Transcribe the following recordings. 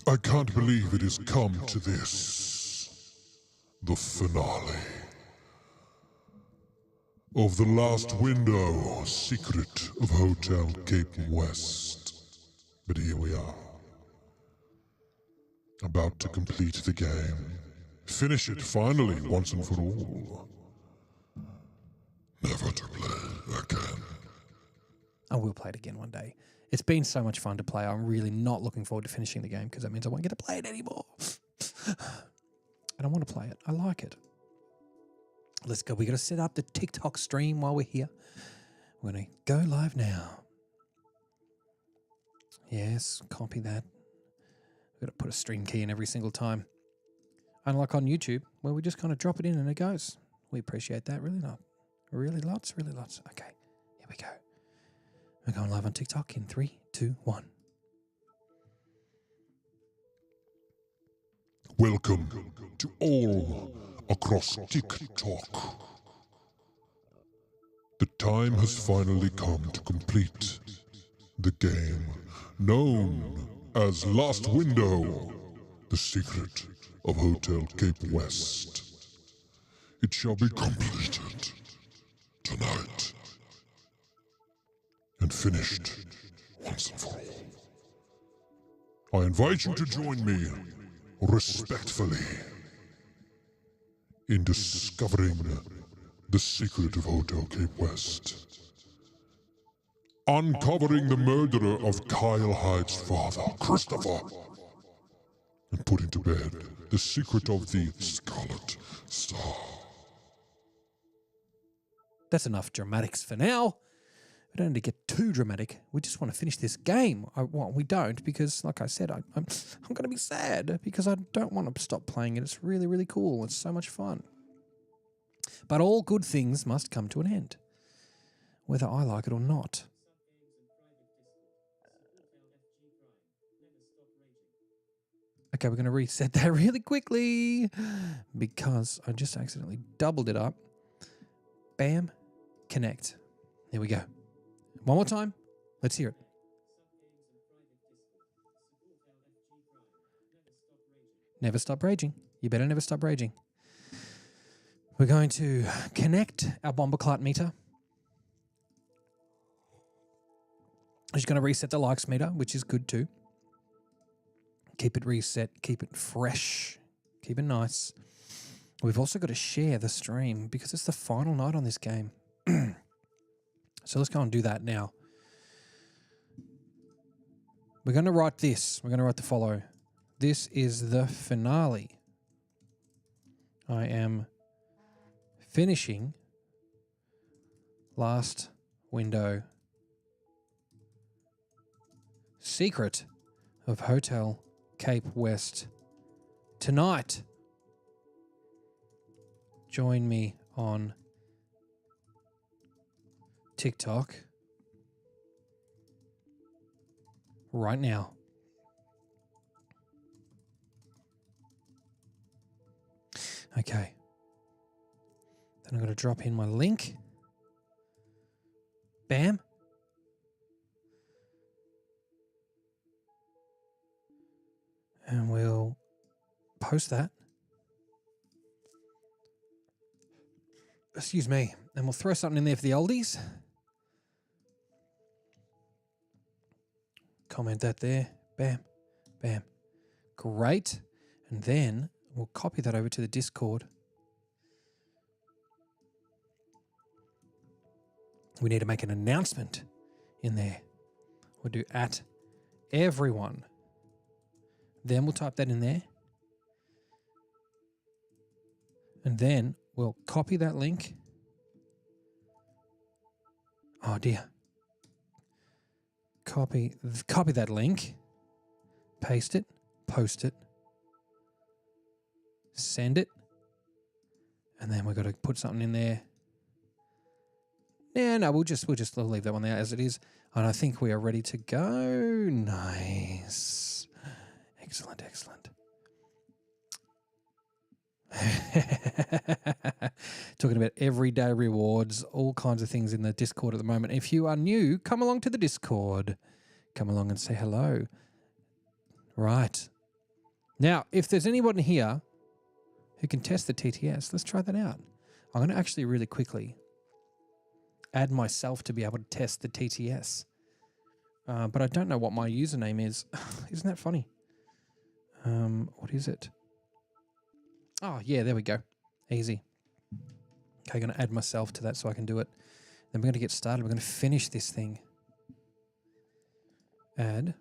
I can't believe it has come to this. The finale of The Last Window, Secret of Hotel Cape West. But here we are, about to complete the game. Finish it finally, once and for all. Never to play again. I will play it again one day. It's been so much fun to play. I'm really not looking forward to finishing the game because that means I won't get to play it anymore. And I want to play it. I like it. Let's go. We got to set up the TikTok stream while we're here. We're going to go live now. Yes, copy that. We've got to put a stream key in every single time. Unlike on YouTube, where we just kind of drop it in and it goes. We appreciate that. Really not. Really lots, really lots. Okay, here we go. We're going live on TikTok in 3, 2, 1. Welcome to all across TikTok. The time has finally come to complete the game known as Last Window, the secret of Hotel Cape West. It shall be completed tonight and finished once and for all. I invite you to join me respectfully in discovering the secret of Hotel Cape West, uncovering the murderer of Kyle Hyde's father, Christopher, and putting to bed the secret of the Scarlet Star. That's enough dramatics for now. We don't need to get too dramatic. We just want to finish this game. Well, we don't because, like I said, I'm going to be sad because I don't want to stop playing it. It's really, really cool. It's so much fun. But all good things must come to an end, whether I like it or not. Okay, we're going to reset that really quickly because I just accidentally doubled it up. Bam, connect. There we go. One more time. Let's hear it. Never stop raging. You better never stop raging. We're going to connect our Bomboclat meter. I'm just going to reset the likes meter, which is good too. Keep it reset. Keep it fresh. Keep it nice. We've also got to share the stream because it's the final night on this game. So let's go and do that now. We're going to write this. We're going to write the follow. This is the finale. I am finishing Last Window Secret of Hotel Cape West tonight. Join me on TikTok right now. Okay. Then I'm going to drop in my link. Bam. And we'll post that. Excuse me. And we'll throw something in there for the oldies. Comment that there. Bam. Bam. Great. And then we'll copy that over to the Discord. We need to make an announcement in there. We'll do at everyone. Then we'll type that in there. And then we'll copy that link. Oh dear. Copy that link. Paste it. Post it. Send it. And then we've got to put something in there. Yeah, no, we'll just leave that one there as it is. And I think we are ready to go. Nice. Excellent, excellent. Talking about everyday rewards, all kinds of things in the Discord at the moment. If you are new, come along to the Discord. Come along and say hello. Right. Now, if there's anyone here who can test the TTS, let's try that out. I'm going to actually really quickly add myself to be able to test the TTS. But I don't know what my username is. Isn't that funny? What is it? Oh, yeah, there we go. Easy. Okay, I'm going to add myself to that so I can do it. Then we're going to get started. We're going to finish this thing. Add.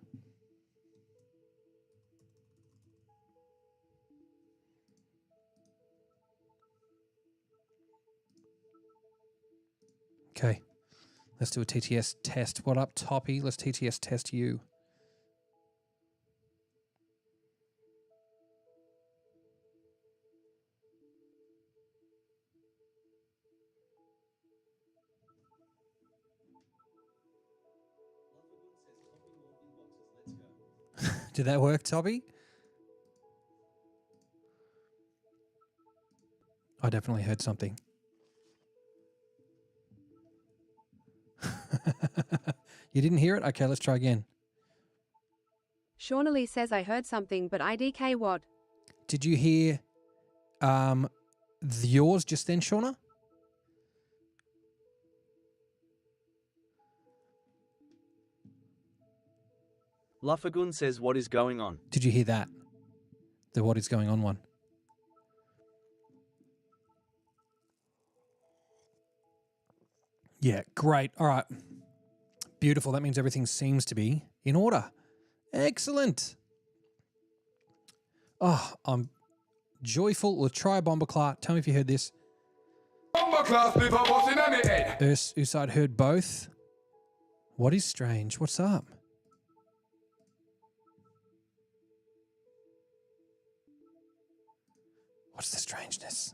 Okay, let's do a TTS test. What up, Toppy? Let's TTS test you. Did that work, Toppy? I definitely heard something. You didn't hear it? Okay, let's try again. Shauna Lee says I heard something, but IDK what? Did you hear yours just then, Shauna? Luffagun says what is going on? Did you hear that? The what is going on one? Yeah, great. All right. Beautiful. That means everything seems to be in order. Excellent. Oh, I'm joyful. We'll try a bomber clot. Tell me if you heard this. Bomber class before what's in any head. Usaid heard both. What is strange? What's up? What's the strangeness?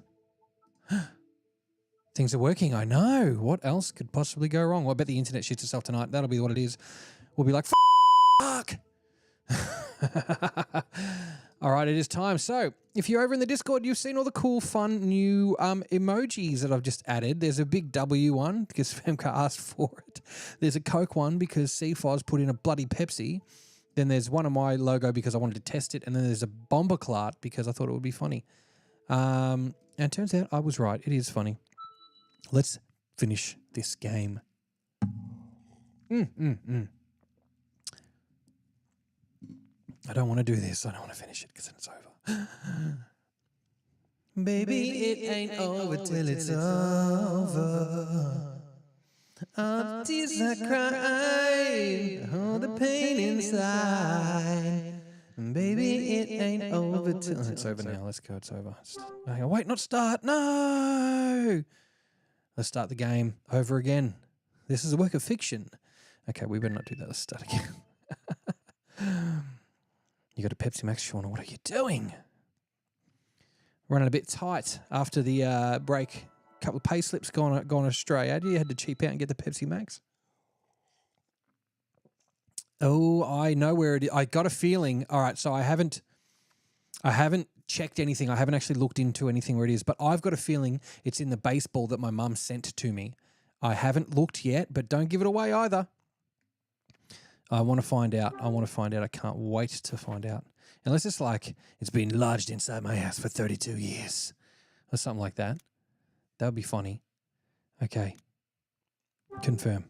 Things are working, I know. What else could possibly go wrong? Well, I bet the internet shits itself tonight. That'll be what it is. We'll be like, fuck! All right, it is time. So, if you're over in the Discord, you've seen all the cool, fun, new emojis that I've just added. There's a big W one because Femka asked for it. There's a Coke one because CFOS put in a bloody Pepsi. Then there's one of my logo because I wanted to test it. And then there's a Bomberclart because I thought it would be funny. And it turns out I was right. It is funny. Let's finish this game. I don't want to do this. I don't want to finish it because then it's over. Baby, it ain't over till it's over. All the tears I cry, all the pain inside. Baby, it ain't over till it's over now. Let's go. It's over. Wait, not start. No. Let's start the game over again. This is a work of fiction. Okay, we better not do that. Let's start again. You got a Pepsi Max, Shauna. What are you doing? Running a bit tight after the break. A couple of pay slips gone astray. You had to cheap out and get the Pepsi Max. Oh, I know where it is. I got a feeling. All right, so I haven't checked anything. I haven't actually looked into anything where it is, but I've got a feeling it's in the baseball that my mum sent to me. I haven't looked yet, but don't give it away either. I want to find out. I can't wait to find out. Unless it's like it's been lodged inside my house for 32 years or something like that. That would be funny. Okay. Confirm.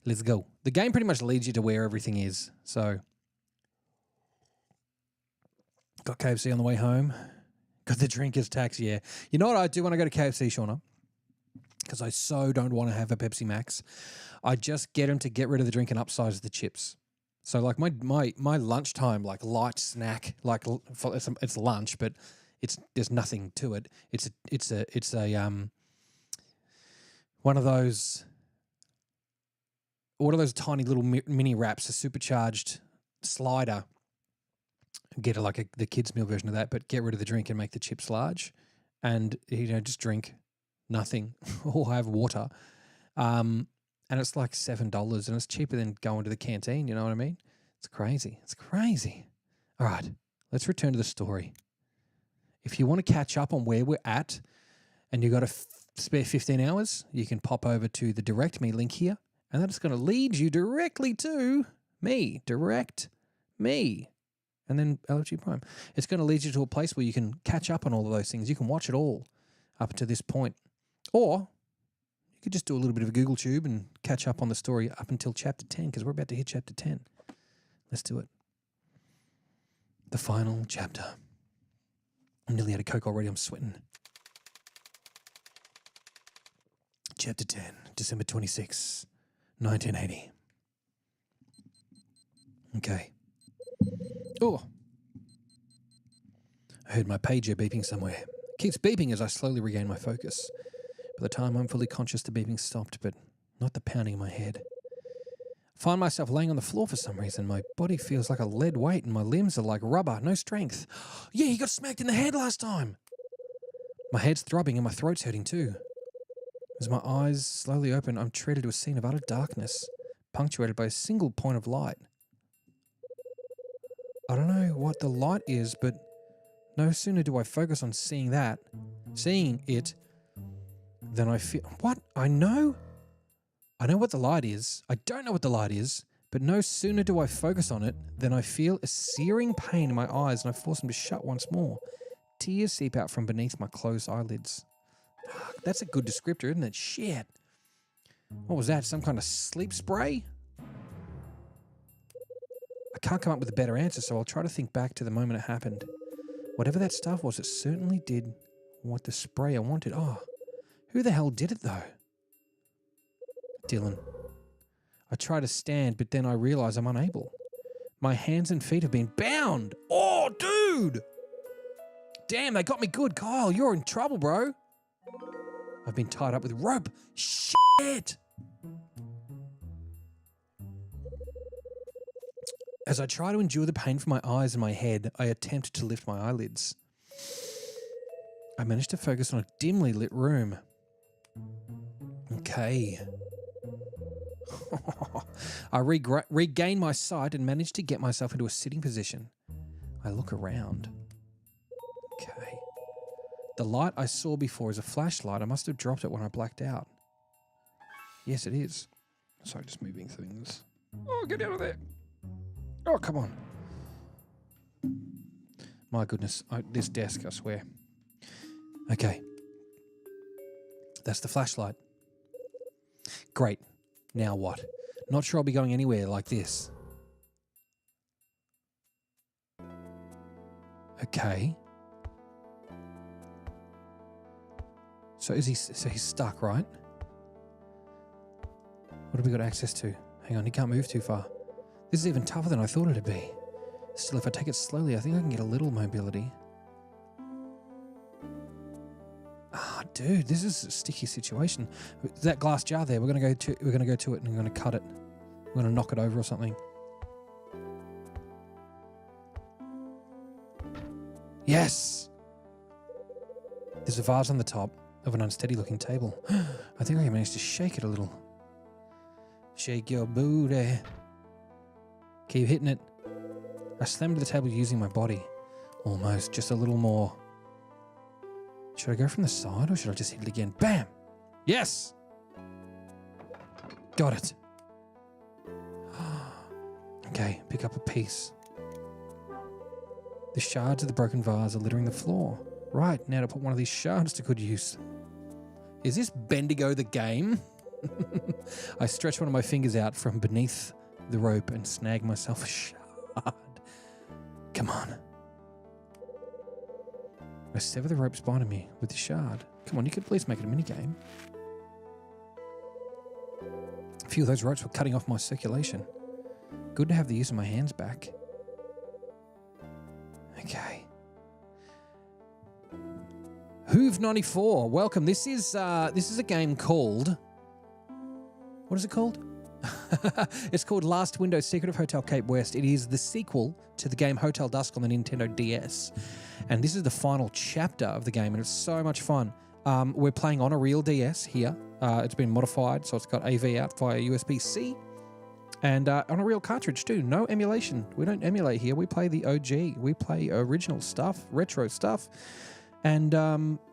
Let's go. The game pretty much leads you to where everything is. So, got KFC on the way home. Got the drinkers tax, yeah. You know what I do when I go to KFC, Shauna? Because I so don't want to have a Pepsi Max. I just get them to get rid of the drink and upsize the chips. So like my lunchtime, like light snack, like it's lunch, but there's nothing to it. It's a one of those tiny little mini wraps, a supercharged slider. Get the kids' meal version of that, but get rid of the drink and make the chips large, and just drink nothing or have water. And it's like $7, and it's cheaper than going to the canteen. You know what I mean? It's crazy. It's crazy. All right, let's return to the story. If you want to catch up on where we're at, and you've got a spare 15 hours, you can pop over to the Direct Me link here, and that's going to lead you directly to me. Direct Me. and then LFG Prime. It's going to lead you to a place where you can catch up on all of those things. You can watch it all up to this point. Or you could just do a little bit of a Google tube and catch up on the story up until chapter 10, because we're about to hit chapter 10. Let's do it. The final chapter. I nearly had a Coke already. I'm sweating. Chapter 10, December 26, 1980. Okay. Oh. I heard my pager beeping somewhere. It keeps beeping as I slowly regain my focus. By the time I'm fully conscious, the beeping stopped, but not the pounding in my head. I find myself laying on the floor for some reason. My body feels like a lead weight and my limbs are like rubber, no strength. Yeah, he got smacked in the head last time. My head's throbbing and my throat's hurting too. As my eyes slowly open, I'm treated to a scene of utter darkness, punctuated by a single point of light. I don't know what the light is, but no sooner do I focus on seeing it, than I feel... What? I know what the light is. I don't know what the light is, but no sooner do I focus on it than I feel a searing pain in my eyes and I force them to shut once more. Tears seep out from beneath my closed eyelids. That's a good descriptor, isn't it? Shit. What was that? Some kind of sleep spray? I can't come up with a better answer, so I'll try to think back to the moment it happened. Whatever that stuff was, it certainly did what the spray I wanted. Oh, who the hell did it, though? Dylan. I try to stand, but then I realize I'm unable. My hands and feet have been bound. Oh, dude! Damn, they got me good. Kyle, you're in trouble, bro. I've been tied up with rope. Shit! As I try to endure the pain from my eyes and my head, I attempt to lift my eyelids. I manage to focus on a dimly lit room. Okay. I regain my sight and manage to get myself into a sitting position. I look around. Okay. The light I saw before is a flashlight. I must have dropped it when I blacked out. Yes, it is. Sorry, just moving things. Oh, get out of there. Oh, come on. My goodness. This desk, I swear. Okay. That's the flashlight. Great. Now what? Not sure I'll be going anywhere like this. Okay. So he's stuck, right? What have we got access to? Hang on, he can't move too far. This is even tougher than I thought it'd be. Still, if I take it slowly, I think I can get a little mobility. Ah, dude, this is a sticky situation. That glass jar there, we're gonna go to it and we're gonna cut it. We're gonna knock it over or something. Yes! There's a vase on the top of an unsteady looking table. I think I managed to shake it a little. Shake your booty. Keep hitting it. I slammed to the table using my body. Almost, just a little more. Should I go from the side or should I just hit it again? Bam! Yes! Got it. Okay, pick up a piece. The shards of the broken vase are littering the floor. Right, now to put one of these shards to good use. Is this Bendigo the game? I stretch one of my fingers out from beneath the rope and snag myself a shard. Come on. I sever the ropes behind me with the shard. Come on, you could at least make it a minigame. A few of those ropes were cutting off my circulation. Good to have the use of my hands back. Okay. Hoove 94, welcome. This is a game called... What is it called? It's called Last Window Secret of Hotel Cape West. It is the sequel to the game Hotel Dusk on the Nintendo DS. And this is the final chapter of the game, and it's so much fun. We're playing on a real DS here. It's been modified, so it's got AV out via USB-C. And on a real cartridge too. No emulation. We don't emulate here. We play the OG. We play original stuff, retro stuff. And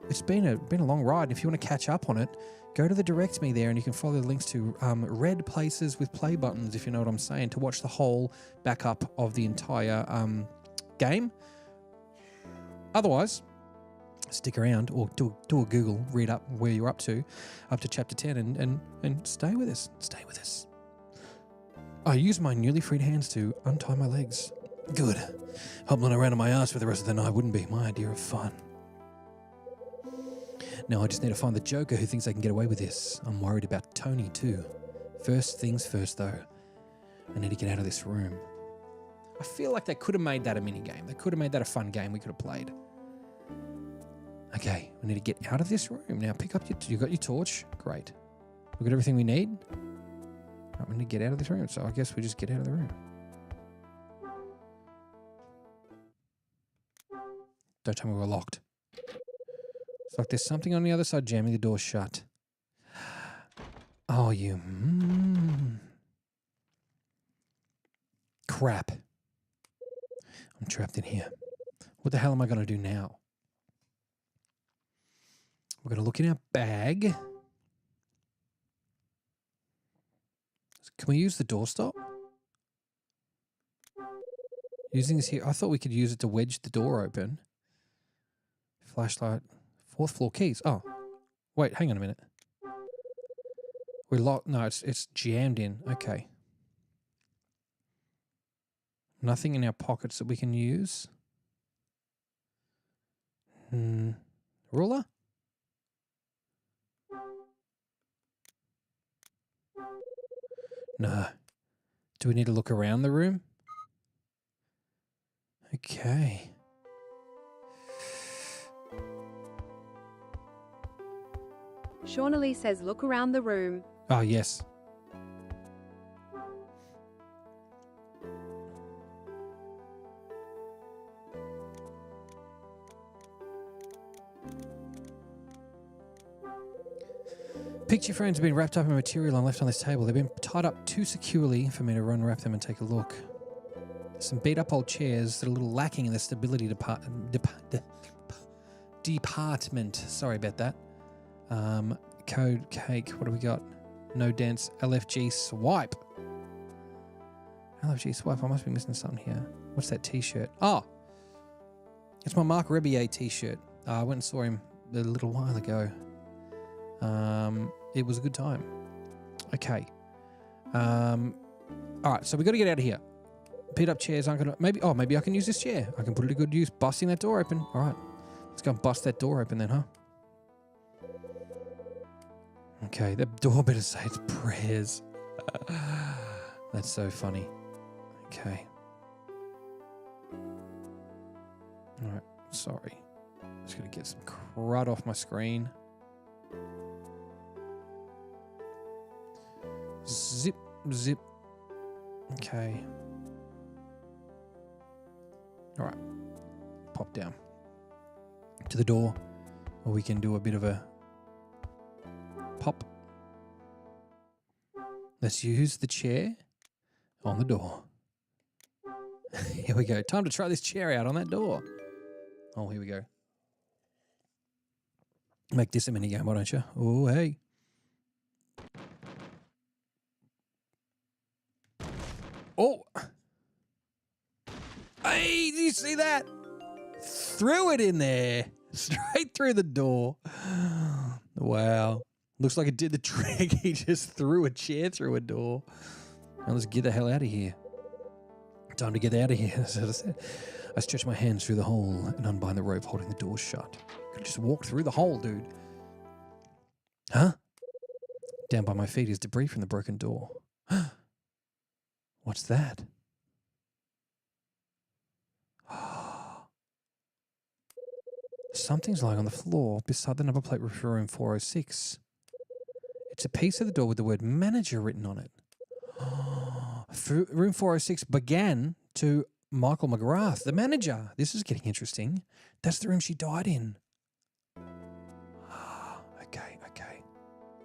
it's been a long ride. If you want to catch up on it, go to the Direct Me there and you can follow the links to red places with play buttons, if you know what I'm saying, to watch the whole backup of the entire game. Otherwise, stick around or do a Google, read up where you're up to chapter 10 and stay with us. Stay with us. I use my newly freed hands to untie my legs. Good. Hobbling around on my ass for the rest of the night wouldn't be my idea of fun. Now I just need to find the Joker who thinks I can get away with this. I'm worried about Tony too. First things first though. I need to get out of this room. I feel like they could have made that a mini game. They could have made that a fun game we could have played. Okay, we need to get out of this room. Now pick up you got your torch. Great. We got everything we need. Right, we need to get out of this room, so I guess we just get out of the room. Don't tell me we're locked. It's like there's something on the other side jamming the door shut. Oh, you... Crap. I'm trapped in here. What the hell am I going to do now? We're going to look in our bag. Can we use the doorstop? Using this here, I thought we could use it to wedge the door open. Flashlight. 4th floor keys. Oh, wait, hang on a minute. We're locked. No, it's jammed in. Okay. Nothing in our pockets that we can use. Ruler? No. Do we need to look around the room? Okay. Shawnee says look around the room. Oh, yes. Picture frames have been wrapped up in material and left on this table. They've been tied up too securely for me to unwrap them and take a look. Some beat up old chairs that are a little lacking in the stability department. Sorry about that. Code cake. What do we got? No dents. LFG swipe. LFG swipe. I must be missing something here. What's that t-shirt? Oh, it's my Mark Rebier t-shirt. I went and saw him a little while ago. It was a good time. Okay. All right. So we got to get out of here. Beat up chairs aren't gonna. Maybe I can use this chair. I can put it to good use. Busting that door open. All right. Let's go and bust that door open then, huh? Okay, the door better say its prayers. That's so funny. Okay. Alright, sorry. Just gonna get some crud off my screen. Zip, zip. Okay. Alright. Pop down to the door, or we can do a bit of a pop. Let's use the chair on the door. Here we go. Time to try this chair out on that door. Oh, here we go. Make this a mini game, why don't you? Oh, hey. Oh. Hey, did you see that? Threw it in there. Straight through the door. Wow. Looks like it did the trick. He just threw a chair through a door. Now let's get the hell out of here. Time to get out of here. As I said, I stretch my hands through the hole and unbind the rope holding the door shut. Could have just walked through the hole, dude. Huh? Down by my feet is debris from the broken door. What's that? Something's lying on the floor beside the number plate for room 406. It's a piece of the door with the word manager written on it. Room 406 began to Michael McGrath, the manager. This is getting interesting. That's the room she died in. Okay.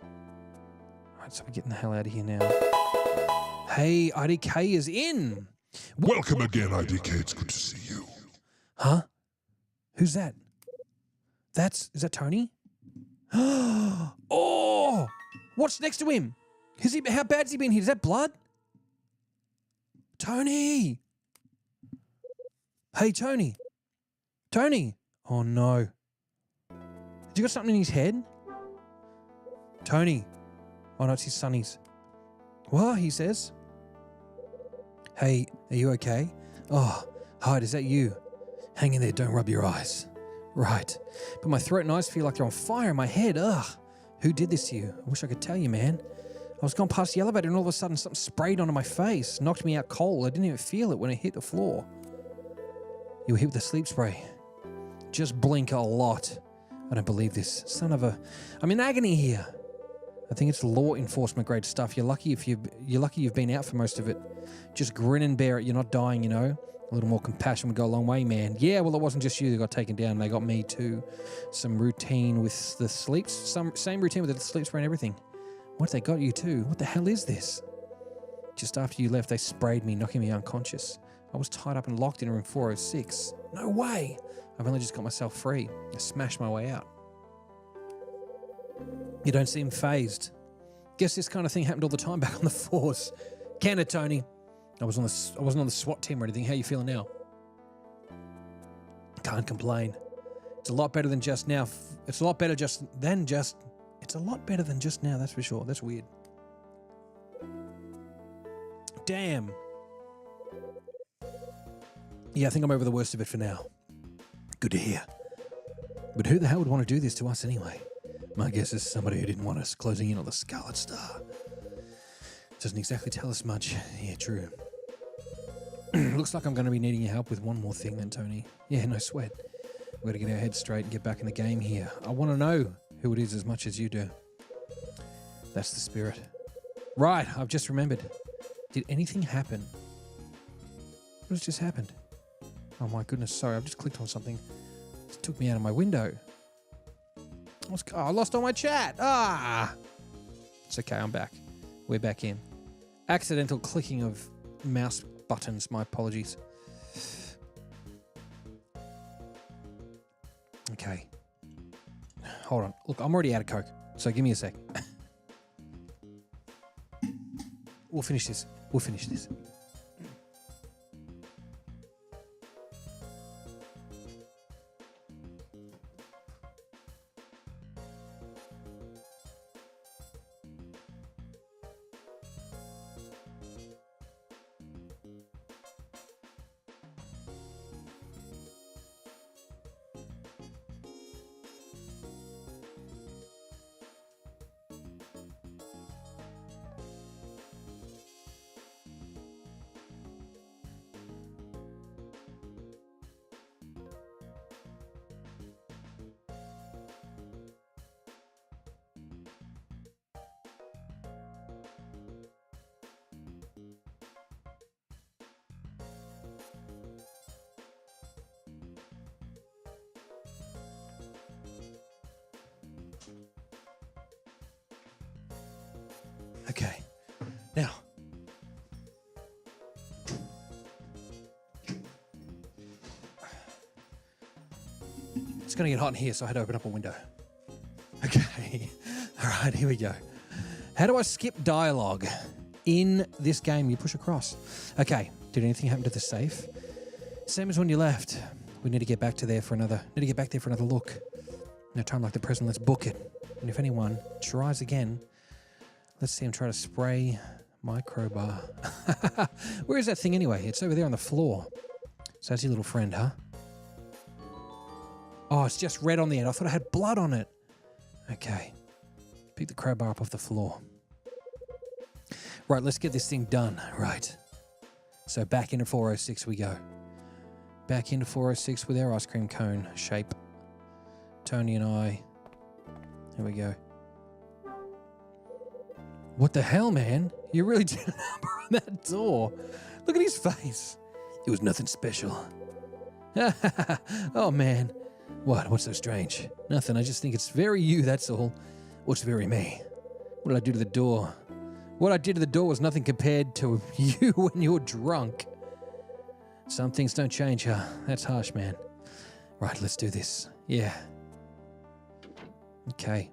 All right, so we're getting the hell out of here now. Hey, IDK is in. Welcome again, IDK. It's good to see you. Huh? Who's that? Is that Tony? Oh! What's next to him? How bad's he been here? Is that blood? Tony! Hey, Tony. Tony. Oh, no. Has he got something in his head? Tony. Oh, no, it's his sonnies. What? He says. Hey, are you okay? Oh, Hyde, is that you? Hang in there, don't rub your eyes. Right. But my throat and eyes feel like they're on fire in my head. Ugh. Who did this to you? I wish I could tell you, man. I was going past the elevator and all of a sudden something sprayed onto my face, knocked me out cold. I didn't even feel it when it hit the floor. You were hit with a sleep spray. Just blink a lot. I don't believe this. Son of a... I'm in agony here. I think it's law enforcement grade stuff. You're lucky you've been out for most of it. Just grin and bear it. You're not dying, you know. A little more compassion would go a long way, man. Yeah, well, it wasn't just you that got taken down. They got me too. Some routine with the sleeps. Same routine with the sleep spray and everything. What, they got you too? What the hell is this? Just after you left, they sprayed me, knocking me unconscious. I was tied up and locked in room 406. No way! I've only just got myself free. I smashed my way out. You don't seem phased. Guess this kind of thing happened all the time back on the force. Can it, Tony? I wasn't on the SWAT team or anything. How you feeling now? Can't complain. It's a lot better than just now. It's a lot better than just now, that's for sure. That's weird. Damn. Yeah, I think I'm over the worst of it for now. Good to hear. But who the hell would want to do this to us anyway? My guess is somebody who didn't want us closing in on the Scarlet Star. Doesn't exactly tell us much. Yeah, true. Looks like I'm going to be needing your help with one more thing then, Tony. Yeah, no sweat. We've got to get our heads straight and get back in the game here. I want to know who it is as much as you do. That's the spirit. Right, I've just remembered. Did anything happen? What has just happened? Oh my goodness, sorry, I've just clicked on something. It took me out of my window. I lost all my chat. Ah! It's okay, I'm back. We're back in. Accidental clicking of mouse buttons, my apologies. Okay. Hold on. Look, I'm already out of Coke, so give me a sec. We'll finish this. Okay. Now. It's going to get hot in here, so I had to open up a window. Okay. All right, here we go. How do I skip dialogue in this game? You push across. Okay. Did anything happen to the safe? Same as when you left. We need to get back there for another look. No time like the present. Let's book it. And if anyone tries again, let's see him try to spray my crowbar. Where is that thing anyway? It's over there on the floor. So that's your little friend, huh? Oh, it's just red on the end. I thought it had blood on it. Okay. Pick the crowbar up off the floor. Right, let's get this thing done. Right. So back into 406 we go. Back into 406 with our ice cream cone shape. Tony and I. Here we go. What the hell, man? You really did a number on that door. Look at his face. It was nothing special. Oh, man. What? What's so strange? Nothing. I just think it's very you, that's all. What's very me? What did I do to the door? What I did to the door was nothing compared to you when you're drunk. Some things don't change, huh? That's harsh, man. Right, let's do this. Yeah. Okay.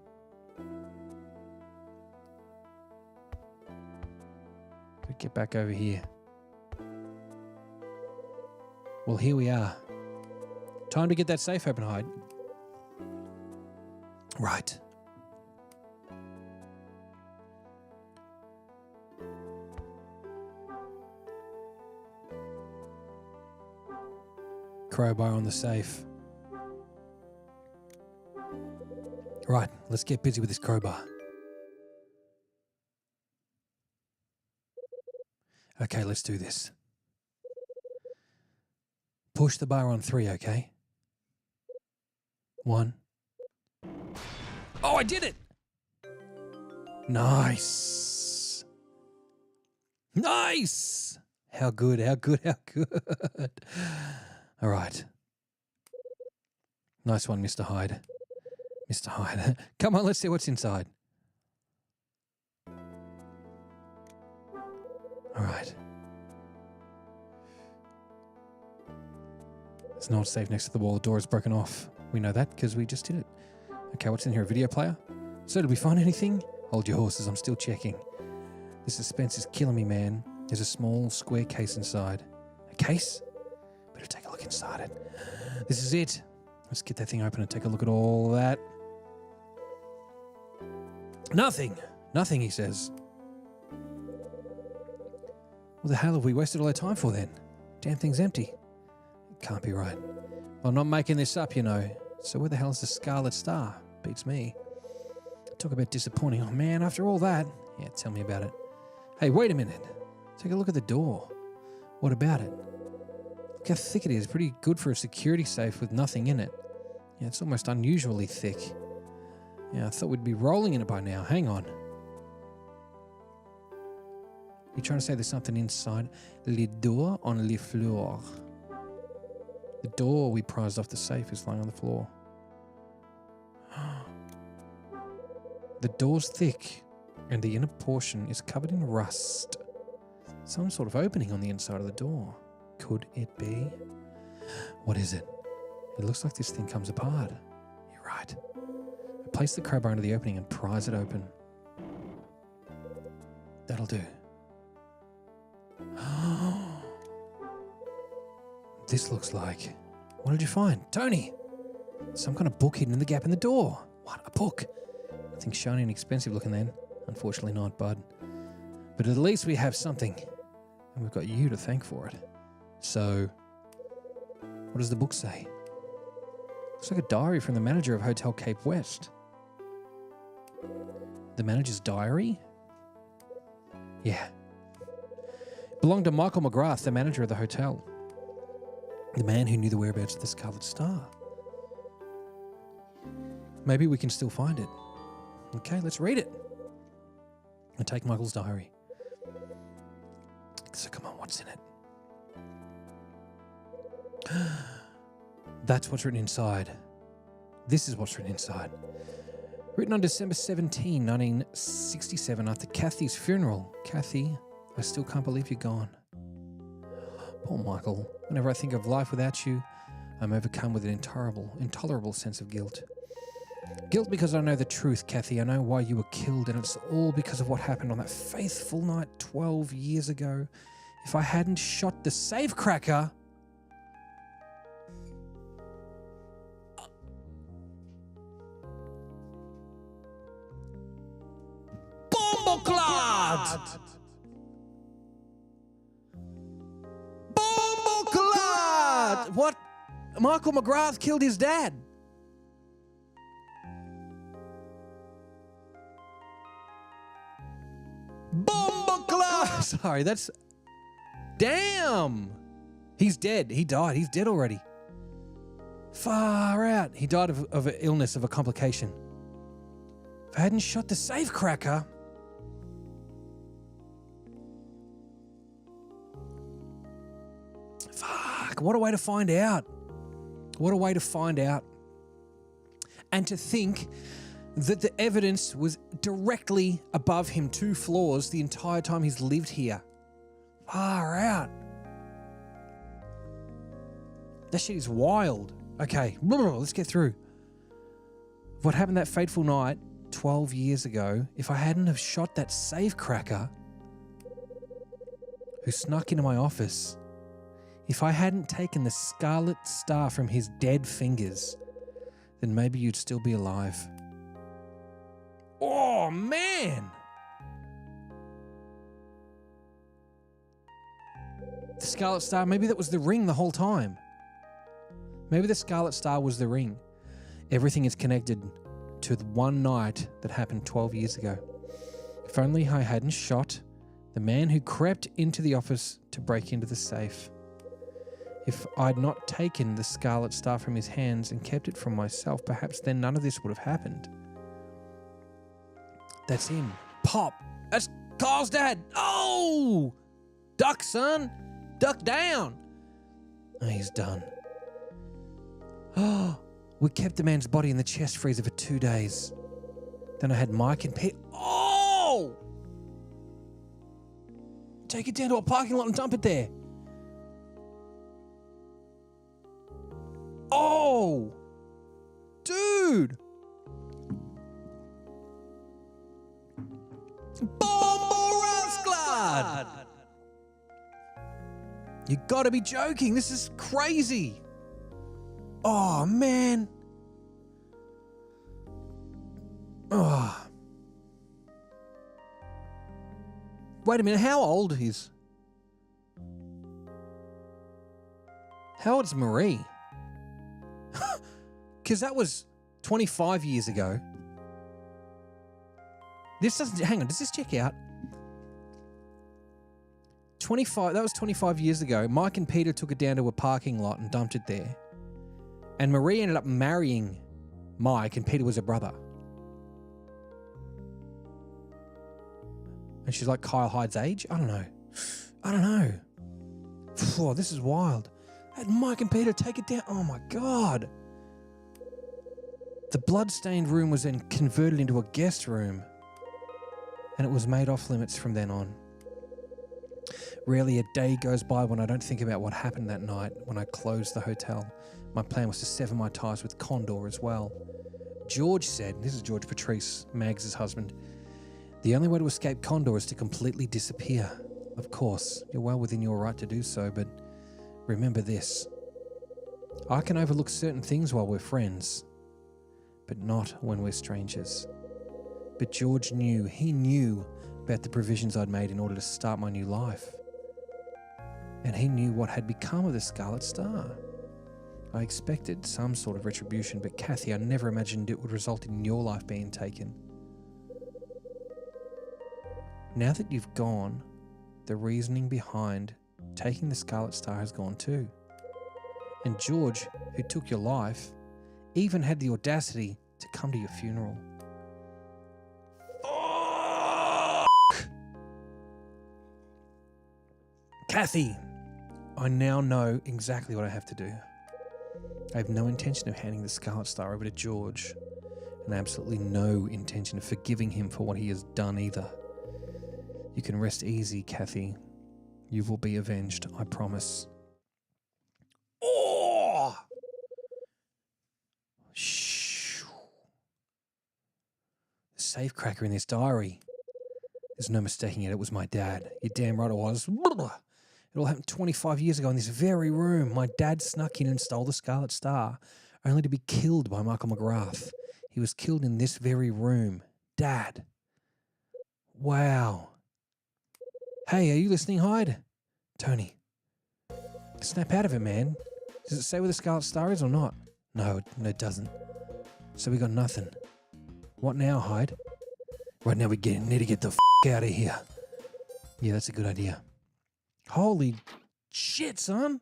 Get back over here. Well, here we are. Time to get that safe open, Hyde. Right. Crowbar on the safe. Right, let's get busy with this crowbar. Okay, let's do this. Push the bar on 3, okay? 1. Oh, I did it! Nice. Nice! How good, how good, how good. All right. Nice one, Mr. Hyde. Mr. Hyde. Come on, let's see what's inside. All right. There's an old safe next to the wall. The door is broken off. We know that because we just did it. Okay, what's in here? A video player? So did we find anything? Hold your horses, I'm still checking. The suspense is killing me, man. There's a small square case inside. A case? Better take a look inside it. This is it. Let's get that thing open and take a look at all that. Nothing. Nothing, he says. What the hell have we wasted all our time for then? Damn thing's empty. It can't be right. Well, I'm not making this up, you know. So where the hell is the Scarlet Star? Beats me. Talk about disappointing. Oh man, after all that. Yeah, tell me about it. Hey, wait a minute. Take a look at the door. What about it? Look how thick it is. Pretty good for a security safe with nothing in it. Yeah, it's almost unusually thick. Yeah, I thought we'd be rolling in it by now. Hang on. You trying to say there's something inside? Le door on le floor. The door we prized off the safe is lying on the floor. The door's thick, and the inner portion is covered in rust. Some sort of opening on the inside of the door. Could it be? What is it? It looks like this thing comes apart. You're right. I place the crowbar into the opening and prise it open. That'll do. This looks like... What did you find? Tony! Some kind of book hidden in the gap in the door. What? A book? Nothing shiny and expensive looking then. Unfortunately not, bud. But at least we have something. And we've got you to thank for it. So, what does the book say? Looks like a diary from the manager of Hotel Cape West. The manager's diary? Yeah. Belonged to Michael McGrath, the manager of the hotel. The man who knew the whereabouts of the Scarlet Star. Maybe we can still find it. Okay, let's read it. And take Michael's diary. So come on, what's in it? That's what's written inside. This is what's written inside. Written on December 17, 1967, after Kathy's funeral. Kathy, I still can't believe you're gone. Poor Michael. Whenever I think of life without you, I'm overcome with an intolerable sense of guilt. Guilt because I know the truth, Kathy. I know why you were killed, and it's all because of what happened on that faithful night 12 years ago. If I hadn't shot the safecracker... Bomboclad! Bomboclad! What? Michael McGrath killed his dad. Bomboclad! Sorry, that's... Damn! He's dead. He died. He's dead already. Far out. He died of an illness, of a complication. If I hadn't shot the safecracker... Fuck, what a way to find out. What a way to find out. And to think that the evidence was directly above him 2 floors the entire time he's lived here. Far out. That shit is wild. Okay, let's get through. What happened that fateful night 12 years ago, if I hadn't have shot that safecracker who snuck into my office, If I hadn't taken the scarlet star from his dead fingers, then maybe you'd still be alive. Oh, man! The scarlet star, maybe that was the ring the whole time. Maybe the scarlet star was the ring. Everything is connected to the one night that happened 12 years ago. If only I hadn't shot the man who crept into the office to break into the safe. If I'd not taken the scarlet star from his hands and kept it from myself, perhaps then none of this would have happened. That's him. Pop. That's Kyle's dad. Oh! Duck, son. Duck down. Oh, he's done. Oh, we kept the man's body in the chest freezer for 2 days. Then I had Mike and Pete. Oh! Take it down to a parking lot and dump it there. Oh! Dude! Bombo-Rasklad! You gotta be joking. This is crazy. Oh, man. Oh. Wait a minute. How old is... How old is Marie? Because that was 25 years ago. This doesn't... Hang on. Does this check out? 25... That was 25 years ago. Mike and Peter took it down to a parking lot and dumped it there. And Marie ended up marrying Mike, and Peter was her brother. And she's like Kyle Hyde's age? I don't know. Oh, this is wild. Had Mike and Peter take it down. Oh, my God. The blood-stained room was then converted into a guest room. And it was made off limits from then on. Rarely a day goes by when I don't think about what happened that night when I closed the hotel. My plan was to sever my ties with Condor as well. George said, this is George Patrice, Mags' husband, the only way to escape Condor is to completely disappear. Of course, you're well within your right to do so, but remember this. I can overlook certain things while we're friends, but not when we're strangers. But George knew, he knew about the provisions I'd made in order to start my new life. And he knew what had become of the Scarlet Star. I expected some sort of retribution, but Kathy, I never imagined it would result in your life being taken. Now that you've gone, the reasoning behind taking the Scarlet Star has gone too. And George, who took your life, even had the audacity to come to your funeral. Kathy, I now know exactly what I have to do. I have no intention of handing the Scarlet Star over to George, and absolutely no intention of forgiving him for what he has done either. You can rest easy, Kathy. You will be avenged, I promise. Oh! Shh. The safecracker in this diary. There's no mistaking it. It was my dad. You're damn right it was. It all happened 25 years ago in this very room. My dad snuck in and stole the Scarlet Star, only to be killed by Michael McGrath. He was killed in this very room. Dad. Wow. Hey, are you listening, Hyde? Tony. Snap out of it, man. Does it say where the Scarlet Star is or not? No, it doesn't. So we got nothing. What now, Hyde? Right now we need to get the out of here. Yeah, that's a good idea. Holy shit, son.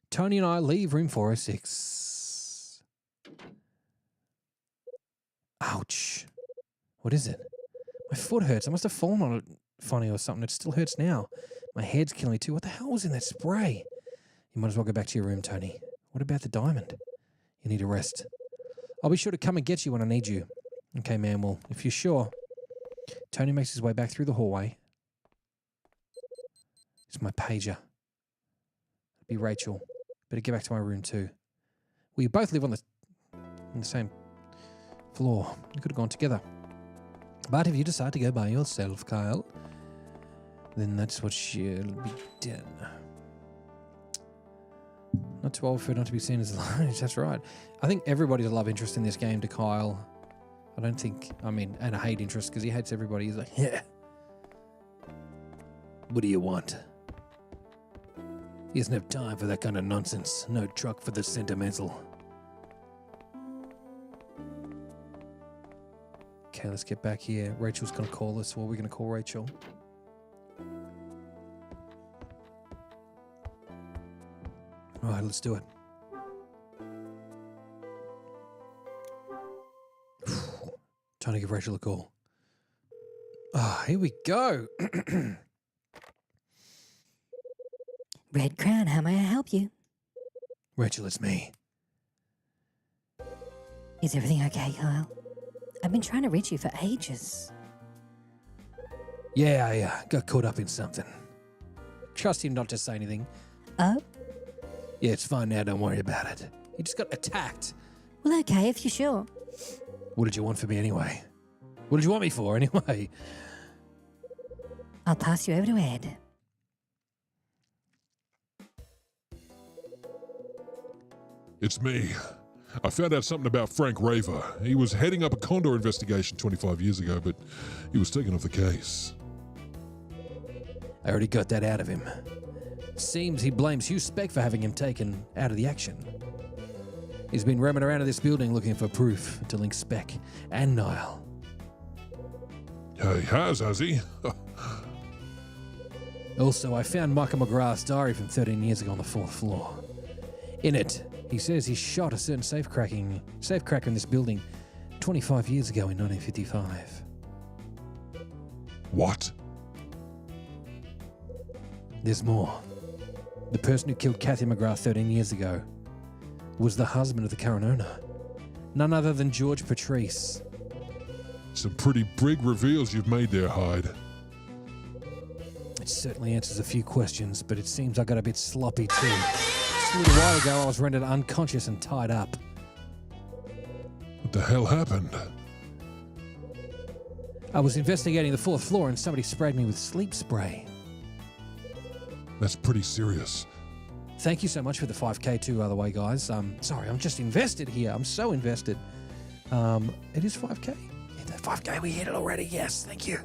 Tony and I leave room 406. Ouch. What is it? My foot hurts. I must have fallen on it funny or something. It still hurts now. My head's killing me too. What the hell was in that spray? You might as well go back to your room, Tony. What about the diamond? You need a rest. I'll be sure to come and get you when I need you. Okay, man. Well, if you're sure. Tony makes his way back through the hallway. It's my pager. It'd be Rachel. Better get back to my room too. We both live on the same floor. We could have gone together. But if you decide to go by yourself, Kyle, then that's what should be done. Not too old for not to be seen as large. That's right. I think everybody's a love interest in this game to Kyle. I don't think, and a hate interest because he hates everybody. He's like, yeah. What do you want? He doesn't have time for that kind of nonsense. No truck for the sentimental. Okay, let's get back here. Rachel's going to call us. What are we going to call Rachel? All right, let's do it. Trying to give Rachel a call. Ah, here we go. Red Crown, how may I help you? Rachel, it's me. Is everything okay, Kyle? I've been trying to reach you for ages. Yeah, I got caught up in something. Trust him not to say anything. Oh? Yeah, it's fine now. Don't worry about it. He just got attacked. Well, okay, if you're sure. What did you want from me anyway? What did you want me for anyway? I'll pass you over to Ed. It's me. I found out something about Frank Raver. He was heading up a Condor investigation 25 years ago, but he was taken off the case. I already got that out of him. Seems he blames Hugh Speck for having him taken out of the action. He's been roaming around in this building looking for proof to link Speck and Niall. He has he? Also, I found Michael McGrath's diary from 13 years ago on the 4th floor. In it, he says he shot a certain safecracker in this building 25 years ago in 1955. What? There's more. The person who killed Kathy McGrath 13 years ago was the husband of the current owner. None other than George Patrice. Some pretty big reveals you've made there, Hyde. It certainly answers a few questions, but it seems I got a bit sloppy too. Just a little while ago, I was rendered unconscious and tied up. What the hell happened? I was investigating the 4th floor and somebody sprayed me with sleep spray. That's pretty serious. Thank you so much for the 5K too, by the way, guys. Sorry, I'm just invested here. I'm so invested. It is 5K? Yeah, the 5K, we hit it already. Yes, thank you.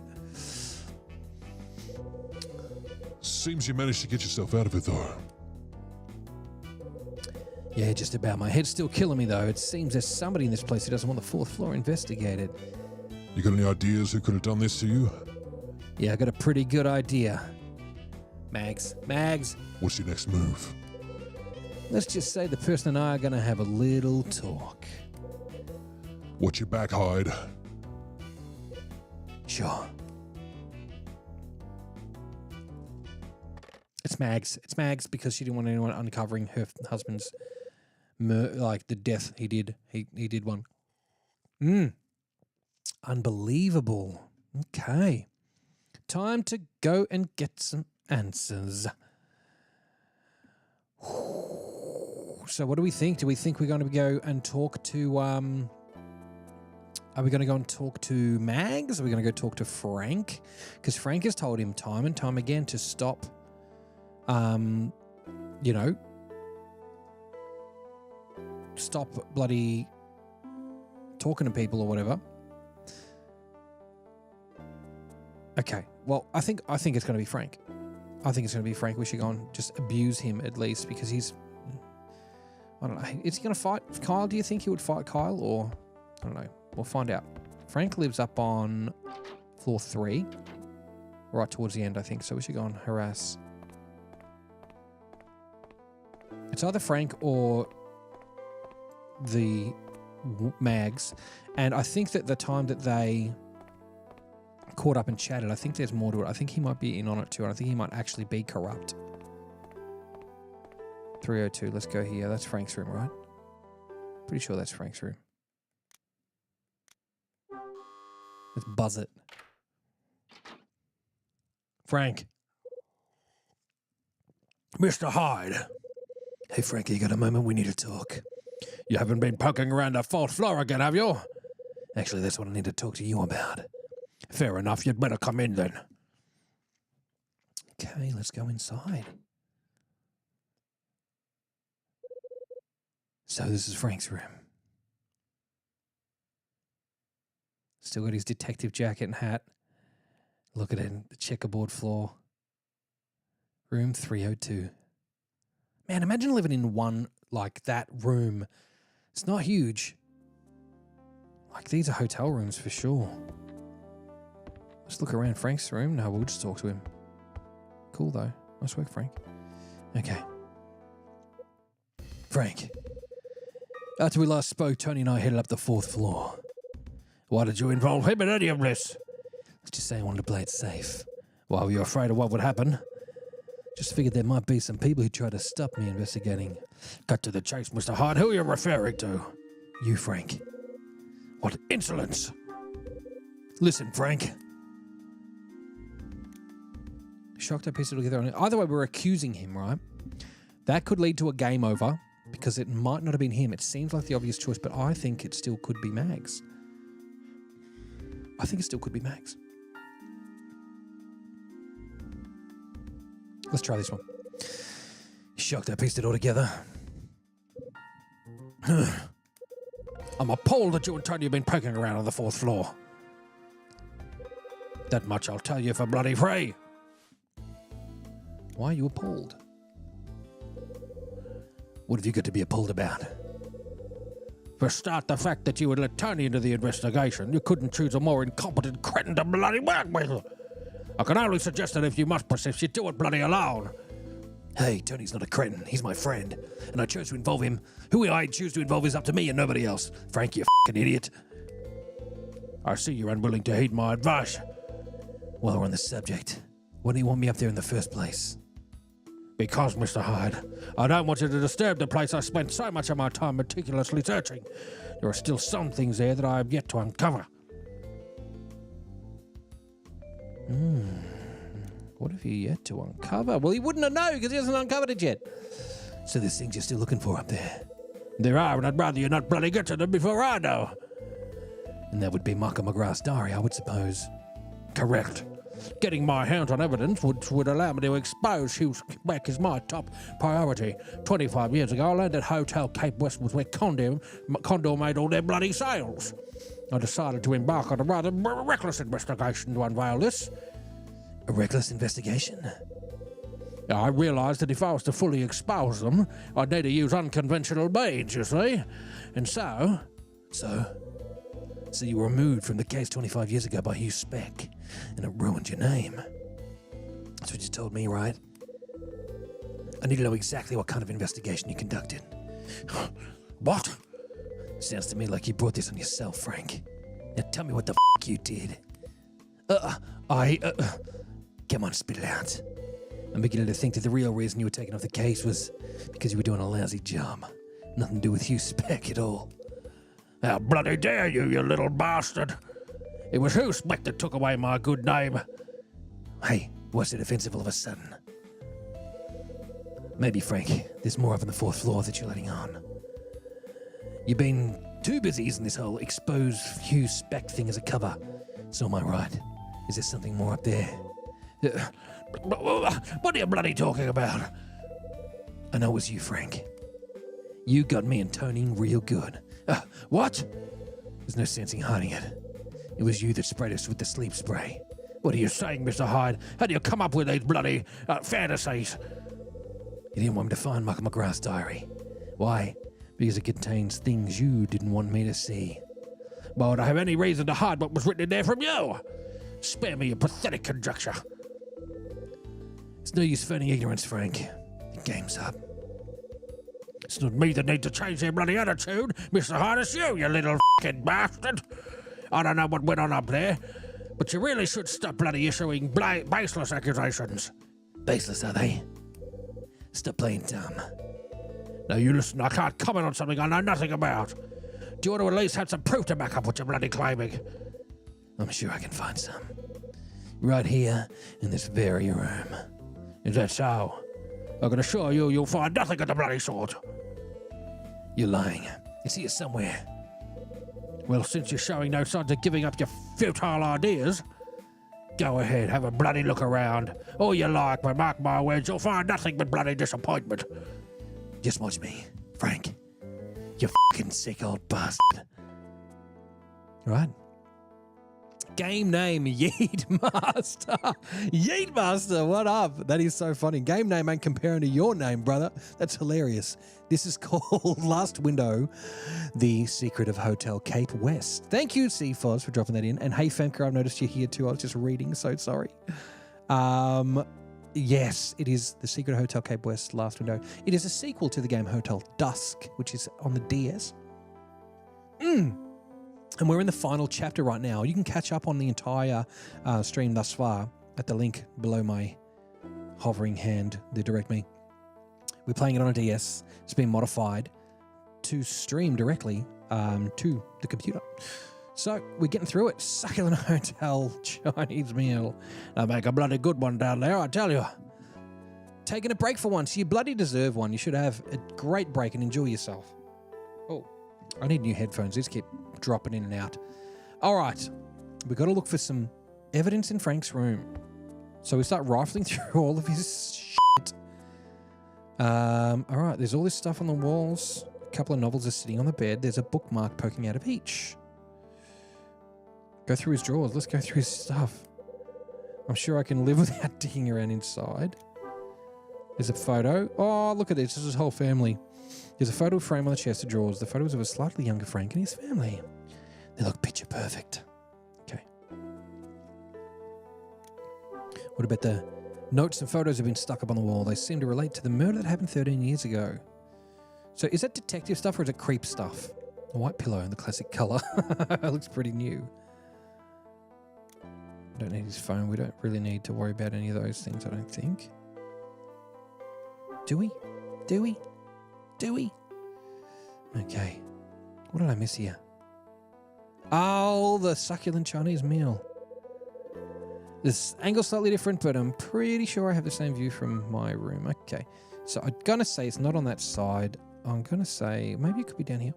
Seems you managed to get yourself out of it, though. Yeah, just about. My head's still killing me, though. It seems there's somebody in this place who doesn't want the 4th floor investigated. You got any ideas who could have done this to you? Yeah, I got a pretty good idea. Mags. What's your next move? Let's just say the person and I are going to have a little talk. Watch your back, Hyde. Sure. It's Mags because she didn't want anyone uncovering her husband's the death he did. He did one. Unbelievable. Okay. Time to go and get some answers. So what do we think? Do we think we're going to go and talk to are we going to go and talk to Mags? Are we going to go talk to Frank? Because Frank has told him time and time again to stop stop bloody talking to people or whatever. Okay, well, I think it's going to be Frank. I think it's going to be Frank. We should go and just abuse him at least because he's... I don't know. Is he going to fight Kyle? Do you think he would fight Kyle or... I don't know. We'll find out. Frank lives up on floor 3. Right towards the end, I think. So we should go and harass... It's either Frank or the Mags. And I think that the time that they caught up and chatted, I think there's more to it. I think he might be in on it too. And I think he might actually be corrupt. 302, let's go here. That's Frank's room, right? Pretty sure that's Frank's room. Let's buzz it. Frank. Mr. Hyde. Hey, Frankie, you got a moment? We need to talk. You haven't been poking around the 4th floor again, have you? Actually, that's what I need to talk to you about. Fair enough, you'd better come in then. Okay, let's go inside. So this is Frank's room. Still got his detective jacket and hat. Look at it, the checkerboard floor. Room 302. Man, imagine living in one like that room. It's not huge. Like, these are hotel rooms for sure. Let's look around Frank's room. No, we'll just talk to him. Cool, though. Nice work, Frank. Okay. Frank. After we last spoke, Tony and I headed up the 4th floor. Why did you involve him in any of this? Let's just say I wanted to play it safe. Why were you afraid of what would happen? Just figured there might be some people who try to stop me investigating. Cut to the chase, Mr. Hart. Who are you referring to? You, Frank. What insolence! Listen, Frank. Shocked I pieced it together. Either way, we're accusing him, right? That could lead to a game over because it might not have been him. It seems like the obvious choice, but I think it still could be Mags. I think it still could be Mags. Let's try this one. Shocked I pieced it all together. I'm appalled that you and Tony have been poking around on the 4th floor. That much I'll tell you for bloody free. Why are you appalled? What have you got to be appalled about? For start, the fact that you would let Tony into the investigation. You couldn't choose a more incompetent cretin to bloody work with. I can only suggest that if you must persist, you do it bloody alone. Hey, Tony's not a cretin. He's my friend. And I chose to involve him. Who I choose to involve is up to me and nobody else. Frank, you f***ing idiot. I see you're unwilling to heed my advice. While we're on the subject, why do you want me up there in the first place? Because, Mr. Hyde, I don't want you to disturb the place I spent so much of my time meticulously searching. There are still some things there that I have yet to uncover. What have you yet to uncover? Well, he wouldn't have known because he hasn't uncovered it yet. So there's things you're still looking for up there. There are, and I'd rather you not bloody get to them before I know. And that would be Michael McGrath's diary, I would suppose. Correct. Getting my hands on evidence would allow me to expose Hughes Beck as my top priority. 25 years ago, I learned that Hotel Cape West was where Condor made all their bloody sales. I decided to embark on a rather reckless investigation to unveil this. A reckless investigation? I realised that if I was to fully expose them, I'd need to use unconventional means, you see. And so you were removed from the case 25 years ago by Hugh Speck, and it ruined your name. That's what you told me, right? I need to know exactly what kind of investigation you conducted. What? Sounds to me like you brought this on yourself, Frank. Now tell me what the f*** you did. Come on, spit it out. I'm beginning to think that the real reason you were taken off the case was because you were doing a lousy job. Nothing to do with Hugh Speck at all. How bloody dare you, you little bastard! It was Hugh Speck that took away my good name. Hey, what's it offensive all of a sudden? Maybe, Frank, there's more up on the 4th floor that you're letting on. You've been too busy using this whole expose Hugh Speck thing as a cover. So am I right? Is there something more up there? What are you bloody talking about? I know it was you, Frank. You got me and Tony real good. What? There's no sense in hiding it. It was you that sprayed us with the sleep spray. What are you saying, Mr. Hyde? How do you come up with these bloody fantasies? You didn't want me to find Michael McGrath's diary. Why? Because it contains things you didn't want me to see. Why would I have any reason to hide what was written in there from you? Spare me your pathetic conjecture. It's no use feigning ignorance, Frank. The game's up. It's not me that need to change your bloody attitude, Mr. Hyde. It's you little f***ing bastard. I don't know what went on up there, but you really should stop bloody issuing baseless accusations. Baseless, are they? Stop playing dumb. Now you listen, I can't comment on something I know nothing about. Do you want to at least have some proof to back up what you're bloody claiming? I'm sure I can find some. Right here, in this very room. Is that so? I can assure you, you'll find nothing of the bloody sort. You're lying. It's here somewhere. Well, since you're showing no signs of giving up your futile ideas, go ahead, have a bloody look around. All you like, but mark my words, you'll find nothing but bloody disappointment. Just watch me, Frank. You fucking sick old bastard. Right. Game name, Yeet Master. Yeet Master, what up? That is so funny. Game name ain't comparing to your name, brother. That's hilarious. This is called Last Window, The Secret of Hotel Cape West. Thank you, CFOS, for dropping that in. And hey, Femke, I've noticed you're here too. I was just reading, so sorry. Yes, it is The Secret of Hotel Cape West, Last Window. It is a sequel to the game Hotel Dusk, which is on the DS. And we're in the final chapter right now. You can catch up on the entire stream thus far at the link below my hovering hand, the direct me. We're playing it on a DS. It's been modified to stream directly to the computer. So we're getting through it. Succulent Hotel Chinese meal. They make a bloody good one down there, I tell you. Taking a break for once. You bloody deserve one. You should have a great break and enjoy yourself. Oh, I need new headphones. These keep dropping in and out. All right. We've got to look for some evidence in Frank's room. So we start rifling through all of his shit. All right. There's all this stuff on the walls. A couple of novels are sitting on the bed. There's a bookmark poking out of each. Go through his drawers. Let's go through his stuff. I'm sure I can live without digging around inside. There's a photo. Oh, look at this. This is his whole family. There's a photo frame on the chest of drawers. The photos of a slightly younger Frank and his family. They look picture perfect. Okay. What about the notes and photos have been stuck up on the wall? They seem to relate to the murder that happened 13 years ago. So is that detective stuff or is it creep stuff? A white pillow in the classic colour. It looks pretty new. Don't need his phone. We don't really need to worry about any of those things, I don't think. Do we? Do we? Do we? Okay. What did I miss here? Oh, the succulent Chinese meal. This angle's slightly different, but I'm pretty sure I have the same view from my room. Okay. So I'm going to say it's not on that side. I'm going to say maybe it could be down here.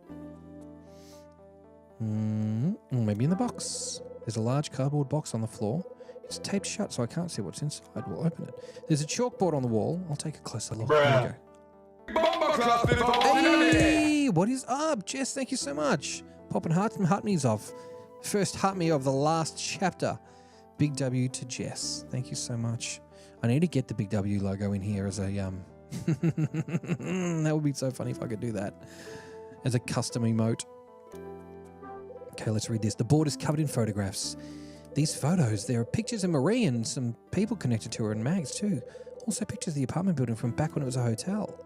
Maybe in the box. There's a large cardboard box on the floor. It's taped shut, so I can't see what's inside. We'll open it. There's a chalkboard on the wall. I'll take a closer look. There we go. Hey, what is up, Jess? Thank you so much. Popping hearts and heart-me's off. First heart-me of the last chapter. Big W to Jess. Thank you so much. I need to get the Big W logo in here as a that would be so funny if I could do that as a custom emote. Okay, let's read this. The board is covered in photographs. These photos, there are pictures of Marie and some people connected to her and Mags too. Also pictures of the apartment building from back when it was a hotel.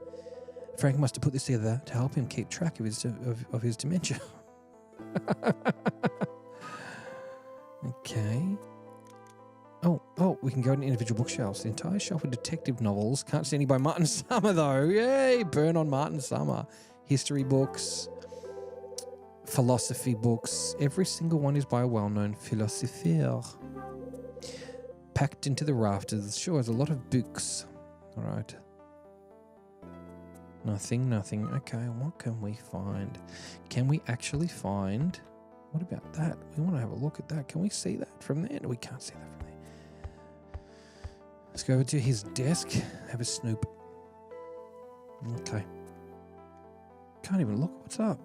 Frank must have put this together to help him keep track of his dementia. Okay. Oh, we can go to individual bookshelves. The entire shelf of detective novels. Can't see any by Martin Summer though. Yay, burn on Martin Summer. History books. Philosophy books. Every single one is by a well-known philosopher. Packed into the rafters. Sure, there's a lot of books. All right. Nothing. Okay, what can we find? Can we actually find... What about that? We want to have a look at that. Can we see that from there? No, we can't see that from there. Let's go over to his desk. Have a snoop. Okay. Can't even look. What's up?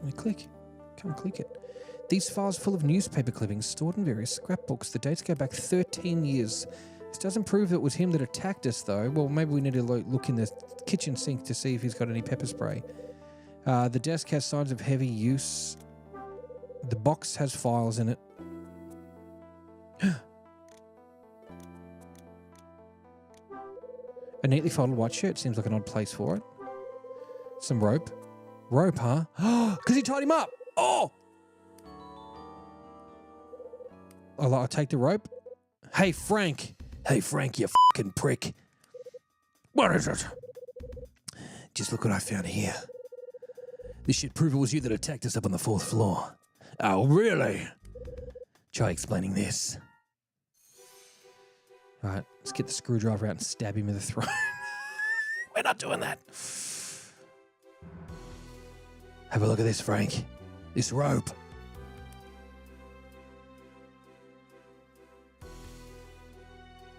We click. Can't click it. These files full of newspaper clippings stored in various scrapbooks. The dates go back 13 years. This doesn't prove it was him that attacked us, though. Well, maybe we need to look in the kitchen sink to see if he's got any pepper spray. The desk has signs of heavy use. The box has files in it. A neatly folded white shirt seems like an odd place for it. Some rope. Rope, huh? Because he tied him up. Oh! I'll take the rope. Hey, Frank. Hey, Frank, you fucking prick. What is it? Just look what I found here. This should prove it was you that attacked us up on the 4th floor. Oh, really? Try explaining this. All right, let's get the screwdriver out and stab him in the throat. We're not doing that. Have a look at this, Frank. This rope.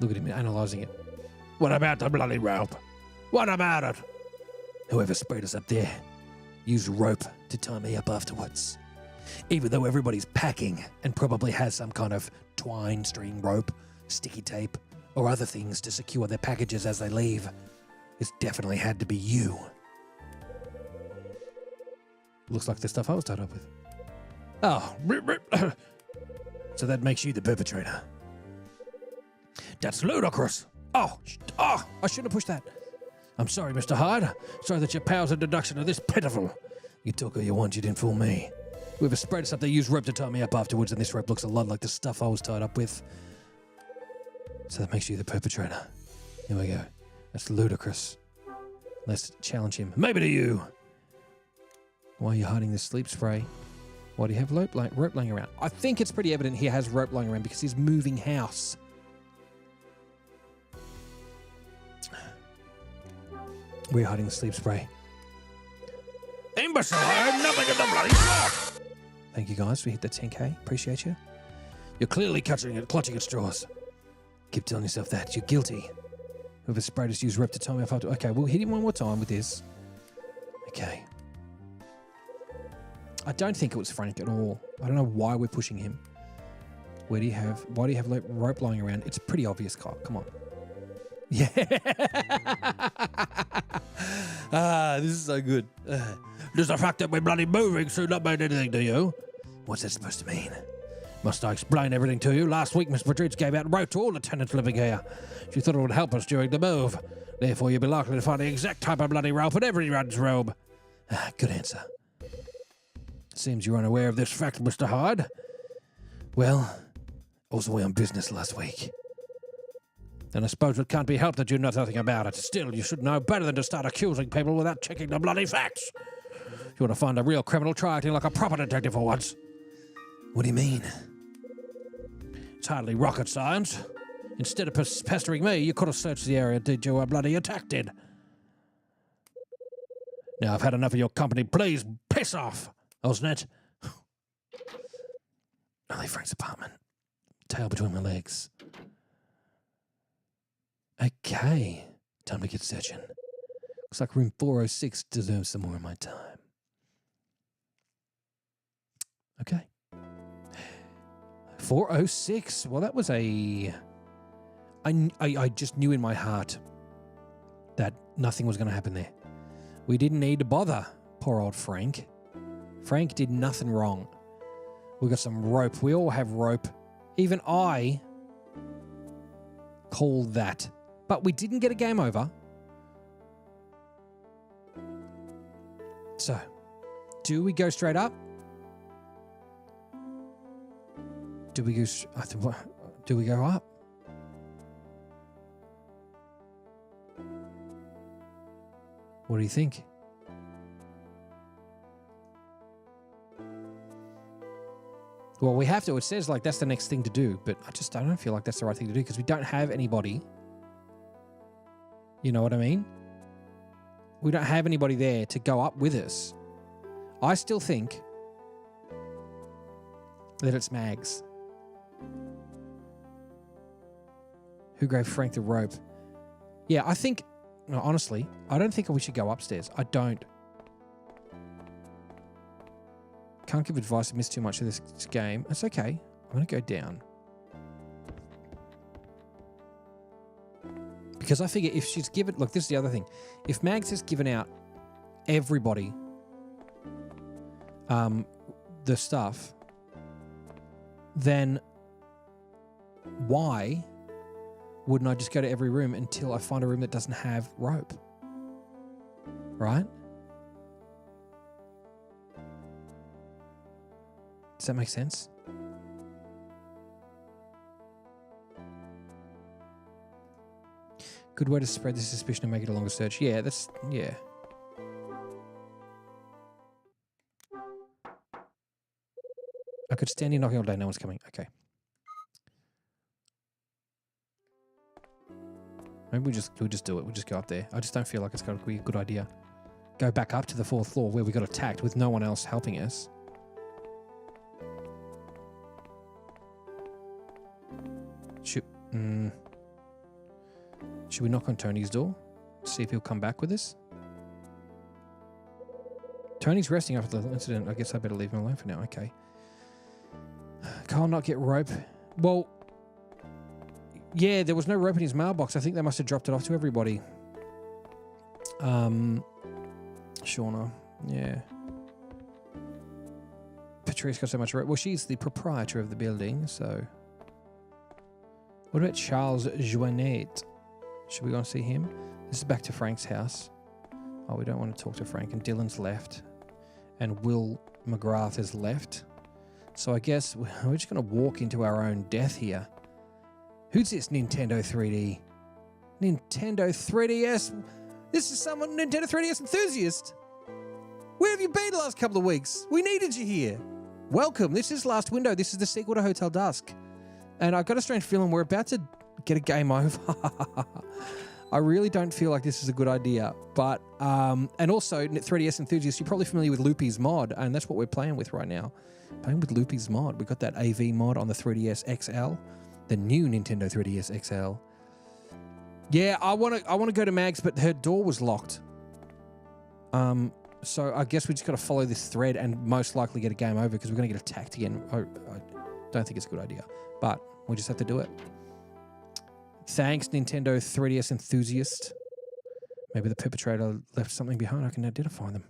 Look at him analysing it. What about the bloody rope? What about it? Whoever sprayed us up there. use rope to tie me up afterwards. Even though everybody's packing and probably has some kind of twine, string, rope, sticky tape, or other things to secure their packages as they leave, it's definitely had to be you. Looks like the stuff I was tied up with. Oh, so that makes you the perpetrator. That's ludicrous. Oh, I shouldn't have pushed that. I'm sorry, Mr. Hyde. Sorry that your powers of deduction are this pitiful. You talk all you want, you didn't fool me. We have a spread up, they use rope to tie me up afterwards, and this rope looks a lot like the stuff I was tied up with. So that makes you the perpetrator. Here we go. That's ludicrous. Let's challenge him. Maybe to you. Why are you hiding this sleep spray? Why do you have rope lying around? I think it's pretty evident he has rope lying around because he's moving house. We're hiding the sleep spray. Imbecile! I have nothing in the bloody shop! Thank you guys for hit the 10k. Appreciate you. You're clearly clutching at straws. Keep telling yourself that. You're guilty. Whoever sprayed us used rope to tie me off after. Okay, we'll hit him one more time with this. Okay. I don't think it was Frank at all. I don't know why we're pushing him. Why do you have rope lying around? It's pretty obvious, Kyle. Come on. Yeah. This is so good. Does the fact that we're bloody moving soon not mean anything to you? What's that supposed to mean? Must I explain everything to you? Last week, Miss Madrid gave out rope to all the tenants living here. She thought it would help us during the move. Therefore, you'll be likely to find the exact type of bloody rope in everyone's robe. Good answer. Seems you're unaware of this fact, Mr. Hyde. Well, I was away on business last week. And I suppose it can't be helped that you know nothing about it. Still, you should know better than to start accusing people without checking the bloody facts. If you want to find a real criminal, try acting like a proper detective for once. What do you mean? It's hardly rocket science. Instead of pestering me, you could have searched the area did you bloody attacked it. Now I've had enough of your company. Please piss off, Osnet. I leave Frank's apartment. Tail between my legs. Okay. Time to get searching. Looks like room 406 deserves some more of my time. Okay. 406. Well, that was I just knew in my heart that nothing was going to happen there. We didn't need to bother. Poor old Frank. Frank did nothing wrong. We got some rope. We all have rope. Even I called that. But we didn't get a game over. So, do we go straight up? Do we go up? What do you think? Well, we have to. It says like that's the next thing to do, but I don't feel like that's the right thing to do because we don't have anybody. You know what I mean? We don't have anybody there to go up with us. I still think that it's Mags. Who gave Frank the rope? Yeah, I think, no, honestly, I don't think we should go upstairs. I don't. Can't give advice. I missed too much of this game. It's okay. I'm going to go down. Because I figure if she's given... Look, this is the other thing. If Mags has given out everybody the stuff, then why wouldn't I just go to every room until I find a room that doesn't have rope? Right? Does that make sense? Good way to spread the suspicion and make it a longer search. Yeah, that's... Yeah. I could stand here knocking all day. No one's coming. Okay. Maybe we'll just do it. We'll just go up there. I just don't feel like it's going to be a good idea. Go back up to the 4th floor where we got attacked with no one else helping us. Should we knock on Tony's door? See if he'll come back with us? Tony's resting after the incident. I guess I better leave him alone for now. Okay. Kyle not get rope. Well, yeah, there was no rope in his mailbox. I think they must have dropped it off to everybody. Shauna. Yeah. Patrice got so much rope. Well, she's the proprietor of the building, so... What about Charles Joannet? Should we go and see him? This is back to Frank's house. Oh, we don't want to talk to Frank. And Dylan's left. And Will McGrath has left. So I guess we're just going to walk into our own death here. Who's this Nintendo 3D? Nintendo 3DS? This is someone, Nintendo 3DS enthusiast. Where have you been the last couple of weeks? We needed you here. Welcome. This is Last Window. This is the sequel to Hotel Dusk. And I've got a strange feeling we're about to get a game over. I really don't feel like this is a good idea. But, and also, 3DS enthusiasts, you're probably familiar with Loopy's Mod, and that's what we're playing with right now. Playing with Loopy's Mod. We've got that AV mod on the 3DS XL, the new Nintendo 3DS XL. Yeah, I want to go to Mag's, but her door was locked. So I guess we just got to follow this thread and most likely get a game over because we're going to get attacked again. I don't think it's a good idea, but we just have to do it. Thanks, Nintendo 3DS enthusiast. Maybe the perpetrator left something behind. I can identify them.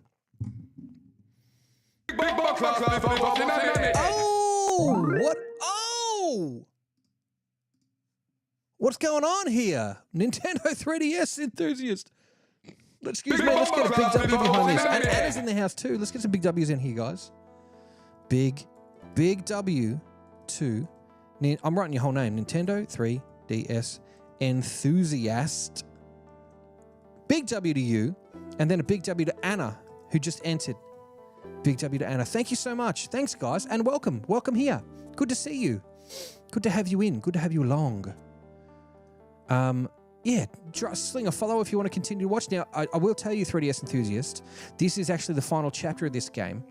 Oh! What? Oh! What's going on here? Nintendo 3DS enthusiast. Excuse me, let's get a big W behind this. And Anna's in the house too. Let's get some big W's in here, guys. Big W to... I'm writing your whole name. Nintendo 3DS enthusiast. Big W to you. And then a big W to Anna, who just entered. Big W to Anna. Thank you so much. Thanks, guys. And welcome. Welcome here. Good to see you. Good to have you in. Good to have you along. Yeah, sling a follow if you want to continue to watch. Now, I will tell you, 3DS enthusiast, this is actually the final chapter of this game.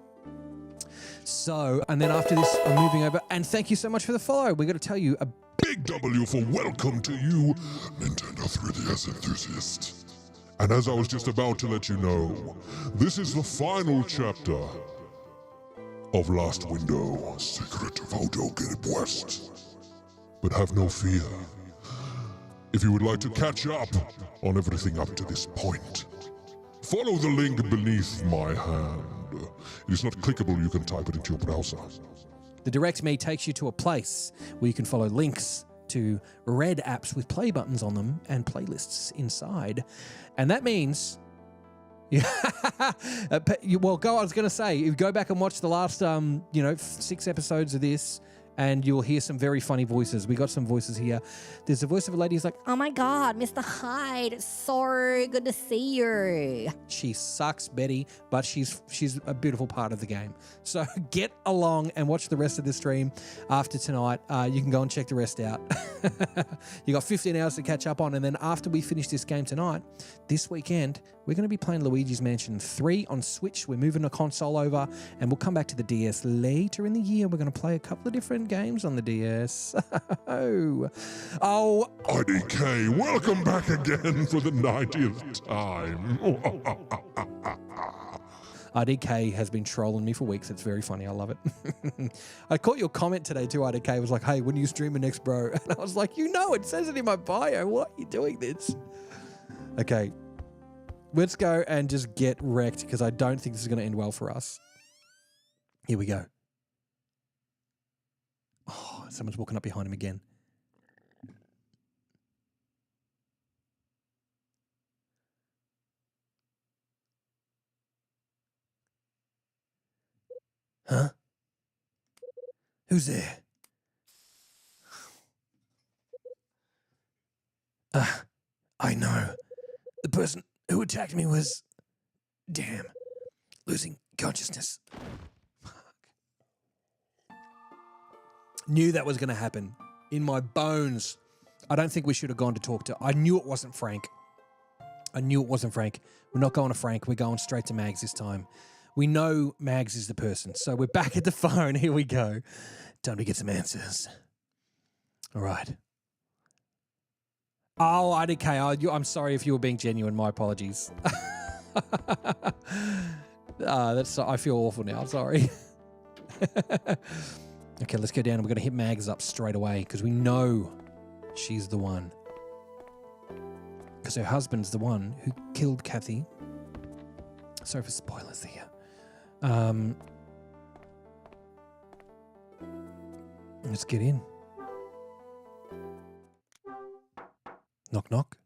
So, and then after this, I'm moving over. And thank you so much for the follow. We're going to tell you a Big W for welcome to you, Nintendo 3DS enthusiast. And as I was just about to let you know, this is the final chapter of Last Window, Secret of Hotel Cape West. But have no fear. If you would like to catch up on everything up to this point, follow the link beneath my hand. It is not clickable, you can type it into your browser. The Direct Me takes you to a place where you can follow links to red apps with play buttons on them and playlists inside. And that means... well, I was going to say, you go back and watch the last, 6 episodes of this, and you'll hear some very funny voices. We got some voices here. There's a voice of a lady who's like, Oh my God, Mr. Hyde, it's so good to see you. she sucks, Betty, but she's a beautiful part of the game. So get along and watch the rest of the stream after tonight. You can go and check the rest out. You got 15 hours to catch up on, and then after we finish this game tonight, this weekend, we're going to be playing Luigi's Mansion 3 on Switch. We're moving the console over, and we'll come back to the DS later in the year. We're going to play a couple of different games on the DS. Oh, IDK, welcome back again for the 90th time. IDK has been trolling me for weeks. It's very funny. I love it. I caught your comment today too, IDK. It was like, hey, when are you streaming next, bro? And I was like, it says it in my bio. Why are you doing this? Okay. Let's go and just get wrecked because I don't think this is going to end well for us. Here we go. Oh, someone's walking up behind him again. Huh? Who's there? I know. The person who attacked me was... Damn. Losing consciousness. Fuck. Knew that was going to happen. In my bones. I don't think we should have gone to talk to... I knew it wasn't Frank. We're not going to Frank. We're going straight to Mags this time. We know Mags is the person. So we're back at the phone. Here we go. Time to get some answers. All right. Oh, IDK, I'm sorry if you were being genuine. My apologies. I feel awful now. Sorry. Okay, let's go down and we're going to hit Mags up straight away because we know she's the one. Because her husband's the one who killed Kathy. Sorry for spoilers here. Let's get in. Knock, knock.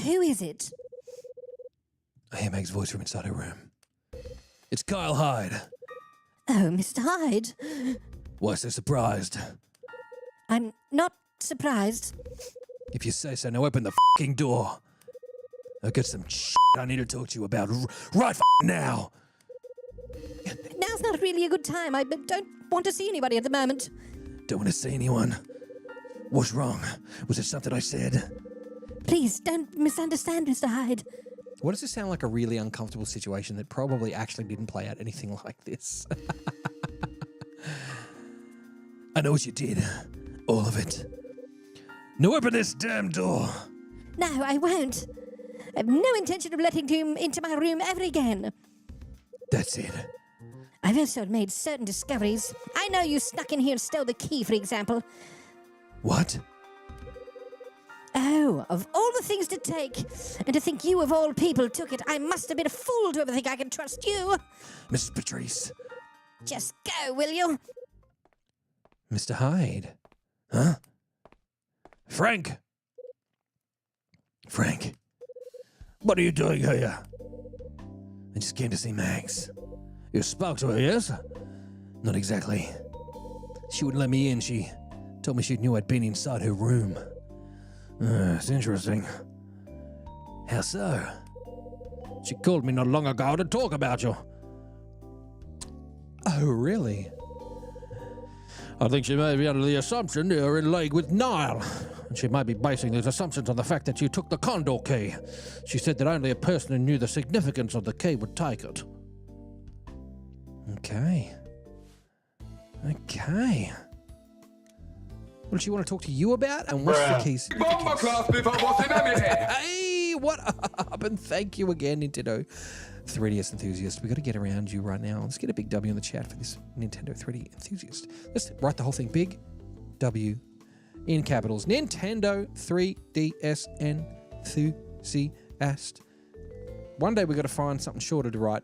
Who is it? I hear Meg's voice from inside her room. It's Kyle Hyde. Oh, Mr. Hyde. Why so surprised? I'm not surprised. If you say so, now open the fucking door. I've got some shit I need to talk to you about right now. Now's not really a good time. I don't want to see anybody at the moment. Don't want to see anyone. What's wrong? Was it something I said? Please, don't misunderstand, Mr. Hyde. What does this sound like a really uncomfortable situation that probably actually didn't play out anything like this? I know what you did. All of it. Now open this damn door. No, I won't. I have no intention of letting him into my room ever again. That's it. I've also made certain discoveries. I know you snuck in here and stole the key, for example. What? Oh, of all the things to take, and to think you of all people took it, I must have been a fool to ever think I can trust you. Mrs. Patrice. Just go, will you? Mr. Hyde. Huh? Frank! Frank. What are you doing here? I just came to see Max. You spoke to her, yes? Not exactly. She wouldn't let me in. She told me she knew I'd been inside her room. It's interesting. How so? She called me not long ago to talk about you. Oh, really? I think she may be under the assumption you're in league with Niall. And she might be basing these assumptions on the fact that you took the condor key. She said that only a person who knew the significance of the key would take it. Okay. What does she want to talk to you about? And what's the key Bomber significance? class before what's in any head. Hey, what up? And thank you again, Nintendo 3DS enthusiast. We got to get around you right now. Let's get a big W in the chat for this Nintendo 3D enthusiast. Let's write the whole thing big W in capitals. Nintendo 3DS enthusiast. One day we got to find something shorter to write.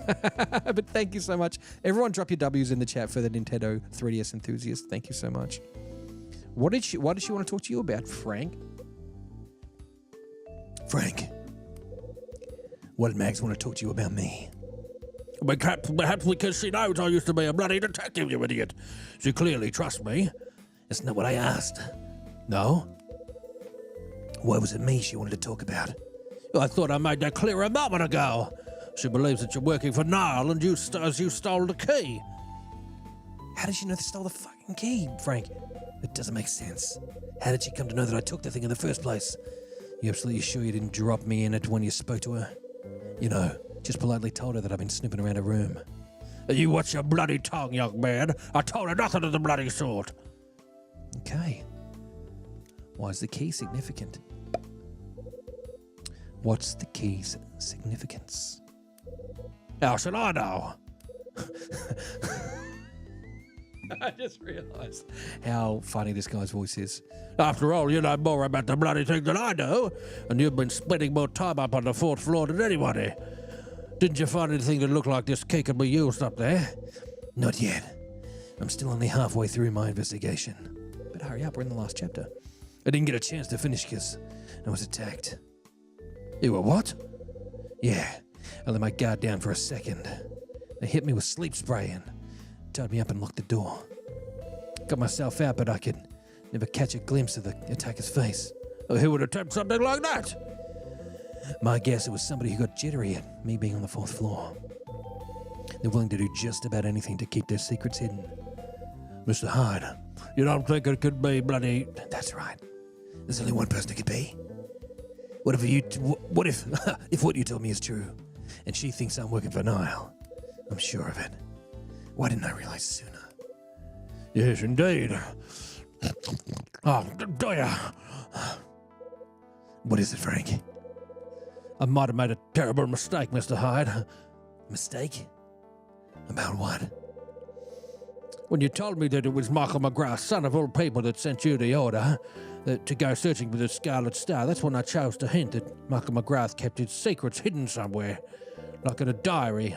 But thank you so much. Everyone drop your W's in the chat for the Nintendo 3DS enthusiast. Thank you so much. What did she want to talk to you about, Frank? Frank. What did Mags want to talk to you about me? Perhaps because she knows I used to be a bloody detective, you idiot. She clearly trusts me. That's not what I asked. No? What was it me she wanted to talk about? I thought I made that clear a moment ago. She believes that you're working for Niall and you stole the key. How did she know they stole the fucking key, Frank? It doesn't make sense. How did she come to know that I took the thing in the first place? You absolutely sure you didn't drop me in it when you spoke to her? You know, just politely told her that I've been snooping around her room. You watch your bloody tongue, young man. I told her nothing of the bloody sort. Okay. Why is the key significant? What's the key's significance? How should I know? I just realised how funny this guy's voice is. After all, you know more about the bloody thing than I do, and you've been spending more time up on the 4th floor than anybody. Didn't you find anything that looked like this key could be used up there? Not yet. I'm still only halfway through my investigation. But hurry up, we're in the last chapter. I didn't get a chance to finish because I was attacked. You were what? Yeah, I let my guard down for a second. They hit me with sleep spray and tied me up and locked the door. Got myself out, but I could never catch a glimpse of the attacker's face. Who would attempt something like that? My guess it was somebody who got jittery at me being on the 4th floor. They're willing to do just about anything to keep their secrets hidden. Mr. Hyde, you don't think it could be bloody... That's right. There's only one person it could be. What if if what you told me is true, and she thinks I'm working for Niall? I'm sure of it. Why didn't I realize sooner? Yes, indeed. Oh, do ya? What is it, Frank? I might have made a terrible mistake, Mr. Hyde. Mistake? About what? When you told me that it was Michael McGrath, son of all people, that sent you the order to go searching for the Scarlet Star, that's when I chose to hint that Michael McGrath kept his secrets hidden somewhere, like in a diary.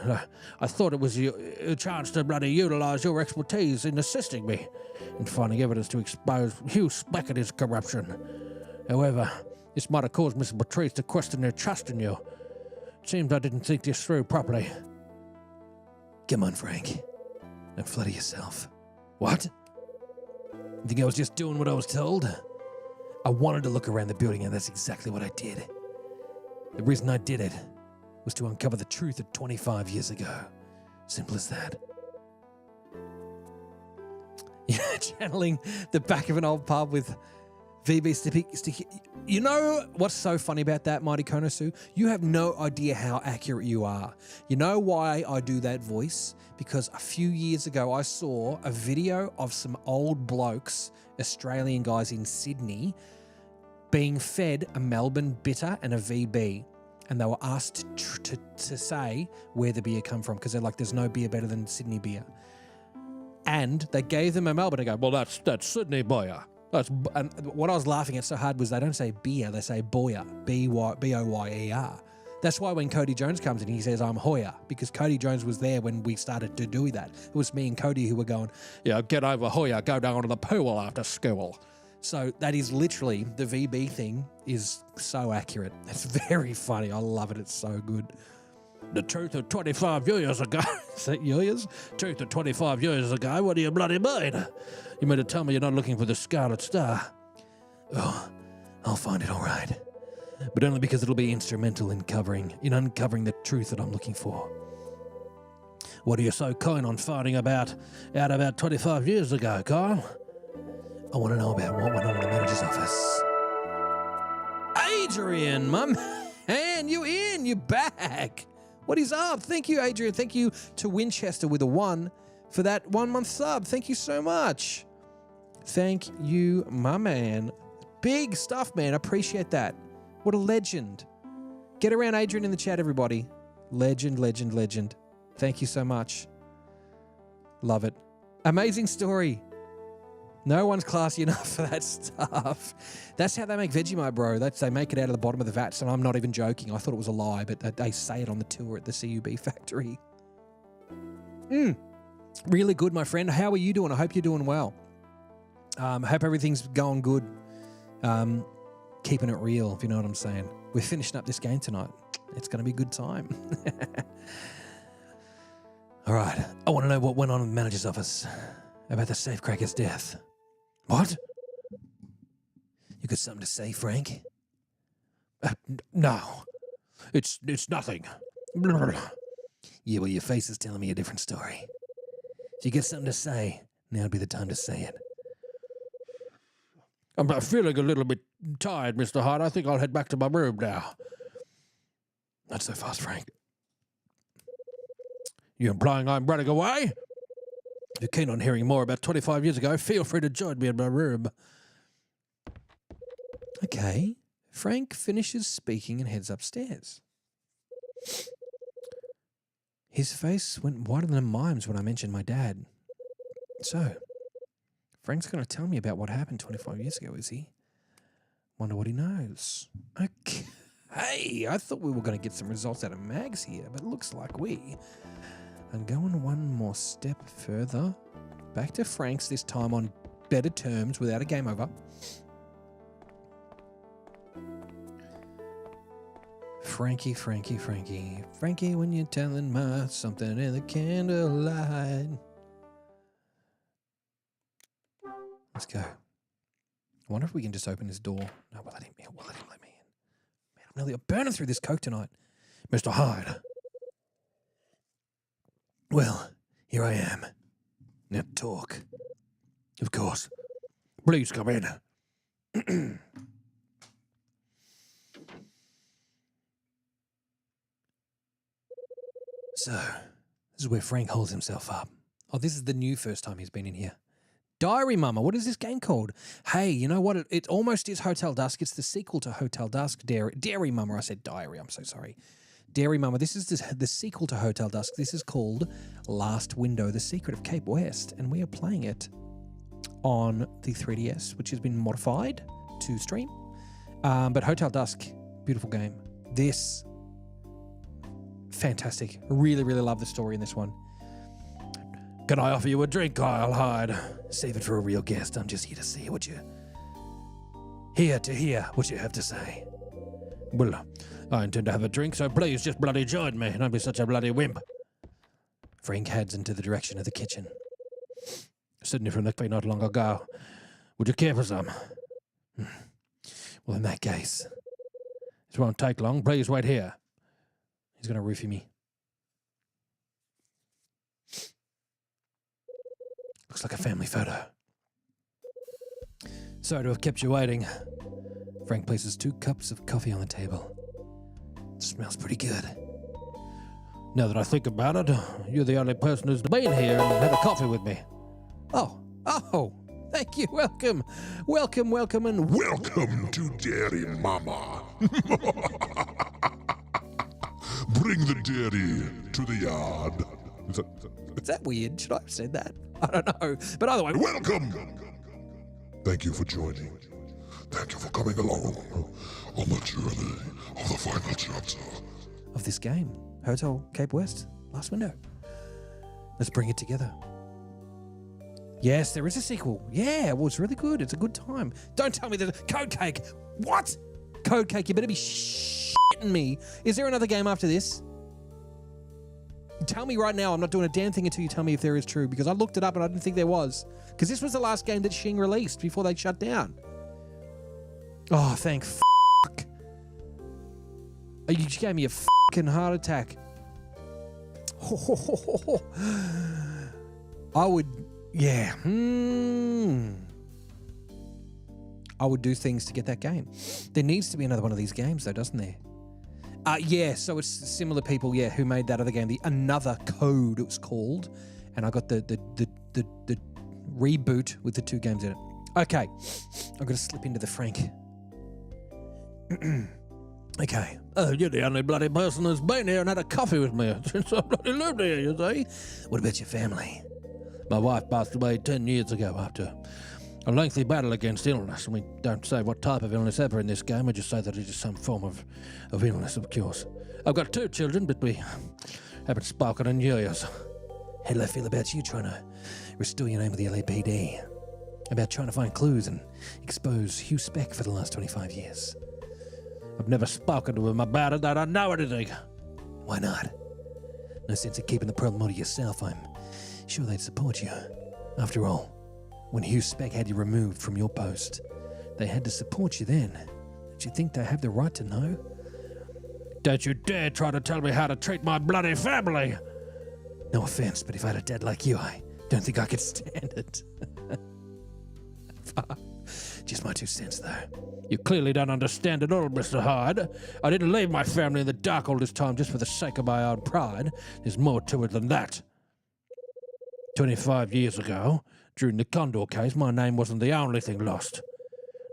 I thought it was a chance to bloody utilise your expertise in assisting me in finding evidence to expose Hugh Specker's corruption. However, this might have caused Mrs. Patrice to question their trust in you. It seems I didn't think this through properly. Come on, Frank. Don't flatter yourself. What? You think I was just doing what I was told? I wanted to look around the building, and that's exactly what I did. The reason I did it was to uncover the truth of 25 years ago. Simple as that. Yeah, channeling the back of an old pub with VB sticky. You know what's so funny about that, Mighty Konosu? You have no idea how accurate you are. You know why I do that voice? Because a few years ago I saw a video of some old blokes, Australian guys in Sydney, being fed a Melbourne bitter and a VB. And they were asked to say where the beer come from, because they're like, there's no beer better than Sydney beer. And they gave them a Melbourne. They go, well, that's Sydney beer. And what I was laughing at so hard was they don't say beer, they say boyer, B-O-Y-E-R. That's why when Cody Jones comes in, he says, I'm Hoyer, because Cody Jones was there when we started to do that. It was me and Cody who were going, yeah, get over Hoyer, go down to the pool after school. So that is literally, the VB thing is so accurate. It's very funny. I love it. It's so good. The truth of 25 years ago. Is that years? Truth of 25 years ago. What do you bloody mean? You mean to tell me you're not looking for the Scarlet Star? Oh, I'll find it all right. But only because it'll be instrumental in uncovering the truth that I'm looking for. What are you so keen on finding out about 25 years ago, Kyle? I want to know about what went on in the manager's office. Adrian, my man, you back. What is up? Thank you, Adrian. Thank you to Winchester with a 1 for that 1 month sub. Thank you so much. Thank you, my man. Big stuff, man. Appreciate that. What a legend. Get around Adrian in the chat, everybody. Legend, legend, legend. Thank you so much. Love it. Amazing story. No one's classy enough for that stuff. That's how they make Vegemite, bro. They make it out of the bottom of the vats, and I'm not even joking. I thought it was a lie, but they say it on the tour at the CUB factory. Really good, my friend. How are you doing? I hope you're doing well. I hope everything's going good. Keeping it real, if you know what I'm saying. We're finishing up this game tonight. It's going to be a good time. All right. I want to know what went on in the manager's office about the safecracker's death. What? You got something to say, Frank? No. It's nothing. Yeah, well, your face is telling me a different story. If you get something to say, now would be the time to say it. I'm feeling a little bit tired, Mr. Hart. I think I'll head back to my room now. Not so fast, Frank. You implying I'm running away? If you're keen on hearing more about 25 years ago, feel free to join me in my room. Okay. Frank finishes speaking and heads upstairs. His face went whiter than a mime's when I mentioned my dad. So, Frank's going to tell me about what happened 25 years ago, is he? Wonder what he knows. Okay. I thought we were going to get some results out of Mags here, but it looks like we are going one more step further. Back to Frank's, this time on better terms without a game over. Frankie, when you're telling my something in the candlelight. Let's go. I wonder if we can just open this door. No, we'll let him let me in. Man, I'm nearly burning through this coke tonight. Mr. Hyde. Well, here I am. Now talk. Of course. Please come in. So, this is where Frank holds himself up. Oh, this is the new first time he's been in here. Diary Mama. What is this game called? Hey, you know what? It almost is Hotel Dusk. It's the sequel to Hotel Dusk. Dairy Mama. I said Diary. I'm so sorry. Dairy Mama. This is the sequel to Hotel Dusk. This is called Last Window, The Secret of Cape West. And we are playing it on the 3DS, which has been modified to stream. But Hotel Dusk, beautiful game. This, fantastic. Really, really love the story in this one. Can I offer you a drink, Kyle Hyde? Save it for a real guest. I'm just here to see what you... Here to hear what you have to say. Well, I intend to have a drink, so please just bloody join me. Don't be such a bloody wimp. Frank heads into the direction of the kitchen. Sydney from the cafe not long ago. Would you care for some? Well, in that case, it won't take long. Please wait here. He's going to roofie me. Looks like a family photo. Sorry to have kept you waiting. Frank places 2 cups of coffee on the table. It smells pretty good. Now that I think about it, you're the only person who's been here and had a coffee with me. Oh, thank you. Welcome, and Welcome to Dairy Mama. Bring the dairy to the yard. Is that weird? Should I have said that? I don't know. But either way, Welcome. Thank you for joining. Thank you for coming along on the journey of the final chapter. of this game, Hotel Cape West, Last Window. Let's bring it together. Yes, there is a sequel. Yeah, well, it's really good. It's a good time. Don't tell me there's a Code Cake. What? Code Cake, you better be shitting me. Is there another game after this? Tell me right now. I'm not doing a damn thing until you tell me if there is true, because I looked it up and I didn't think there was. Because this was the last game that Shing released before they shut down. Oh, thank fuck. Oh, you just gave me a fucking heart attack. I would, yeah. I would do things to get that game. There needs to be another one of these games, though, doesn't there? Yeah, so it's similar people, yeah, who made that other game, the Another Code, it was called, and I got the reboot with the 2 games in it. Okay, I'm gonna slip into the Frank. Okay. Oh, you're the only bloody person who's been here and had a coffee with me since I bloody lived here, you see? What about your family? My wife passed away 10 years ago after a lengthy battle against illness, and we don't say what type of illness ever in this game. We just say that it is some form of illness, of course. I've got 2 children, but we haven't spoken in years. How do I feel about you trying to restore your name with the LAPD? About trying to find clues and expose Hugh Speck for the last 25 years? I've never spoken to him about it. I don't know anything. Why not? No sense in keeping the problem all to yourself. I'm sure they'd support you. After all, when Hugh Speck had you removed from your post, they had to support you then. Don't you think they have the right to know? Don't you dare try to tell me how to treat my bloody family! No offense, but if I had a dad like you, I don't think I could stand it. Just my 2 cents, though. You clearly don't understand it all, Mr. Hyde. I didn't leave my family in the dark all this time just for the sake of my own pride. There's more to it than that. 25 years ago, during the Condor case, my name wasn't the only thing lost.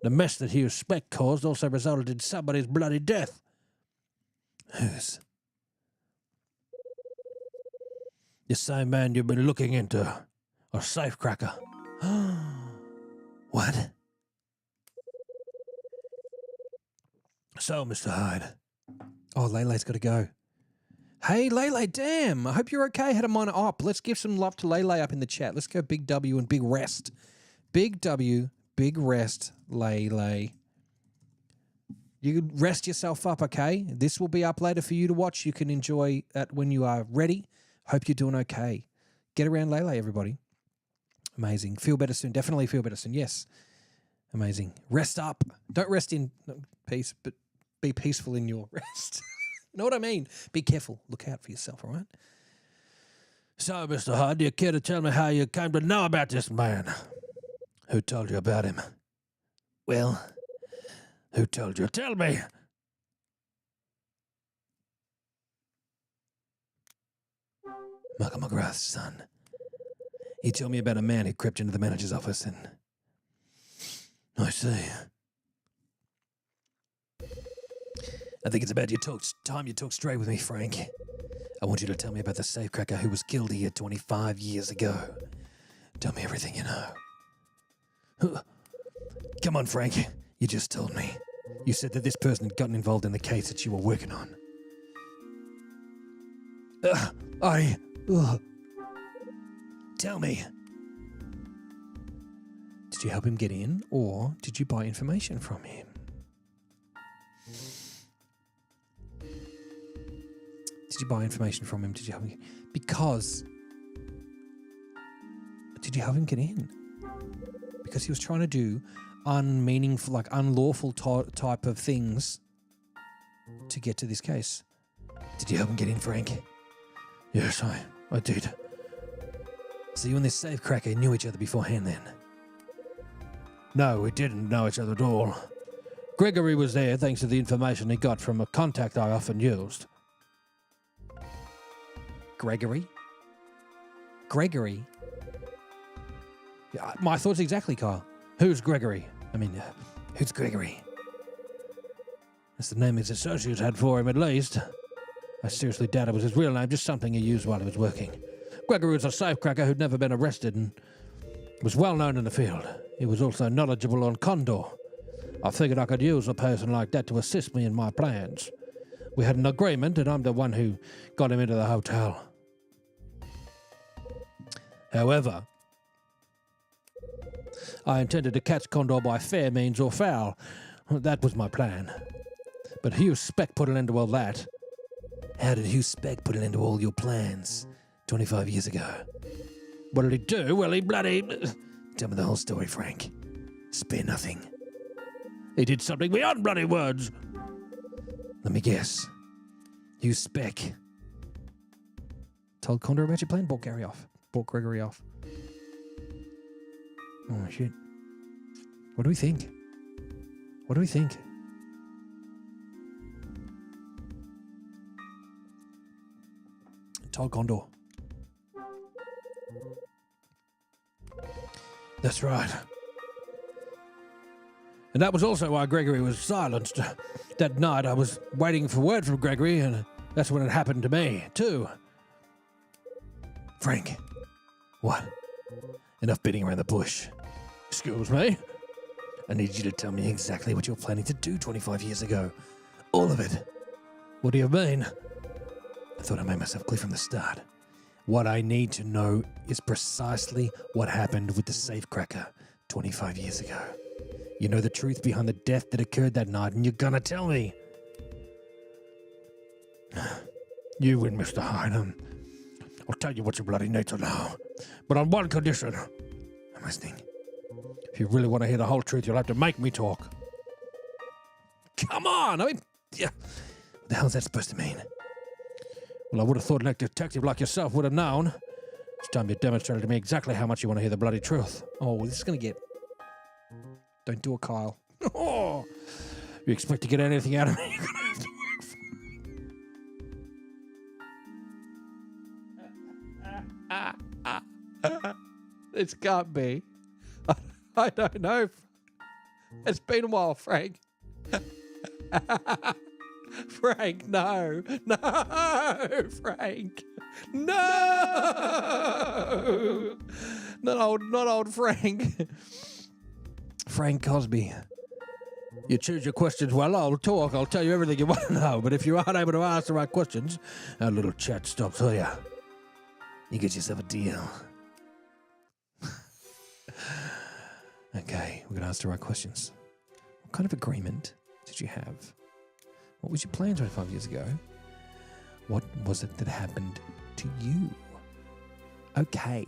The mess that Hugh Speck caused also resulted in somebody's bloody death. Whose? The same man you've been looking into. A safecracker. What? So, Mr. Hyde. Oh, Lele's got to go. Hey, Lele, damn. I hope you're okay. Had a minor op. Let's give some love to Lele up in the chat. Let's go Big W and Big Rest. Big W, Big Rest, Lele. You rest yourself up, okay? This will be up later for you to watch. You can enjoy that when you are ready. Hope you're doing okay. Get around Lele, everybody. Amazing. Feel better soon. Definitely feel better soon. Yes. Amazing. Rest up. Don't rest in peace, but be peaceful in your rest. You know what I mean? Be careful. Look out for yourself, all right? So, Mr. Hyde, do you care to tell me how you came to know about this man? Who told you about him? Well, who told you? Tell me. Malcolm McGrath's son. He told me about a man who crept into the manager's office and... I see. I think it's about time you talk straight with me, Frank. I want you to tell me about the safecracker who was killed here 25 years ago. Tell me everything you know. Come on, Frank. You just told me. You said that this person had gotten involved in the case that you were working on. Tell me. Did you help him get in, or did you buy information from him? Did you buy information from him? Did you help him? Because... Did you help him get in? Because he was trying to do unmeaningful, like unlawful type of things to get to this case. Did you help him get in, Frank? Yes, I did. So you and this safecracker knew each other beforehand then? No, we didn't know each other at all. Gregory was there thanks to the information he got from a contact I often used. Gregory? Gregory? Yeah, my thoughts exactly, Kyle. Who's Gregory? Who's Gregory? That's the name his associates had for him, at least. I seriously doubt it was his real name, just something he used while he was working. Gregory was a safecracker who'd never been arrested and was well known in the field. He was also knowledgeable on Condor. I figured I could use a person like that to assist me in my plans. We had an agreement, and I'm the one who got him into the hotel. However, I intended to catch Condor by fair means or foul. That was my plan. But Hugh Speck put an end to all that. How did Hugh Speck put an end to all your plans 25 years ago? What did he do? Well, he bloody... Tell me the whole story, Frank. Spare nothing. He did something beyond bloody words. Let me guess. Hugh Speck told Condor about your plan? Bought Gregory off. Oh, shit. What do we think? Told Condor. That's right. And that was also why Gregory was silenced. That night I was waiting for word from Gregory, and that's when it happened to me, too. Frank. What? Enough beating around the bush. Excuse me? I need you to tell me exactly what you're planning to do 25 years ago. All of it. What do you mean? I thought I made myself clear from the start. What I need to know is precisely what happened with the safecracker 25 years ago. You know the truth behind the death that occurred that night, and you're gonna tell me. You win, Mr. Hyden. I'll tell you what you bloody need to know. But on one condition. I'm listening. If you really want to hear the whole truth, you'll have to make me talk. Come on! What the hell's that supposed to mean? Well, I would have thought a detective like yourself would have known. It's time you demonstrated to me exactly how much you want to hear the bloody truth. Oh, this is going to get... Don't do it, Kyle. Oh, you expect to get anything out of me? You're going to have to work for... This can't be. I don't know. It's been a while, Frank. Frank, no. No, Frank. No. Not old Frank. Frank Cosby. You choose your questions well, I'll talk. I'll tell you everything you want to know. But if you aren't able to ask the right questions, our little chat stops here. You get yourself a deal. Okay, we're going to ask the right questions. What kind of agreement did you have? What was your plan 25 years ago? What was it that happened to you? Okay.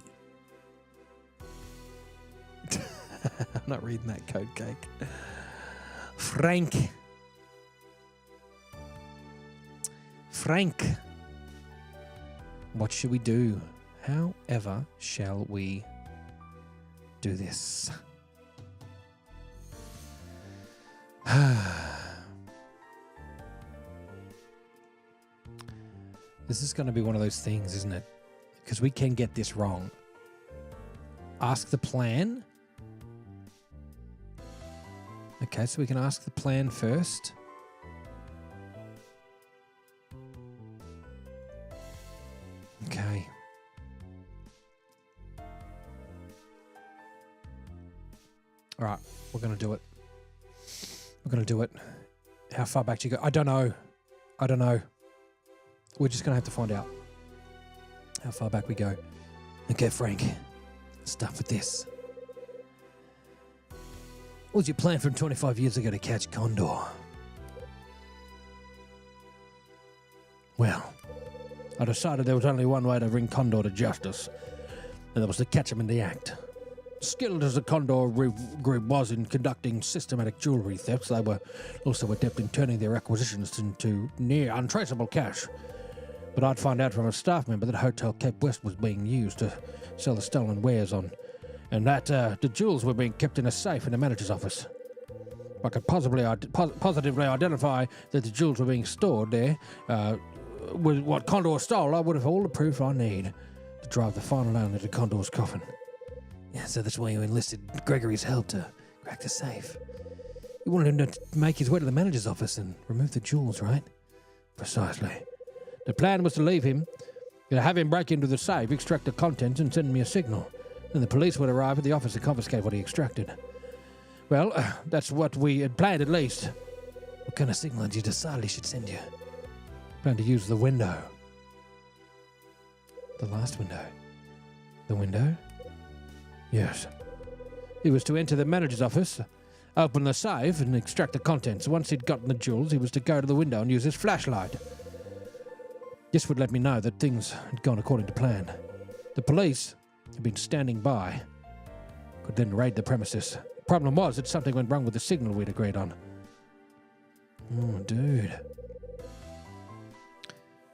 I'm not reading that code cake. Frank. What should we do? However shall we do this? This is going to be one of those things, isn't it? Because we can get this wrong. ask the plan. Okay, so we can ask the plan first. Okay. All right, we're going to do it. We're going to do it. How far back do you go? I don't know. We're just going to have to find out how far back we go. Okay, Frank. Let's start with this. What was your plan from 25 years ago to catch Condor? Well, I decided there was only one way to bring Condor to justice, and that was to catch him in the act. Skilled as the Condor group was in conducting systematic jewelry thefts, they were also adept in turning their acquisitions into near untraceable cash. But I'd find out from a staff member that Hotel Cape West was being used to sell the stolen wares on, and that the jewels were being kept in a safe in the manager's office. If I could positively identify that the jewels were being stored there with what Condor stole, I would have all the proof I need to drive the final nail into Condor's coffin. Yeah, so that's why you enlisted Gregory's help to crack the safe. You wanted him to make his way to the manager's office and remove the jewels, right? Precisely. The plan was to leave him, have him break into the safe, extract the contents, and send me a signal. Then the police would arrive at the office and confiscate what he extracted. Well, that's what we had planned at least. What kind of signal did you decide he should send you? Planned to use the window. The last window. The window? Yes. He was to enter the manager's office, open the safe, and extract the contents. Once he'd gotten the jewels, he was to go to the window and use his flashlight. This would let me know that things had gone according to plan. The police had been standing by, could then raid the premises. Problem was that something went wrong with the signal we'd agreed on. Oh, dude.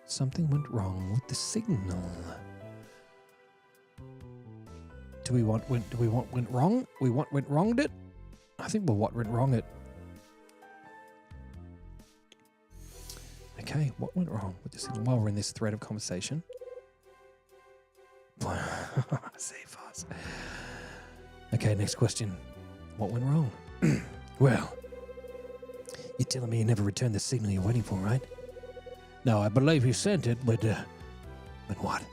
Something went wrong with the signal. Do we want went wrong? We want went wronged it? I think we'll what went wrong it. Okay, what went wrong with this signal while we're in this thread of conversation? Say fast. Okay, next question. What went wrong? Well, you're telling me you never returned the signal you're waiting for, right? No, I believe he sent it, but what?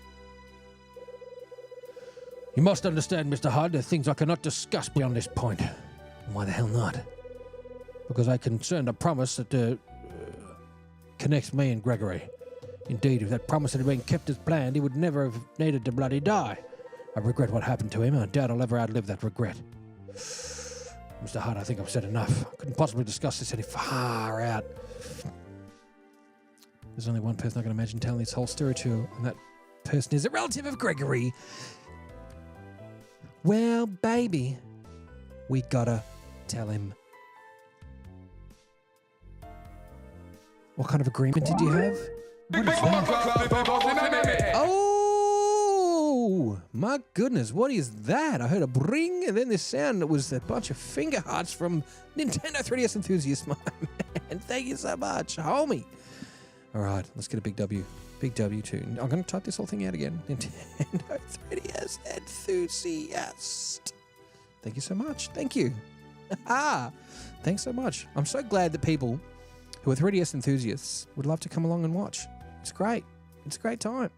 You must understand, Mr. Hudd, there are things I cannot discuss beyond this point. Why the hell not? Because I concerned a promise that connects me and Gregory. Indeed, if that promise had been kept as planned, he would never have needed to bloody die. I regret what happened to him, and I doubt I'll ever outlive that regret. Mr. Hudd, I think I've said enough. I couldn't possibly discuss this any far out. There's only one person I can imagine telling this whole story to, and that person is a relative of Gregory. Well, baby, we gotta tell him. What kind of agreement did you have? What is that? Oh, my goodness, what is that? I heard a bring, and then this sound that was a bunch of finger hearts from Nintendo 3DS enthusiast, my man. Thank you so much, homie. All right, let's get a big W. Big W tune. I'm going to type this whole thing out again. Nintendo 3DS enthusiast. Thank you so much. Thank you. Thanks so much. I'm so glad that people who are 3DS enthusiasts would love to come along and watch. It's great. It's a great time.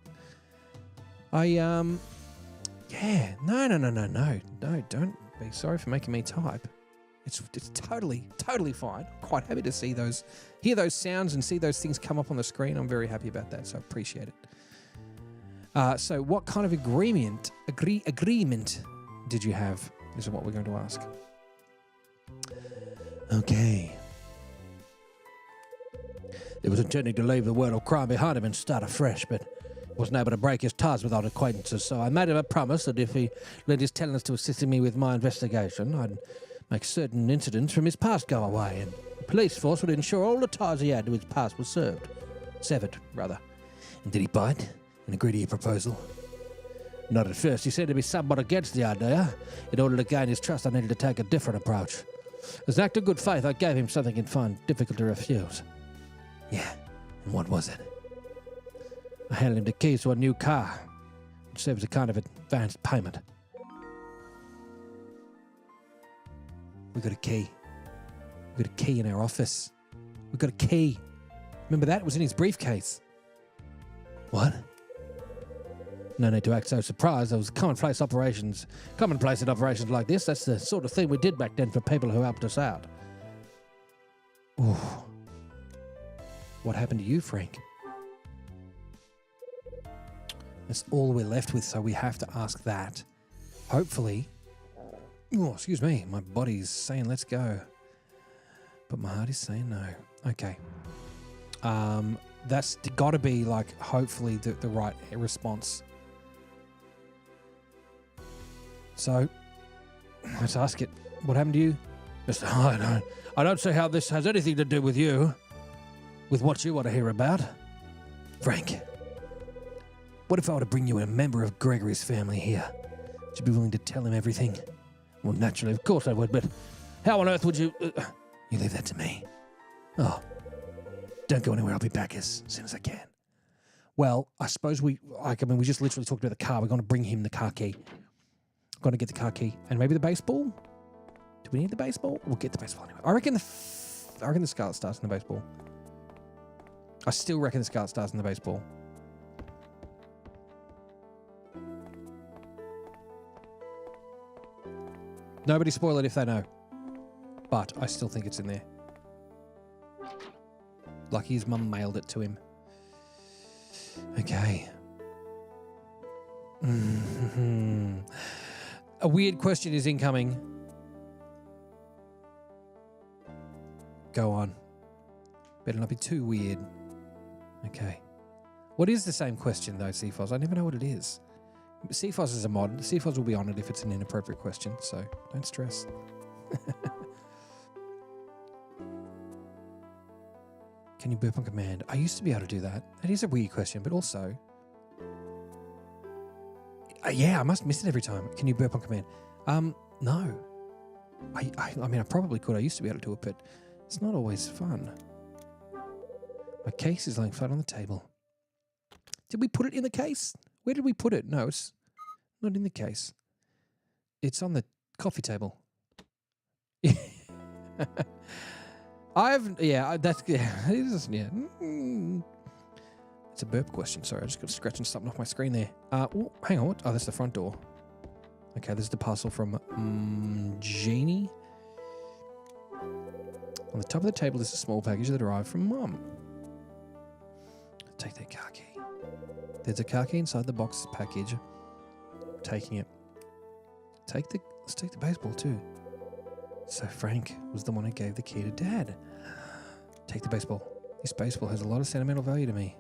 No, don't be sorry for making me type. It's totally fine. I'm quite happy to hear those sounds and see those things come up on the screen. I'm very happy about that, so I appreciate it. So what kind of agreement did you have? Is what we're going to ask. Okay. He was intending to leave the world of crime behind him and start afresh, but wasn't able to break his ties with old acquaintances, so I made him a promise that if he lent his talents to assisting me with my investigation, I'd make certain incidents from his past go away, and the police force would ensure all the ties he had to his past were severed. And did he bite and agree to your proposal? Not at first. He seemed to be somewhat against the idea. In order to gain his trust, I needed to take a different approach. As an act of good faith, I gave him something he'd find difficult to refuse. Yeah, and what was it? I handed him the keys to a new car, which served as a kind of advanced payment. We got a key. We got a key in our office. We got a key. Remember that? It was in his briefcase. What? No need to act so surprised. Those commonplace in operations like this. That's the sort of thing we did back then for people who helped us out. Ooh. What happened to you, Frank? That's all we're left with, so we have to ask that. Hopefully... Oh, excuse me. My body's saying let's go. But my heart is saying no. Okay. That's got to be, like, hopefully the right response. So, let's ask it. What happened to you? Mr. Hyde, I don't see how this has anything to do with you. With what you want to hear about. Frank, what if I were to bring you a member of Gregory's family here? Would you be willing to tell him everything? Well, naturally, of course I would, but how on earth would you... You leave that to me. Oh, don't go anywhere. I'll be back as soon as I can. Well, I suppose we just literally talked about the car. We're going to bring him the car key. I'm going to get the car key. And maybe the baseball? Do we need the baseball? We'll get the baseball anyway. I reckon the Scarlet Star's in the baseball. I still reckon the Scarlet Star's in the baseball. Nobody spoil it if they know. But I still think it's in there. Like his mum mailed it to him. Okay. A weird question is incoming. Go on. Better not be too weird. Okay. What is the same question though, CFOS? I never know what it is. CFOS is a mod. CFOS will be on it if it's an inappropriate question, so don't stress. Can you burp on command? I used to be able to do that. That is a weird question, but also... yeah, I must miss it every time. Can you burp on command? No. I mean, I probably could. I used to be able to do it, but it's not always fun. My case is laying flat on the table. Did we put it in the case? Where did we put it? No, it's not in the case. It's on the coffee table. That's, yeah, it is, yeah. It's a burp question. Sorry, I just got scratching something off my screen there. Hang on. Oh, that's the front door. Okay, this is the parcel from Jeannie. On the top of the table is a small package that arrived from Mum. Take that car key. There's a car key inside the box package. Taking it. Let's take the baseball too. So Frank was the one who gave the key to Dad. Take the baseball. This baseball has a lot of sentimental value to me.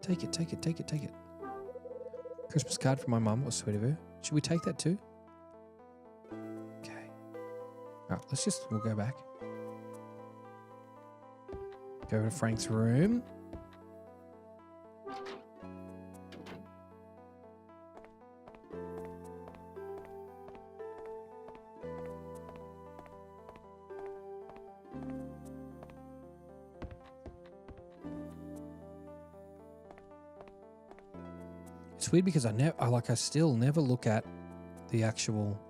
Take it. Christmas card from my mum. Was sweet of her. Should we take that too? Okay. Alright, we'll go back. Go to Frank's room. It's weird because I still never look at the actual,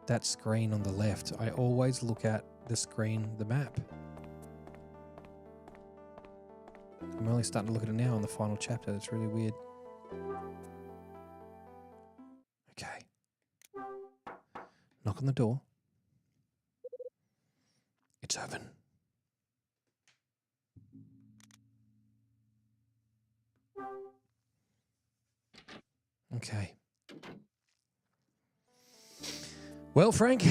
that screen on the left. I always look at the screen, the map. I'm only starting to look at it now in the final chapter. That's really weird. Okay. Knock on the door. It's open. Okay. Well, Frank.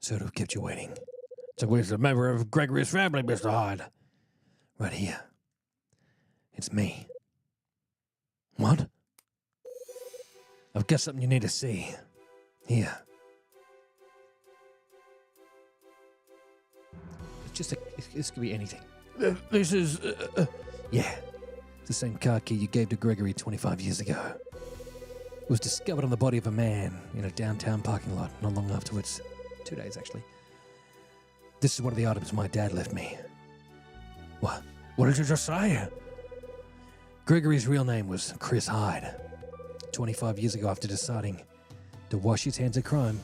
Sort of kept you waiting. So where's the member of Gregory's family, Mr. Hyde? Right here. It's me. What? I've got something you need to see. Here. This could be anything. This is... yeah. It's the same car key you gave to Gregory 25 years ago. It was discovered on the body of a man in a downtown parking lot not long afterwards. 2 days, actually. This is one of the items my dad left me. What? What did you just say? Gregory's real name was Chris Hyde. 25 years ago, after deciding to wash his hands of crime,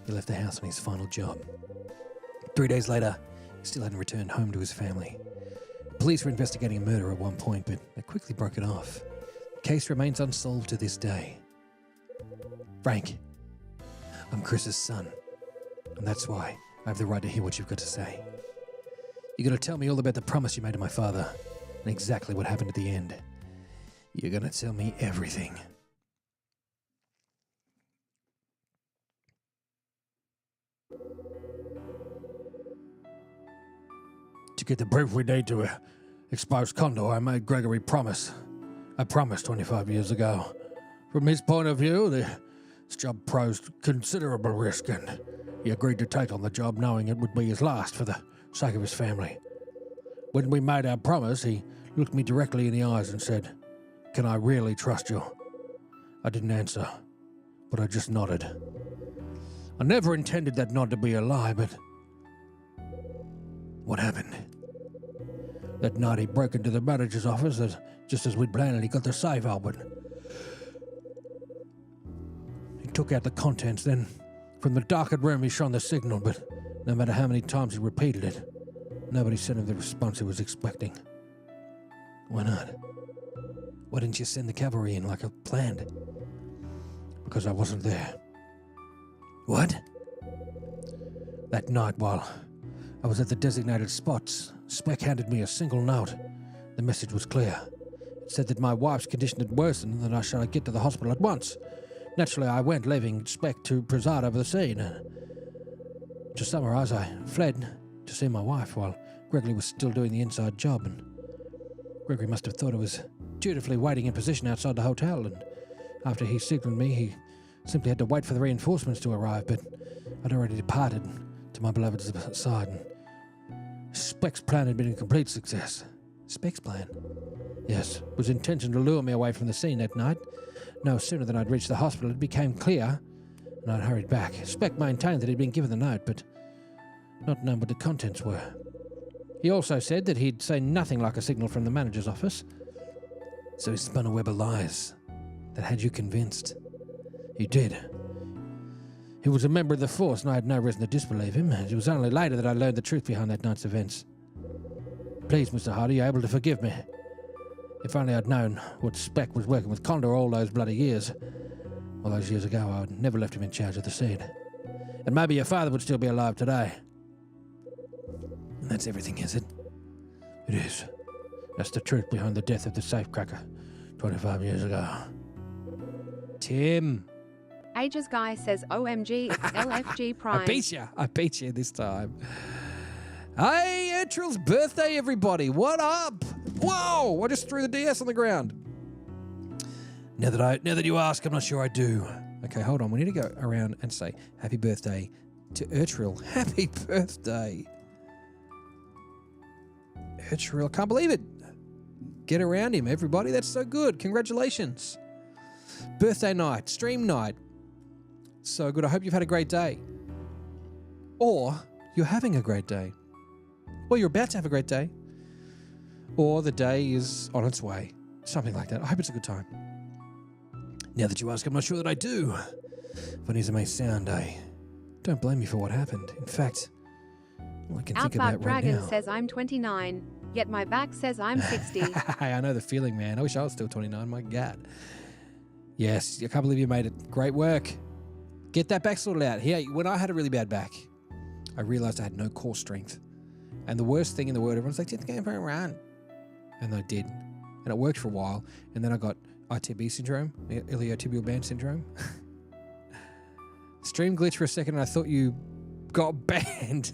he left the house on his final job. 3 days later, he still hadn't returned home to his family. Police were investigating a murder at one point, but they quickly broke it off. The case remains unsolved to this day. Frank, I'm Chris's son, and that's why I have the right to hear what you've got to say. You're going to tell me all about the promise you made to my father, and exactly what happened at the end. You're going to tell me everything. To get the proof we need to expose Condor, I made Gregory promise. I promised 25 years ago. From his point of view, this job posed considerable risk, and he agreed to take on the job knowing it would be his last for the sake of his family. When we made our promise, he looked me directly in the eyes and said, "Can I really trust you?" I didn't answer, but I just nodded. I never intended that nod to be a lie, but what happened? That night he broke into the manager's office just as we'd planned, and he got the safe open. He took out the contents, then from the darkened room he shone the signal, but no matter how many times he repeated it, nobody sent him the response he was expecting. Why not? Why didn't you send the cavalry in like I planned? Because I wasn't there. What? That night, while I was at the designated spots, Spec handed me a single note. The message was clear. It said that my wife's condition had worsened and that I should get to the hospital at once. Naturally, I went, leaving Spec to preside over the scene. To summarize, I fled to see my wife while Gregory was still doing the inside job, and Gregory must have thought I was dutifully waiting in position outside the hotel, and after he signaled me, he simply had to wait for the reinforcements to arrive, but I'd already departed to my beloved's side, and Spec's plan had been a complete success. Spec's plan? Yes, it was intention to lure me away from the scene that night. No sooner than I'd reached the hospital, it became clear, and I'd hurried back. Spec maintained that he'd been given the note, but not known what the contents were. He also said that he'd say nothing like a signal from the manager's office. So he spun a web of lies that had you convinced. He did. He was a member of the force, and I had no reason to disbelieve him. It was only later that I learned the truth behind that night's events. Please, Mr. Hardy, you're able to forgive me. If only I'd known what Spec was working with Condor all those bloody years. All those years ago, I would never left him in charge of the scene. And maybe your father would still be alive today. And that's everything, is it? It is. That's the truth behind the death of the safecracker 25 years ago. Tim. Ages Guy says OMG, it's LFG Prime. I beat you this time. Hey, Etril's birthday, everybody. What up? Whoa, I just threw the DS on the ground. Now that you ask, I'm not sure I do. Okay, hold on. We need to go around and say happy birthday to Ertril. Happy birthday. Ertril, I can't believe it. Get around him, everybody. That's so good. Congratulations. Birthday night, stream night. So good. I hope you've had a great day. Or you're having a great day. Or you're about to have a great day. Or the day is on its way. Something like that. I hope it's a good time. Now that you ask, I'm not sure that I do. Funny as it may sound, I don't blame you for what happened. In fact, all I can think about right Dragon now... says I'm 29, yet my back says I'm 60. I know the feeling, man. I wish I was still 29. My God. Yes, I can't believe you made it. Great work. Get that back sorted out. Here, when I had a really bad back, I realized I had no core strength. And the worst thing in the world, everyone's like, just go for a run. And I did. And it worked for a while. And then I got ITB syndrome, iliotibial band syndrome. Stream glitch for a second and I thought you got banned.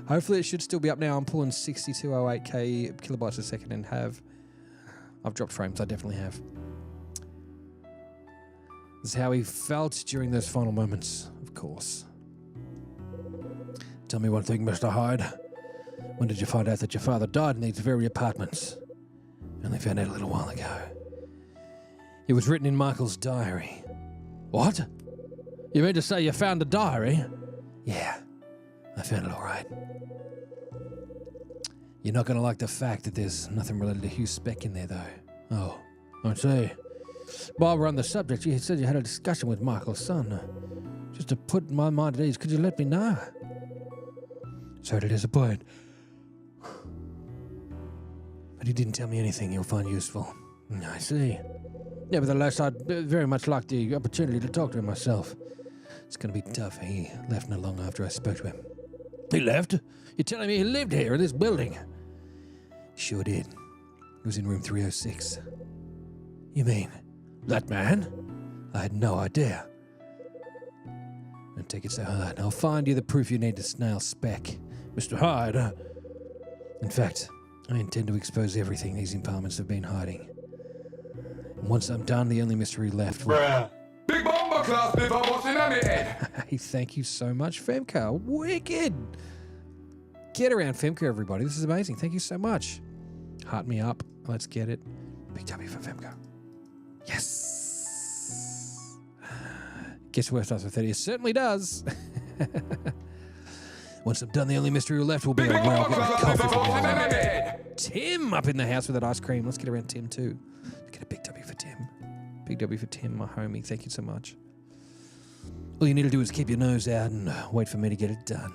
Hopefully it should still be up now. I'm pulling 6208k kilobytes a second and I've dropped frames. I definitely have. This is how he felt during those final moments, of course. Tell me one thing, Mr. Hyde. When did you find out that your father died in these very apartments? I only found out a little while ago. It was written in Michael's diary. What? You mean to say you found a diary? Yeah, I found it all right. You're not going to like the fact that there's nothing related to Hugh Speck in there, though. Oh, I see. While we're on the subject, you said you had a discussion with Michael's son. Just to put my mind at ease, could you let me know? Sorry to disappoint. But he didn't tell me anything you'll find useful. I see. Nevertheless, I'd very much like the opportunity to talk to him myself. It's going to be tough. He left not long after I spoke to him. He left? You're telling me he lived here in this building? Sure did. He was in room 306. You mean, that man? I had no idea. Don't take it so hard. I'll find you the proof you need to snail spec. Mr. Hyde. In fact, I intend to expose everything these impoundments have been hiding. And once I'm done, the only mystery left will... Big bomber class before what's in my head. Hey, thank you so much, Femco. Wicked! Get around, Femco, everybody. This is amazing. Thank you so much. Heart me up. Let's get it. Big W for Femco. Yes! Guess where starts with 30? It certainly does. Once I'm done, the only mystery left will be where I'll get my coffee from now. Tim up in the house with that ice cream. Let's get around Tim too. Let's get a big W for Tim. Big W for Tim, my homie. Thank you so much. All you need to do is keep your nose out and wait for me to get it done.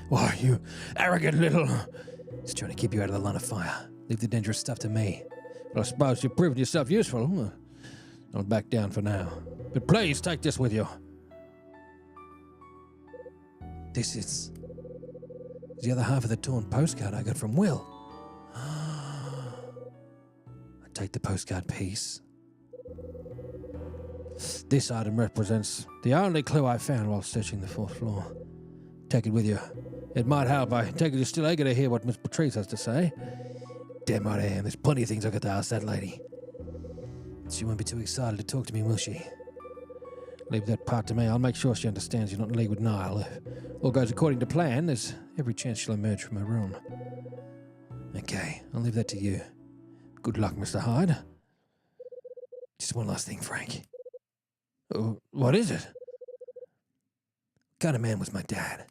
Why, you arrogant little... Just trying to keep you out of the line of fire. Leave the dangerous stuff to me. But I suppose you've proven yourself useful. I'll back down for now. But please take this with you. This is the other half of the torn postcard I got from Will. I take the postcard piece. This item represents the only clue I found while searching the 4th floor. Take it with you. It might help. I take it you're still eager to hear what Miss Patrice has to say. Damn right I am. There's plenty of things I've got to ask that lady. She won't be too excited to talk to me, will she? Leave that part to me. I'll make sure she understands you're not in league with Niall. If all goes according to plan, there's every chance she'll emerge from her room. Okay, I'll leave that to you. Good luck, Mr. Hyde. Just one last thing, Frank. What is it? What kind of man was my dad?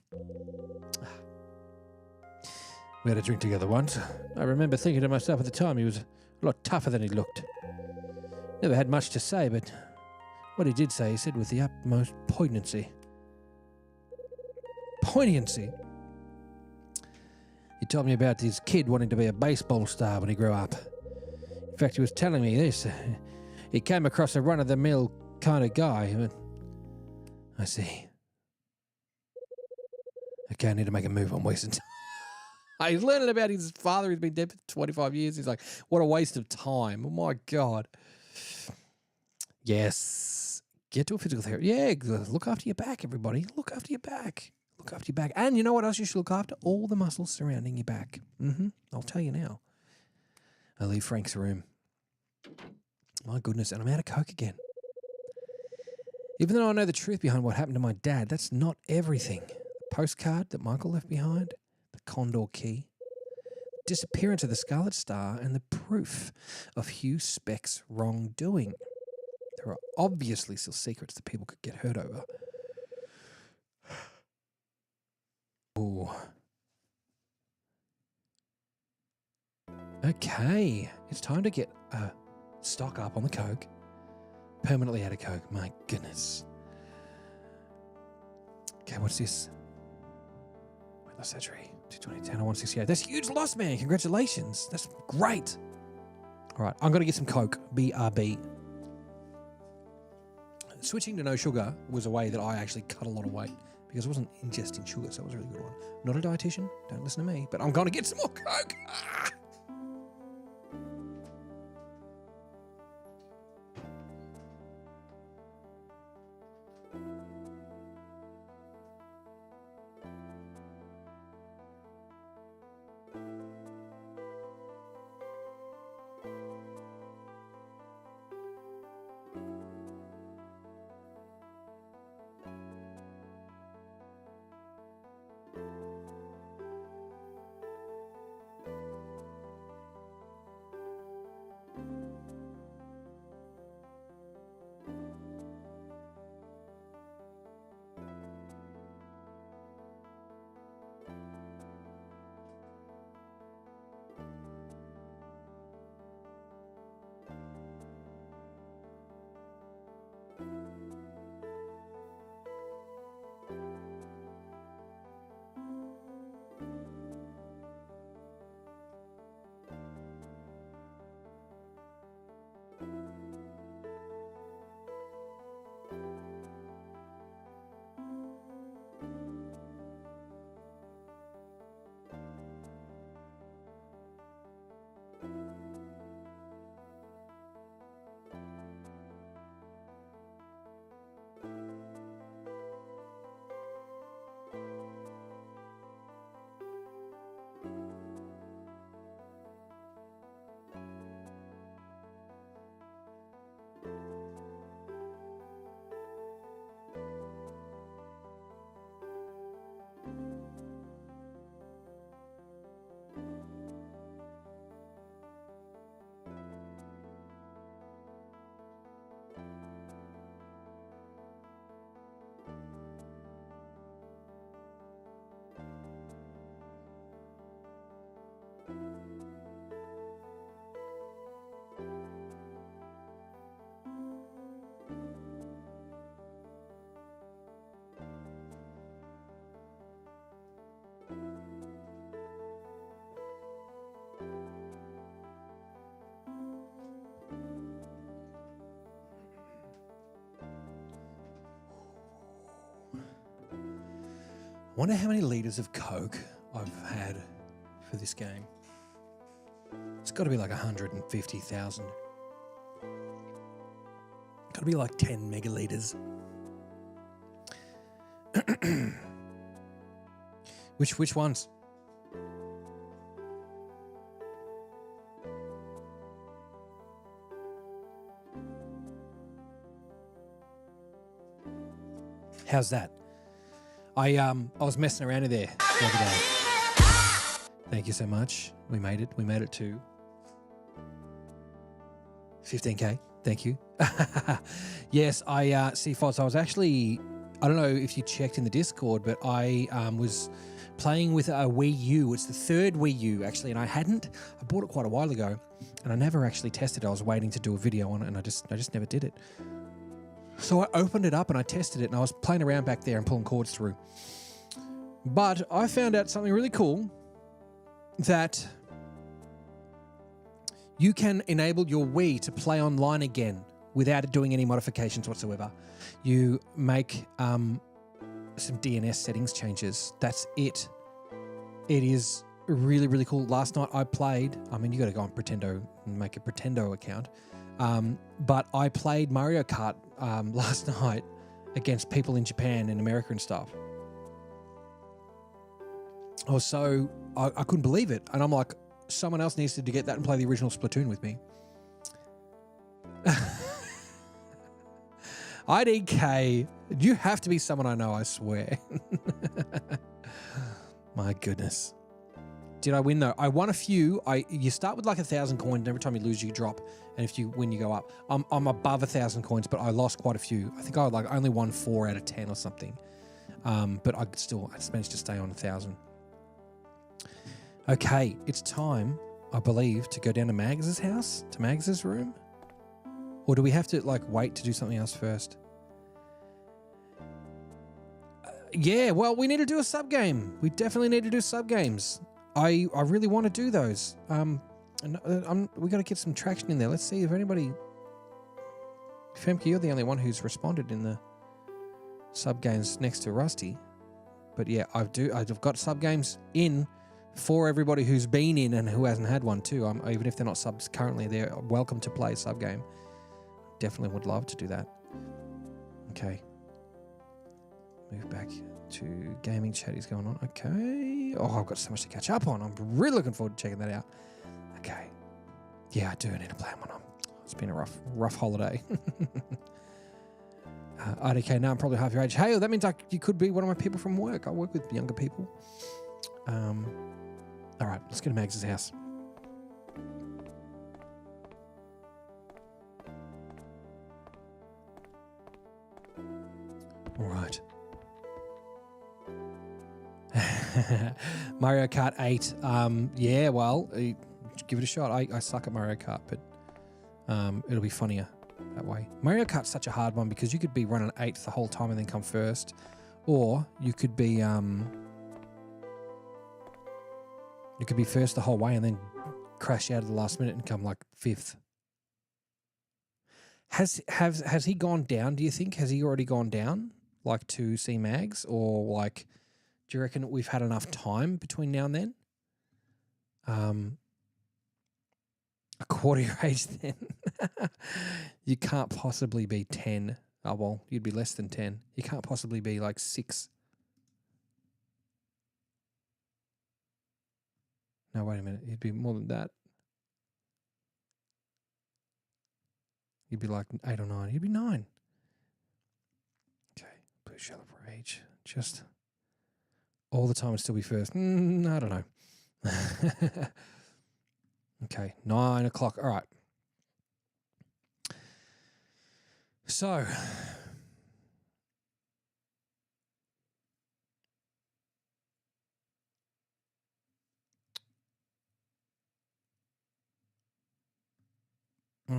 We had a drink together once. I remember thinking to myself at the time he was a lot tougher than he looked. Never had much to say, but what he did say, he said with the utmost poignancy. Poignancy? He told me about his kid wanting to be a baseball star when he grew up. In fact, he was telling me this. He came across a run-of-the-mill kind of guy. But I see. Okay, I need to make a move. I'm wasting time. He's learning about his father who's been dead for 25 years. He's like, what a waste of time. Oh, my God. Yes. Get to a physical therapy. Yeah, look after your back, everybody. Look after your back. Look after your back. And you know what else you should look after? All the muscles surrounding your back. I'll tell you now. I leave Frank's room. My goodness, and I'm out of Coke again. Even though I know the truth behind what happened to my dad, that's not everything. The postcard that Michael left behind, the Condor key, disappearance of the Scarlet Star, and the proof of Hugh Speck's wrongdoing. There are obviously still secrets that people could get hurt over. Ooh. Okay, it's time to get stock up on the Coke. Permanently out of Coke, my goodness. Okay, what's this? Weight loss surgery, 220, 10, 168. That's huge loss, man. Congratulations. That's great. All right, I'm going to get some Coke. BRB. Switching to no sugar was a way that I actually cut a lot of weight because I wasn't ingesting sugar, so it was a really good one. Not a dietitian, don't listen to me, but I'm going to get some more Coke. I wonder how many litres of Coke I've had for this game. It's got to be like 150,000. Got to be like 10 megalitres. Which ones? How's that? I was messing around in there the other day. Thank you so much. We made it. We made it to 15K. Thank you. Yes, I see, Foz. I was actually, I don't know if you checked in the Discord, but I was playing with a Wii U. It's the third Wii U actually, and I bought it quite a while ago, and I never actually tested it. I was waiting to do a video on it, and I just never did it. So I opened it up and I tested it, and I was playing around back there and pulling cords through. But I found out something really cool, that you can enable your Wii to play online again without doing any modifications whatsoever. You make some DNS settings changes. That's it. It is really, really cool. Last night I played, I mean, you got to go on Pretendo and make a Pretendo account. But I played Mario Kart last night against people in Japan and America and stuff. I was I couldn't believe it. And I'm like, someone else needs to get that and play the original Splatoon with me. IDK, you have to be someone I know, I swear. My goodness. Did I win though? I won a few. You start with like 1,000 coins, and every time you lose, you drop. And if you win, you go up. I'm above 1,000 coins, but I lost quite a few. I think I only won 4 out of 10 or something. But I just managed to stay on 1,000. Okay, it's time, I believe, to go down to Mags's house, to Mags's room. Or do we have to like wait to do something else first? Yeah, well, we need to do a sub game. We definitely need to do sub games. I really want to do those. We got to get some traction in there. Let's see if anybody. Femke, you're the only one who's responded in the sub games next to Rusty. But yeah, I've got sub games in for everybody who's been in and who hasn't had one too. Even if they're not subs currently, they're welcome to play a sub game. Definitely would love to do that. Okay. Move back to gaming chat is going on. Okay. Oh, I've got so much to catch up on. I'm really looking forward to checking that out. Okay. Yeah, I do need to plan one on. It's been a rough holiday. IDK, now I'm probably half your age. Hey, that means you could be one of my people from work. I work with younger people. All right, let's go to Mags's house. All right. Mario Kart 8. Yeah, well, give it a shot. I suck at Mario Kart, but it'll be funnier that way. Mario Kart's such a hard one because you could be running 8th the whole time and then come first, or you could be first the whole way and then crash out at the last minute and come like 5th. Has he gone down? Do you think has he already gone down like to see Mags, or like? Do you reckon we've had enough time between now and then? A quarter your age then. You can't possibly be 10. Oh, well, you'd be less than 10. You can't possibly be like 6. No, wait a minute. You'd be more than that. You'd be like 8 or 9. You'd be 9. Okay. Blue shell of rage. Just... all the time and still be first. I don't know. Okay, 9 o'clock. All right. So, all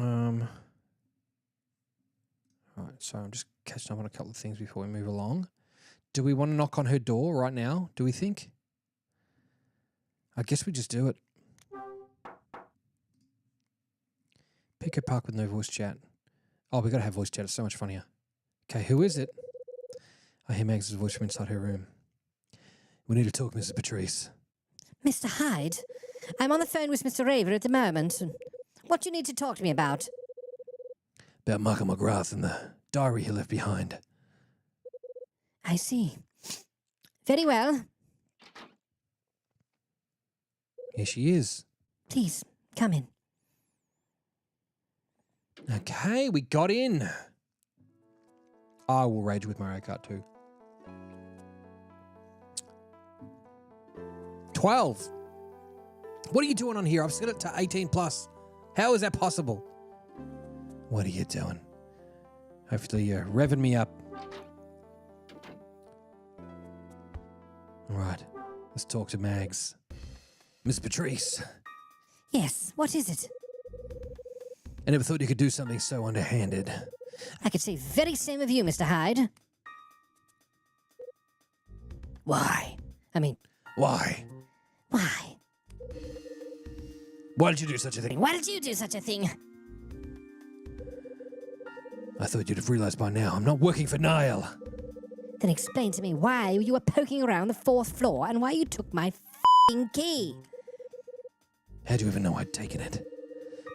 right. So I'm just catching up on a couple of things before we move along. Do we want to knock on her door right now? Do we think? I guess we just do it. Pick a park with no voice chat. Oh, we got to have voice chat. It's so much funnier. Okay, who is it? I hear Mags' voice from inside her room. We need to talk, Mrs. Patrice. Mr. Hyde, I'm on the phone with Mr. Raver at the moment. What do you need to talk to me about? About Michael McGrath and the diary he left behind. I see. Very well. Here she is. Please, come in. Okay, we got in. I will rage with Mario Kart 2. 12. What are you doing on here? I've set it to 18 plus. How is that possible? What are you doing? Hopefully you're revving me up. All right, let's talk to Mags. Miss Patrice, Yes, what is it? I never thought you could do something so underhanded. I could say very same of you, Mr. Hyde. Why? I mean, Why? why? Why did you do such a thing? Why did you do such a thing? I thought you'd have realized by now I'm not working for Niall. Then explain to me why you were poking around the 4th floor and why you took my f***ing key. How'd you even know I'd taken it?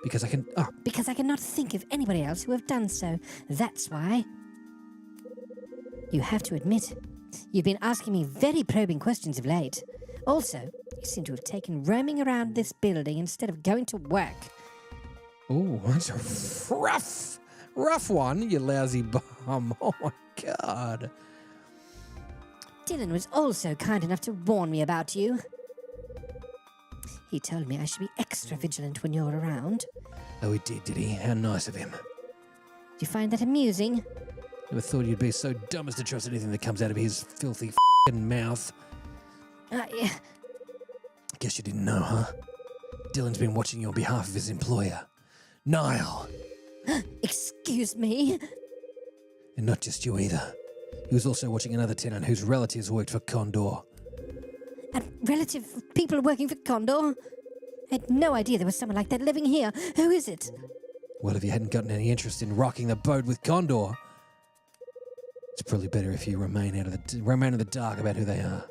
Because I can... Oh, Because I cannot think of anybody else who have done so. That's why. You have to admit, you've been asking me very probing questions of late. Also, you seem to have taken roaming around this building instead of going to work. oh, that's a rough one, you lousy bum. Oh my God. Dylan was also kind enough to warn me about you. He told me I should be extra vigilant when you're around. Oh, he did he? How nice of him. Do you find that amusing? Never thought you'd be so dumb as to trust anything that comes out of his filthy f***ing mouth. Yeah. Guess you didn't know, huh? Dylan's been watching you on behalf of his employer, Niall. Excuse me? And not just you either. He was also watching another tenant whose relatives worked for Condor. A relative of people working for Condor? I had no idea there was someone like that living here. Who is it? Well, if you hadn't gotten any interest in rocking the boat with Condor, it's probably better if you remain in the dark about who they are.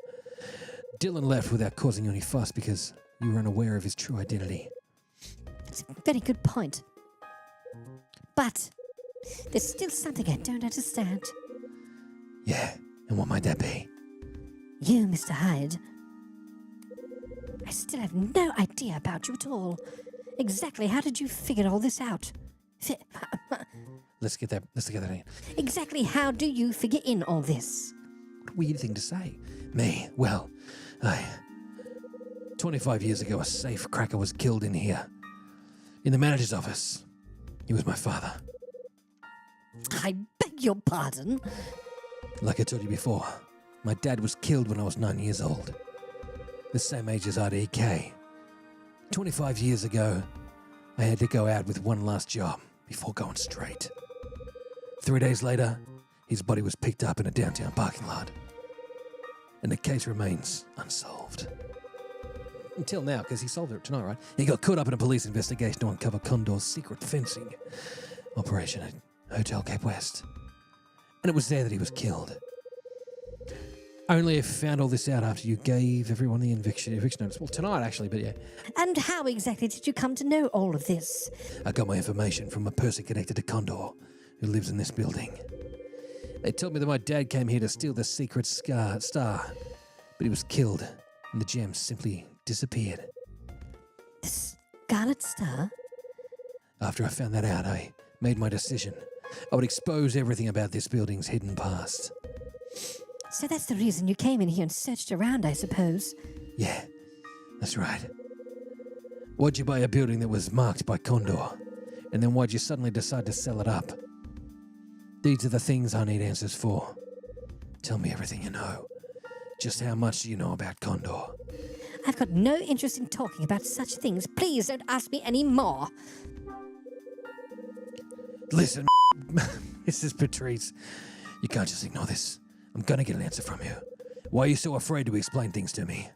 Dylan left without causing you any fuss because you were unaware of his true identity. That's a very good point. But there's still something I don't understand. Yeah, and what might that be? You, Mr. Hyde. I still have no idea about you at all. Exactly how did you figure all this out? Let's get that in. Exactly how do you figure in all this? What a weird thing to say. Me? Well, 25 years ago, a safe cracker was killed in here. In the manager's office. He was my father. I beg your pardon? Like I told you before, my dad was killed when I was 9 years old. The same age as RDK. 25 years ago, I had to go out with one last job before going straight. 3 days later, his body was picked up in a downtown parking lot. And the case remains unsolved. Until now, because he solved it tonight, right? He got caught up in a police investigation to uncover Condor's secret fencing operation at Hotel Cape West. And it was there that he was killed. Only I found all this out after you gave everyone the eviction notice. Well, tonight, actually, but yeah. And how exactly did you come to know all of this? I got my information from a person connected to Condor who lives in this building. They told me that my dad came here to steal the secret star, but he was killed, and the gems simply disappeared. The Scarlet Star? After I found that out, I made my decision. I would expose everything about this building's hidden past. So that's the reason you came in here and searched around, I suppose. Yeah, that's right. Why'd you buy a building that was marked by Condor? And then why'd you suddenly decide to sell it up? These are the things I need answers for. Tell me everything you know. Just how much do you know about Condor? I've got no interest in talking about such things. Please don't ask me any more. Listen, Mrs. Patrice, you can't just ignore this. I'm gonna get an answer from you. Why are you so afraid to explain things to me?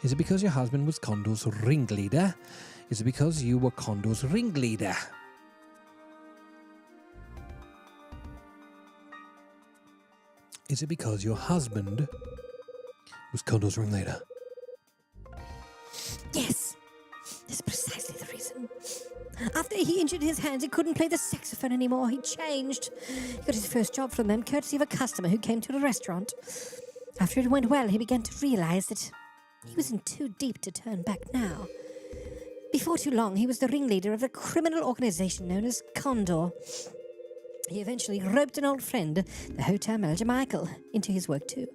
Is it because your husband was Condor's ringleader? Is it because you were Condor's ringleader? Is it because your husband Was Condor's ringleader. Yes, that's precisely the reason. After he injured his hands, he couldn't play the saxophone anymore. He changed. He got his first job from them, courtesy of a customer who came to the restaurant. After it went well, he began to realize that he was in too deep to turn back now. Before too long, he was the ringleader of a criminal organization known as Condor. He eventually roped an old friend, the hotel manager Michael, into his work too.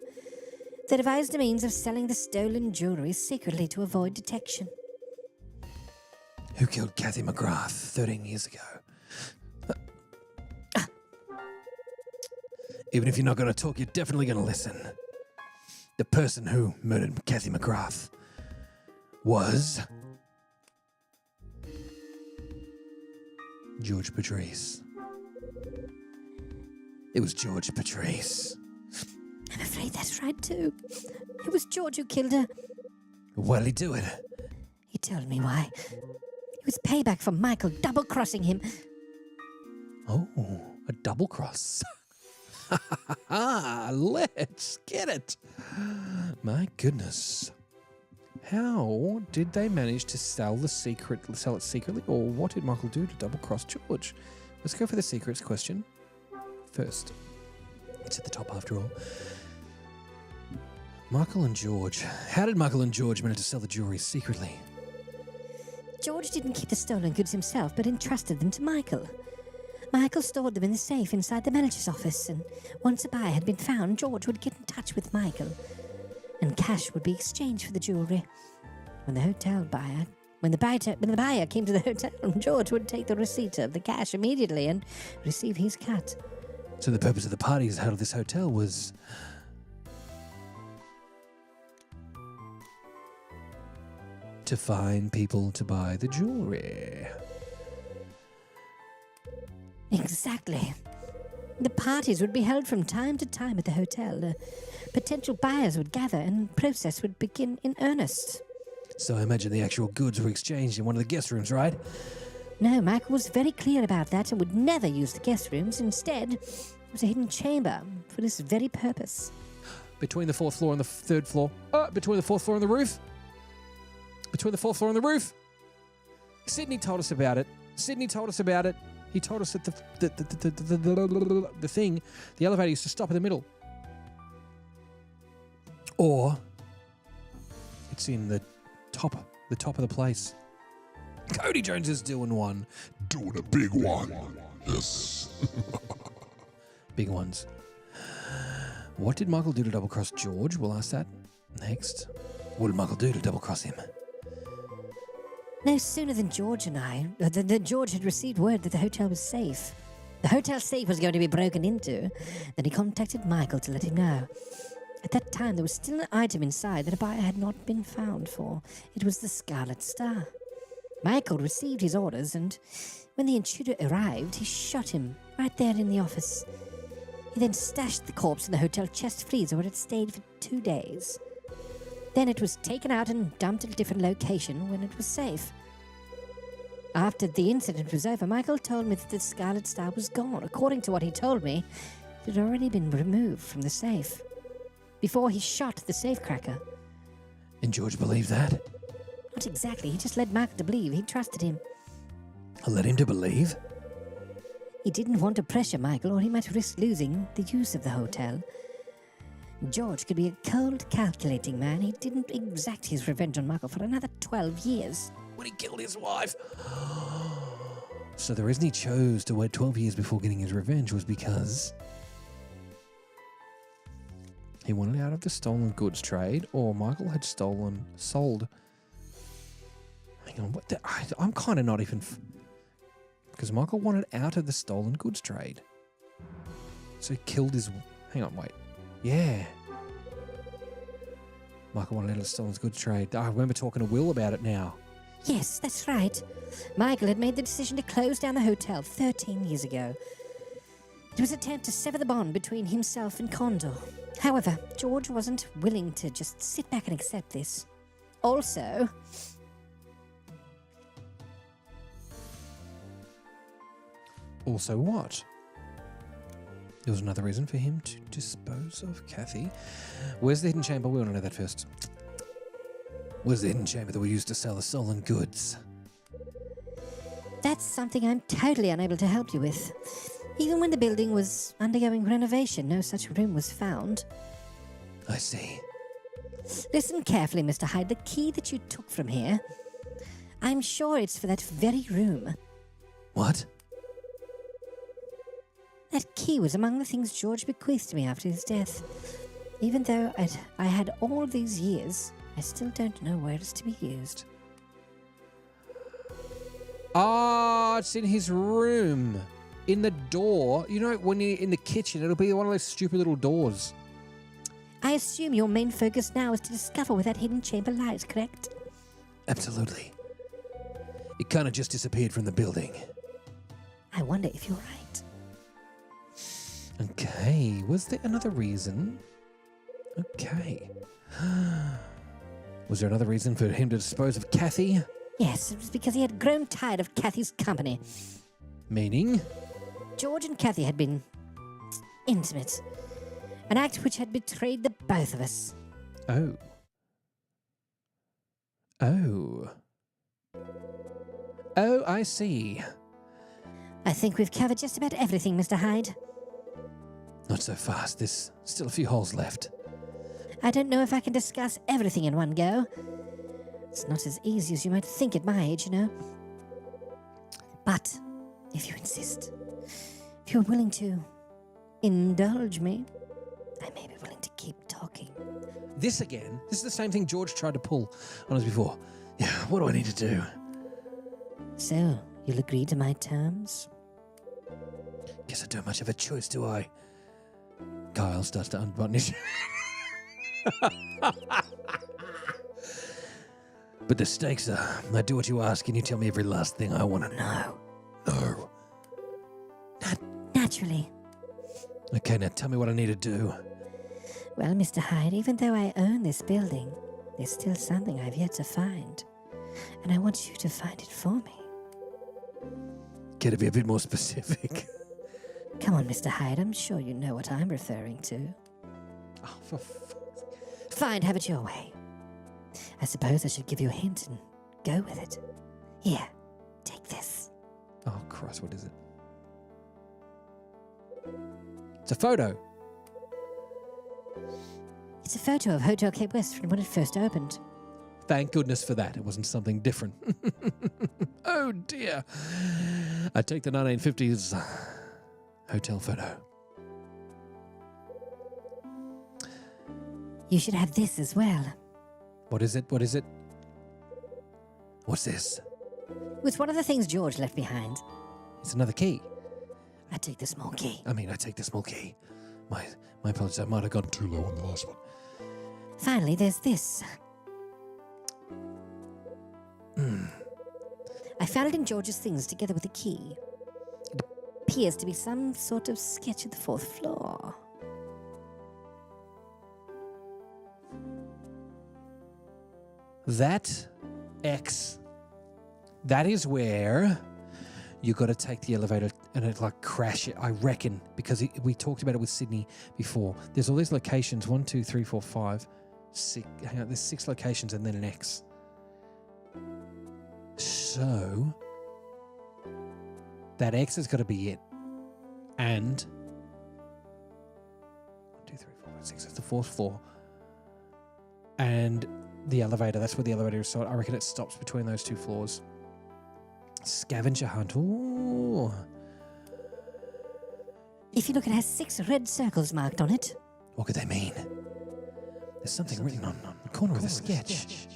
They devised a means of selling the stolen jewelry secretly to avoid detection. Who killed Kathy McGrath 13 years ago? Even if you're not going to talk, you're definitely going to listen. The person who murdered Kathy McGrath was George Patrice. It was George Patrice. I'm afraid that's right too. It was George who killed her. Why'd he do it? He told me why. It was payback for Michael double-crossing him. Oh, a double cross. Let's get it. My goodness. How did they manage to sell it secretly, or what did Michael do to double cross George? Let's go for the secrets question first. It's at the top after all. Michael and George. How did Michael and George manage to sell the jewelry secretly? George didn't keep the stolen goods himself, but entrusted them to Michael. Michael stored them in the safe inside the manager's office, and once a buyer had been found, George would get in touch with Michael, and cash would be exchanged for the jewelry. When the buyer came to the hotel, George would take the receipt of the cash immediately and receive his cut. So the purpose of the parties held at this hotel was to find people to buy the jewelry. Exactly. The parties would be held from time to time at the hotel. Potential buyers would gather and the process would begin in earnest. So I imagine the actual goods were exchanged in one of the guest rooms, right? No, Michael was very clear about that and would never use the guest rooms. Instead, it was a hidden chamber for this very purpose. Between the fourth floor and the third floor. Between the fourth floor and the roof. Between the fourth floor and the roof. Sydney told us about it. He told us that the elevator used to stop in the middle. Or it's in the top of the place. Cody Jones is doing one. Doing a big one. Yes. Big ones. What did Michael do to double cross George? We'll ask that next. What did Michael do to double cross him? No sooner than George had received word that the hotel was safe. The hotel safe was going to be broken into. Then he contacted Michael to let him know. At that time, there was still an item inside that a buyer had not been found for. It was the Scarlet Star. Michael received his orders, and when the intruder arrived, he shot him right there in the office. He then stashed the corpse in the hotel chest freezer where it stayed for 2 days. Then it was taken out and dumped at a different location when it was safe. After the incident was over, Michael told me that the Scarlet Star was gone. According to what he told me, it had already been removed from the safe before he shot the safecracker. And George believed that? Not exactly. He just led Michael to believe. He trusted him. I led him to believe? He didn't want to pressure Michael, or he might risk losing the use of the hotel. George could be a cold, calculating man. He didn't exact his revenge on Michael for another 12 years. When he killed his wife. So the reason he chose to wait 12 years before getting his revenge was because he wanted out of the stolen goods trade, or Michael had sold. Hang on, I'm kind of not even... Because Michael wanted out of the stolen goods trade. So he killed his... Hang on, wait. Yeah. Michael wanted out of the stolen goods trade. I remember talking to Will about it now. Yes, that's right. Michael had made the decision to close down the hotel 13 years ago. It was an attempt to sever the bond between himself and Condor. However, George wasn't willing to just sit back and accept this. Also... Also what? There was another reason for him to dispose of Kathy. Where's the hidden chamber? We want to know that first. Where's the hidden chamber that we used to sell the stolen goods? That's something I'm totally unable to help you with. Even when the building was undergoing renovation, no such room was found. I see. Listen carefully, Mr. Hyde. The key that you took from here, I'm sure it's for that very room. What? That key was among the things George bequeathed to me after his death. Even though I had all these years, I still don't know where it's to be used. Ah, it's in his room. In the door. You know, when you're in the kitchen, it'll be one of those stupid little doors. I assume your main focus now is to discover where that hidden chamber lies, correct? Absolutely. It kind of just disappeared from the building. I wonder if you're right. Okay, was there another reason? Okay. Was there another reason for him to dispose of Kathy? Yes, it was because he had grown tired of Kathy's company. Meaning? George and Kathy had been intimate. An act which had betrayed the both of us. Oh. Oh. Oh, I see. I think we've covered just about everything, Mr. Hyde. Not so fast. There's still a few holes left. I don't know if I can discuss everything in one go. It's not as easy as you might think at my age, you know. But, if you insist, if you're willing to indulge me, I may be willing to keep talking. This again? This is the same thing George tried to pull on us before. Yeah, what do I need to do? So, you'll agree to my terms? Guess I don't much of a choice, do I? Kyle starts to unbutton his... But the stakes are, I do what you ask and you tell me every last thing I want to know. No. Naturally. Okay, now tell me what I need to do. Well, Mr. Hyde, even though I own this building, there's still something I've yet to find. And I want you to find it for me. Can it be a bit more specific? Come on, Mr. Hyde, I'm sure you know what I'm referring to. Oh, for fuck's sake. Fine, have it your way. I suppose I should give you a hint and go with it. Here, take this. Oh, Christ, what is it? It's a photo. It's a photo of Hotel Cape West from when it first opened. Thank goodness for that. It wasn't something different. Oh, dear. I take the 1950s hotel photo. You should have this as well. What is it? What is it? What's this? It was one of the things George left behind. It's another key. I take the small key. I take the small key. My apologies. I might have gone too low on the last one. Finally, there's this. I found it in George's things together with the key. It appears to be some sort of sketch of the 4th floor. That X, that is where you got to take the elevator and it crash it, I reckon, because we talked about it with Sydney before. There's all these locations, 1, 2, 3, 4, 5, 6. Hang on, there's 6 locations and then an X. So that X has got to be it. And 1, 2, 3, 4, 5, 6. That's the 4th floor. And the elevator, that's where the elevator is. So I reckon it stops between those 2 floors. Scavenger hunt. Ooh. If you look, it has 6 red circles marked on it. What could they mean? There's something written on the corner of the sketch.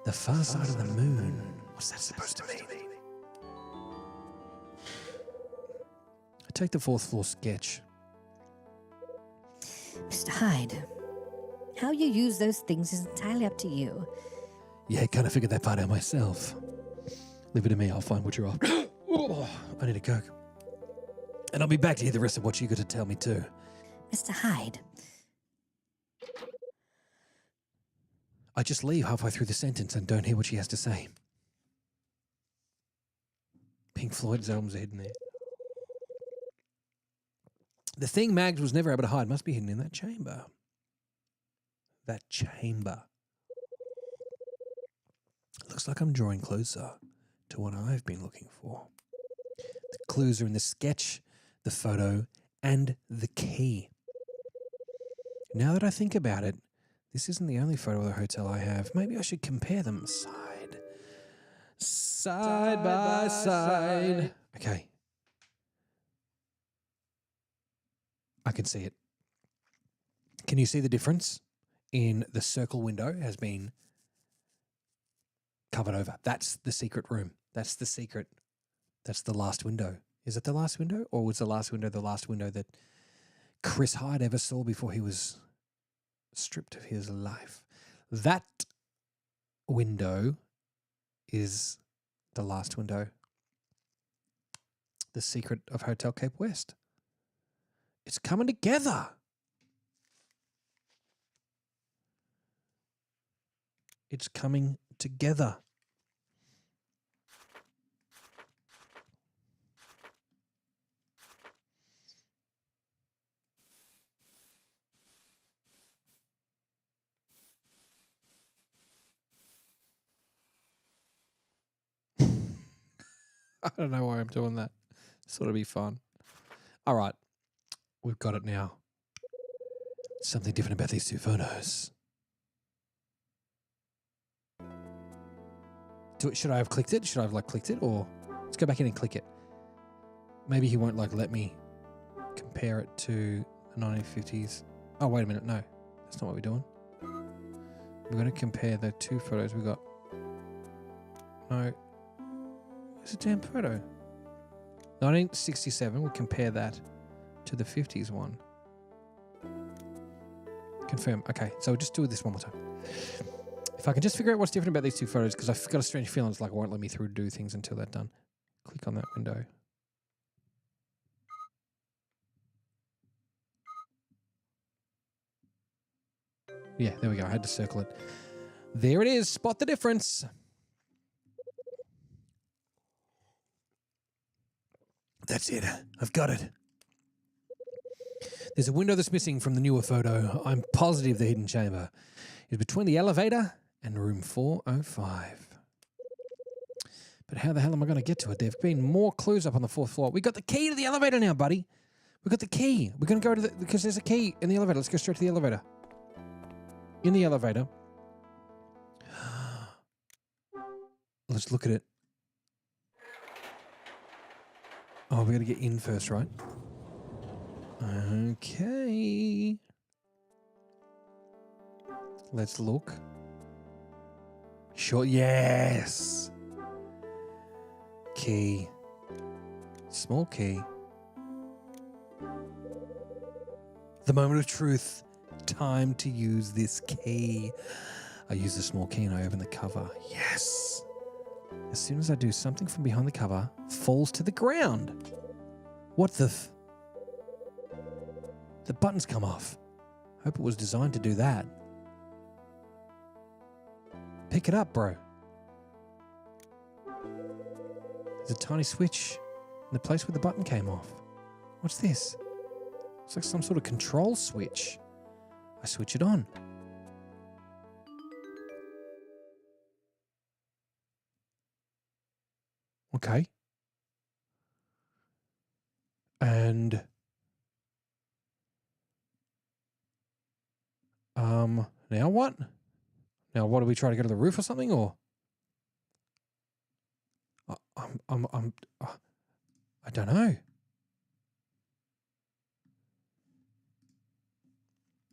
The far side of the moon. What's that supposed to mean? I take the 4th floor sketch. Mr. Hyde, how you use those things is entirely up to you. Yeah, I kind of figured that part out myself. Leave it to me, I'll find what you're after. Oh, I need a Coke. And I'll be back to hear the rest of what you got to tell me too. Mr. Hyde, I just leave halfway through the sentence and don't hear what she has to say. Pink Floyd's albums are hidden there. The thing Mags was never able to hide must be hidden in that chamber. That chamber. Looks like I'm drawing closer to what I've been looking for. The clues are in the sketch, the photo, and the key. Now that I think about it, this isn't the only photo of the hotel I have. Maybe I should compare them side by side. Okay. I can see it. Can you see the difference in the circle window has been covered over? That's the secret room. That's the secret. That's the last window. Is it the last window? Or was the last window that Chris Hyde ever saw before he was stripped of his life? That window is the last window. The secret of Hotel Cape West. It's coming together. It's coming together. I don't know why I'm doing that. Sort of be fun. All right. We've got it now. Something different about these two photos. Should I have clicked it? Should I have clicked it? Or let's go back in and click it. Maybe he won't let me compare it to the 1950s. Oh, wait a minute. No, that's not what we're doing. We're going to compare the two photos we got. No. Where's the damn photo? 1967. We'll compare that to the 50s one. Confirm. Okay, so we'll just do this one more time. If I can just figure out what's different about these two photos, because I've got a strange feeling it's like it won't let me through do things until they're done. Click on that window. Yeah, there we go. I had to circle it. There it is. Spot the difference. That's it. I've got it. There's a window that's missing from the newer photo. I'm positive the hidden chamber is between the elevator and room 405. But how the hell am I going to get to it? There have been more clues up on the 4th floor. We got the key to the elevator now, buddy. We got the key. We're going to go to because there's a key in the elevator. Let's go straight to the elevator. In the elevator. Let's look at it. Oh, we got to get in first, right? Okay. Let's look. Sure. Yes. Key. Small key. The moment of truth. Time to use this key. I use the small key and I open the cover. Yes. As soon as I do, something from behind the cover falls to the ground. What the The buttons come off. Hope it was designed to do that. Pick it up, bro. There's a tiny switch in the place where the button came off. What's this? It's like some sort of control switch. I switch it on. Okay. And now what? Now what, do we try to go to the roof or something, or I don't know.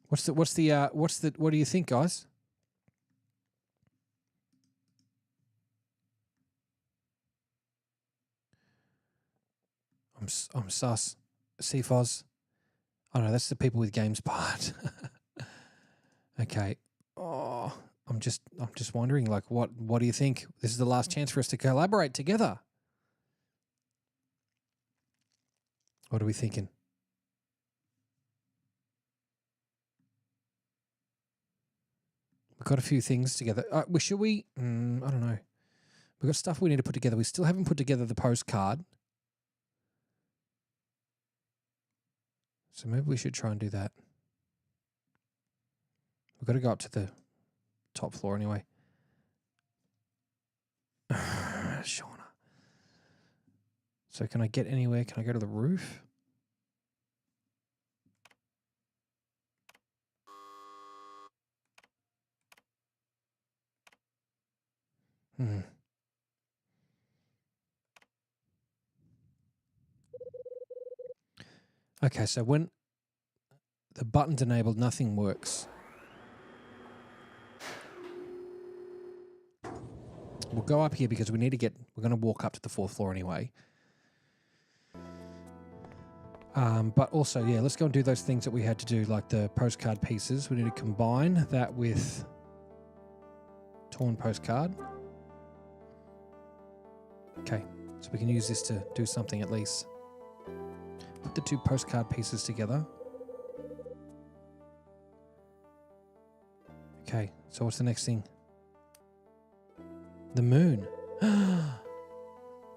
What do you think, guys? I'm sus. CFOS. Oh no, that's the people with games part. Okay. Oh, I'm just wondering, like, what do you think? This is the last chance for us to collaborate together. What are we thinking? We've got a few things together. Should we? I don't know. We've got stuff we need to put together. We still haven't put together the postcard. So maybe we should try and do that. We've got to go up to the top floor anyway. Shauna. So can I get anywhere? Can I go to the roof? Okay, so when the button's enabled, nothing works. We'll go up here because we need to get... We're going to walk up to the 4th floor anyway. But also, yeah, let's go and do those things that we had to do, like the postcard pieces. We need to combine that with torn postcard. Okay, so we can use this to do something at least. Put the 2 postcard pieces together. Okay, so what's the next thing? The moon.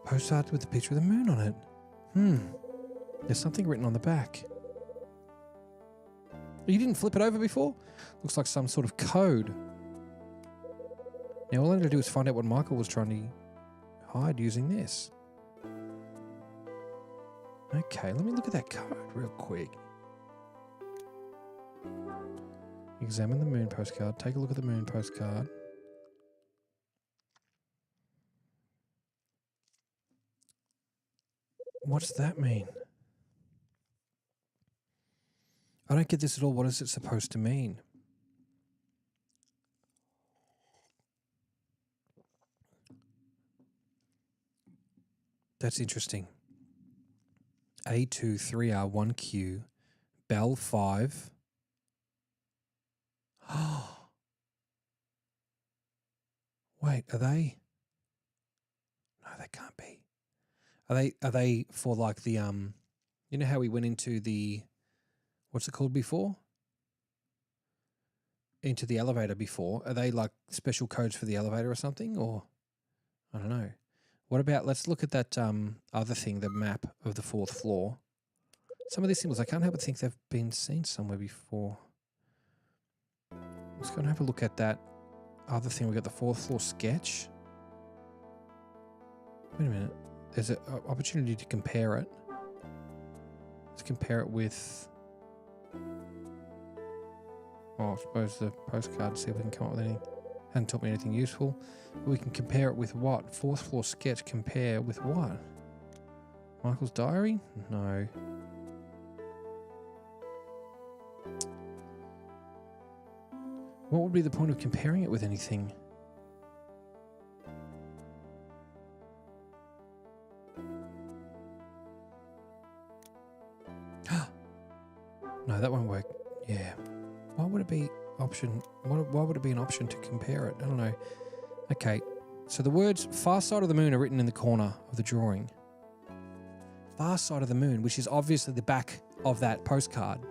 Postcard with a picture of the moon on it. There's something written on the back. You didn't flip it over before? Looks like some sort of code. Now all I need to do is find out what Michael was trying to hide using this. Okay, let me look at that code real quick. Examine the moon postcard. Take a look at the moon postcard. What's that mean? I don't get this at all. What is it supposed to mean? That's interesting. A2 3R1Q Bell 5. Wait, are they? No, they can't be. Are they for like the you know how we went into the, what's it called before? Into the elevator before. Are they like special codes for the elevator or something? Or I don't know. What about, let's look at that other thing, the map of the 4th floor. Some of these symbols, I can't help but think they've been seen somewhere before. Let's go and have a look at that other thing. We've got the 4th floor sketch. Wait a minute. There's an opportunity to compare it. Let's compare it with... I suppose the postcard, see if we can come up with anything. Hasn't taught me anything useful. But we can compare it with what? 4th floor sketch compare with what? Michael's diary? No. What would be the point of comparing it with anything? No, that won't work. Yeah. Why would it be option? Why would it be an option to compare it? I don't know. Okay. So the words far side of the moon are written in the corner of the drawing. Far side of the moon, which is obviously the back of that postcard.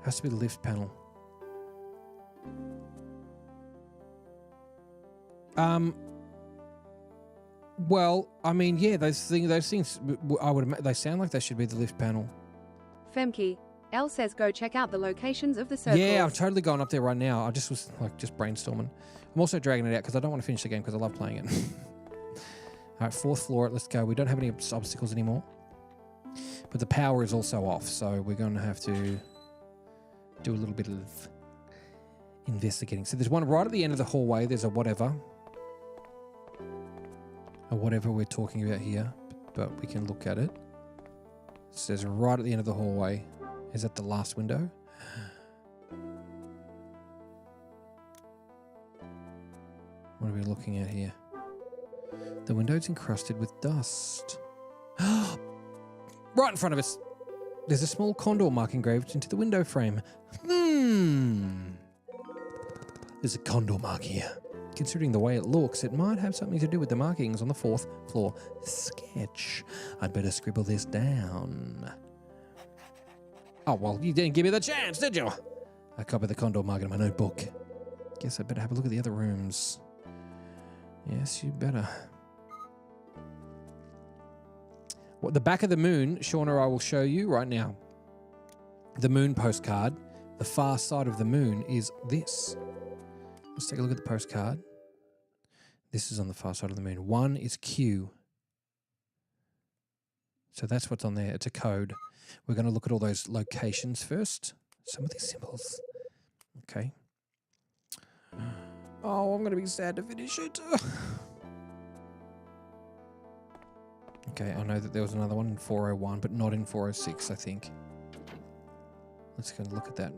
Has to be the lift panel. Well, I mean, yeah, those things. They sound like they should be the lift panel. Femke, L says go check out the locations of the circles. Yeah, I'm totally going up there right now. I just was like just brainstorming. I'm also dragging it out because I don't want to finish the game because I love playing it. All right, 4th floor. Let's go. We don't have any obstacles anymore, but the power is also off, so we're going to have to do a little bit of investigating. So there's one right at the end of the hallway. There's a whatever we're talking about here, but we can look at it. It says right at the end of the hallway. Is that the last window? What are we looking at here? The window's encrusted with dust. Right in front of us. There's a small condor mark engraved into the window frame. There's a condor mark here. Considering the way it looks, it might have something to do with the markings on the 4th floor sketch. I'd better scribble this down. Oh, well, you didn't give me the chance, did you? I copied the condor mark in my notebook. Guess I'd better have a look at the other rooms. Yes, you better. What the back of the moon, Shauna, I will show you right now. The moon postcard. The far side of the moon is this. Let's take a look at the postcard. This is on the far side of the moon. 1 is Q. So that's what's on there. It's a code. We're going to look at all those locations first. Some of these symbols. Okay. Oh, I'm going to be sad to finish it. Okay, I know that there was another one in 401, but not in 406, I think. Let's go and look at that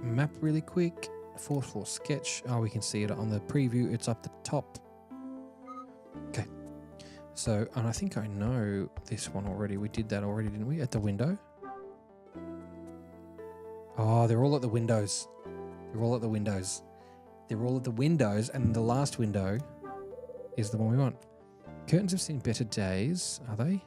map really quick. 4th floor sketch. Oh, we can see it on the preview. It's up the top. Okay. So, and I think I know this one already. We did that already, didn't we? At the window. Oh, they're all at the windows. They're all at the windows. They're all at the windows, and the last window is the one we want. Curtains have seen better days, are they?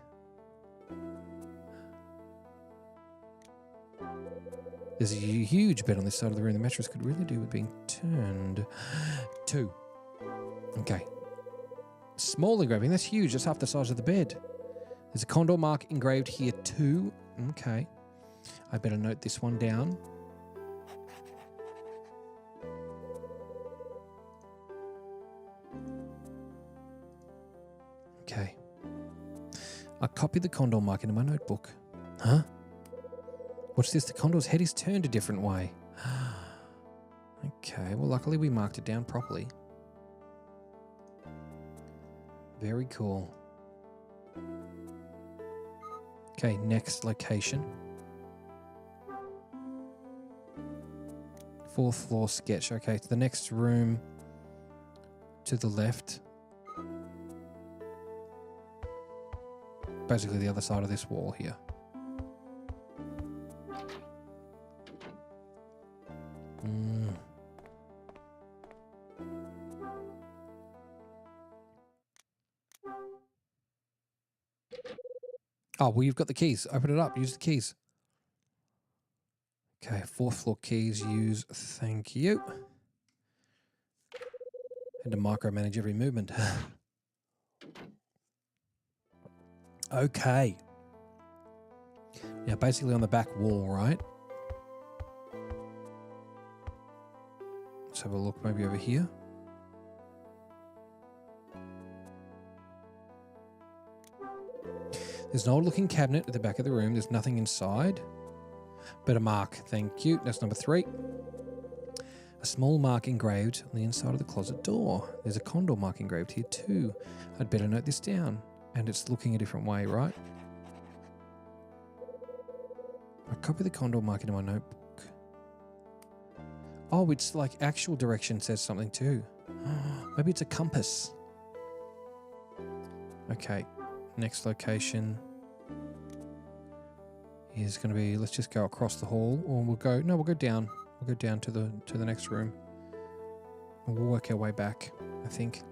There's a huge bed on this side of the room. The mattress could really do with being turned. 2. Okay. Small engraving. That's huge. That's half the size of the bed. There's a condor mark engraved here too. Okay. I better note this one down. Okay. I copied the condor mark into my notebook. Huh? Watch this. The condor's head is turned a different way. Okay. Well, luckily we marked it down properly. Very cool. Okay, next location. 4th floor sketch. Okay, to the next room to the left. Basically the other side of this wall here. Oh, well, you've got the keys. Open it up. Use the keys. Okay, 4th floor keys. Use. Thank you. And to micromanage every movement. Okay. Now, basically on the back wall, right? Let's have a look maybe over here. There's an old-looking cabinet at the back of the room. There's nothing inside. But a mark. Thank you. That's number 3. A small mark engraved on the inside of the closet door. There's a condor mark engraved here too. I'd better note this down. And it's looking a different way, right? I copy the condor mark into my notebook. Oh, it's like actual direction says something too. Maybe it's a compass. Okay. Next location is going to be, let's just go across the hall, or we'll go down. We'll go down to the next room. And we'll work our way back, I think.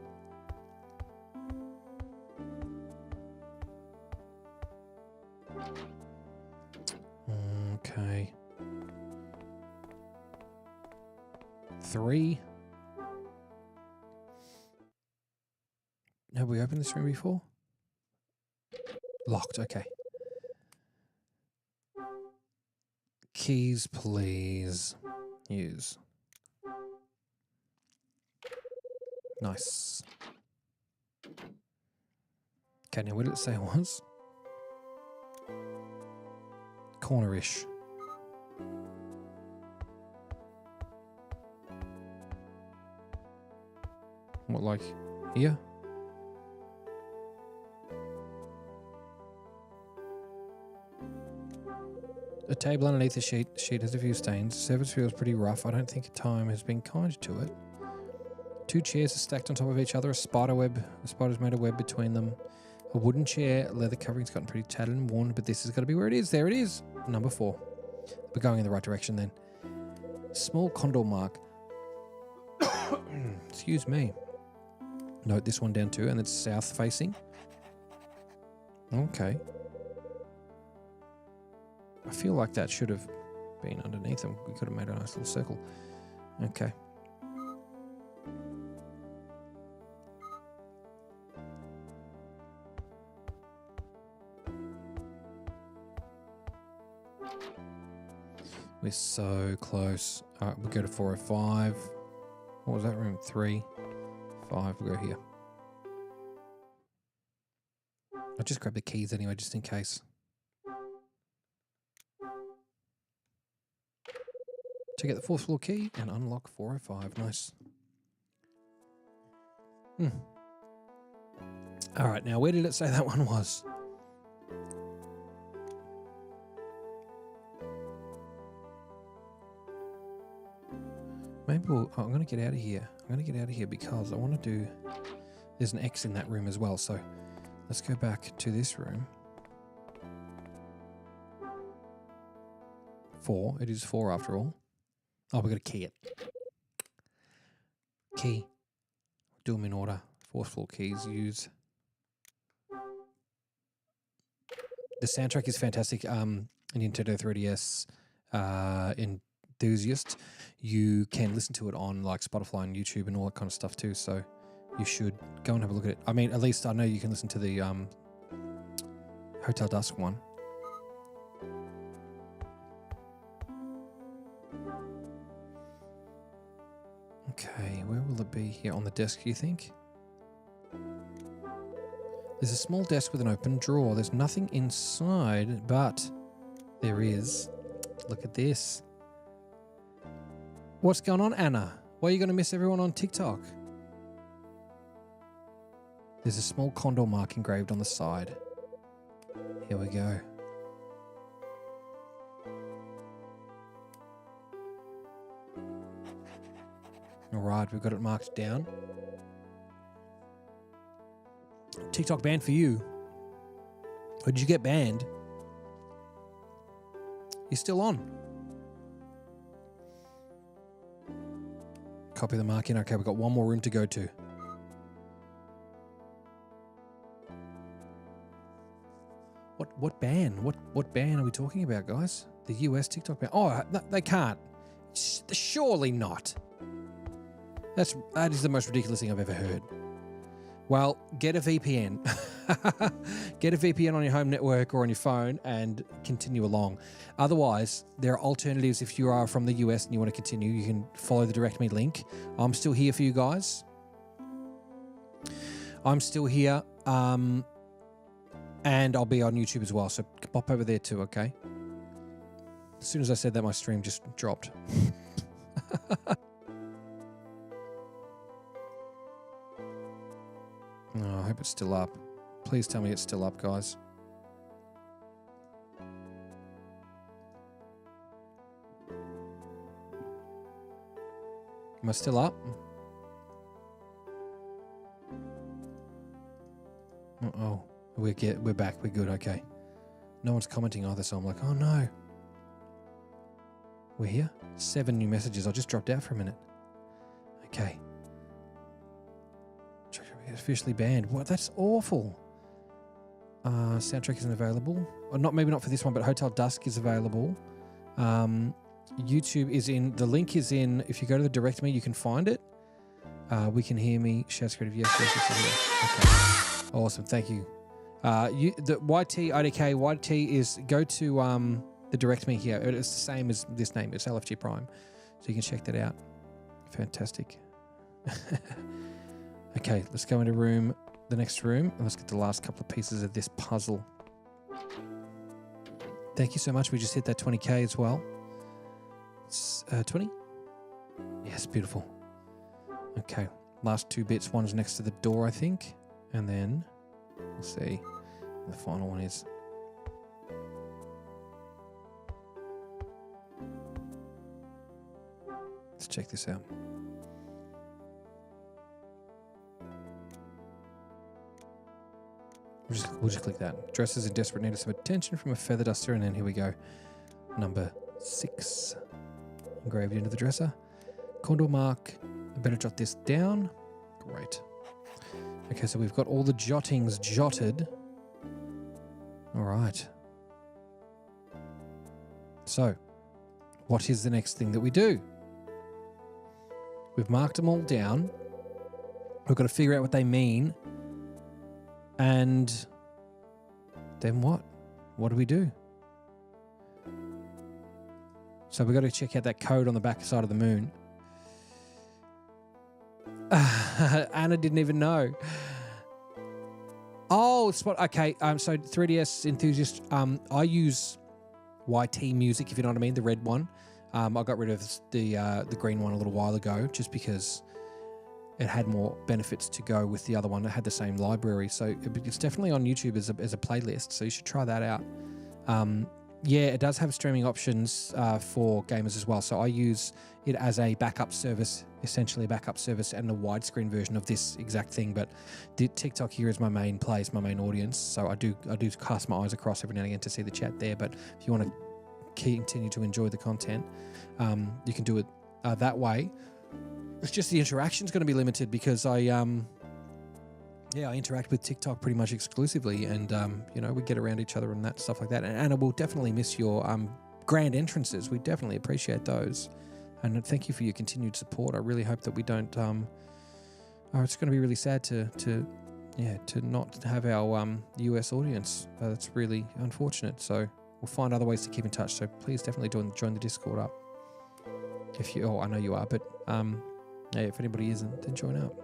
Okay. 3. Have we opened this room before? Locked, okay. Keys, please. Use. Nice. Okay, now what did it say it was? Cornerish. What, like here? A table underneath the sheet. The sheet has a few stains. The surface feels pretty rough. I don't think time has been kind to it. 2 chairs are stacked on top of each other. A spider's made a web between them. A wooden chair. Leather covering's gotten pretty tattered and worn, but this has got to be where it is. There it is. Number 4. We're going in the right direction then. Small condor mark. Excuse me. Note this one down too, and it's south facing. Okay. I feel like that should have been underneath them. We could have made a nice little circle. Okay. We're so close. All right, we'll go to 405. What was that room? 3, 5. We'll go here. I'll just grab the keys anyway, just in case. Check out the 4th floor key and unlock 405. Nice. All right, now where did it say that one was? Maybe I'm going to get out of here. I'm going to get out of here because I want to do... There's an X in that room as well, so let's go back to this room. 4. It is 4 after all. Oh, we've got to key it. Key. Do them in order. 4th floor keys. Use. The soundtrack is fantastic. Nintendo 3DS enthusiast, you can listen to it on like Spotify and YouTube and all that kind of stuff too. So you should go and have a look at it. I mean, at least I know you can listen to the Hotel Dusk one. Okay, where will it be here on the desk, you think? There's a small desk with an open drawer. There's nothing inside, but there is. Look at this. What's going on, Anna? Why are you going to miss everyone on TikTok? There's a small condor mark engraved on the side. Here we go. All right, we've got it marked down. TikTok banned for you. Or did you get banned? You're still on. Copy the mark in. Okay, we've got one more room to go to. What ban? What ban are we talking about, guys? The US TikTok ban? Oh, they can't. Surely not. That is the most ridiculous thing I've ever heard. Well, get a VPN. Get a VPN on your home network or on your phone and continue along. Otherwise, there are alternatives. If you are from the US and you want to continue, you can follow the direct me link. I'm still here for you guys. I'm still here. And I'll be on YouTube as well. So pop over there too, okay? As soon as I said that, my stream just dropped. Oh, I hope it's still up. Please tell me it's still up, guys. Am I still up? Uh-oh. We're back. We're good. Okay. No one's commenting either, so I'm like, oh no. We're here? 7 new messages. I just dropped out for a minute. Okay. Officially banned. What? That's awful. Soundtrack isn't available. Or maybe not for this one, but Hotel Dusk is available. YouTube is in. The link is in. If you go to the direct me, you can find it. We can hear me. Shouts creative. Yes. Okay. Awesome. Thank you. The YT IDK YT is go to the direct me here. It's the same as this name. It's LFG Prime, so you can check that out. Fantastic. Okay, let's go into the next room, and let's get the last couple of pieces of this puzzle. Thank you so much. We just hit that 20K as well. It's 20? Yes, beautiful. Okay, last 2 bits. One's next to the door, I think. And then, we'll see what the final one is. Let's check this out. We'll just click that. Dresses in desperate need of some attention from a feather duster, and then here we go. Number 6. Engraved into the dresser. Condor mark. I better jot this down. Great. Okay, so we've got all the jottings jotted. All right. So, what is the next thing that we do? We've marked them all down. We've got to figure out what they mean. And then what? What do we do? So we've got to check out that code on the back side of the moon. Anna didn't even know. Oh, spot. Okay. So 3DS enthusiast. I use YT Music, if you know what I mean, the red one. I got rid of the green one a little while ago, just because it had more benefits to go with the other one. It had the same library, so it's definitely on YouTube as a playlist. So you should try that out. Yeah, it does have streaming options for gamers as well. So I use it as a backup service, essentially a backup service and a widescreen version of this exact thing. But the TikTok here is my main place, my main audience. So I do cast my eyes across every now and again to see the chat there. But if you want to continue to enjoy the content, you can do it that way. It's just the interaction's going to be limited because I interact with TikTok pretty much exclusively, and we get around each other and that stuff like that. And Anna will definitely miss your grand entrances. We definitely appreciate those, and thank you for your continued support. I really hope that we don't. It's going to be really sad to not have our US audience. That's really unfortunate. So we'll find other ways to keep in touch. So please definitely join the Discord up. If you, I know you are, but if anybody isn't, then join up.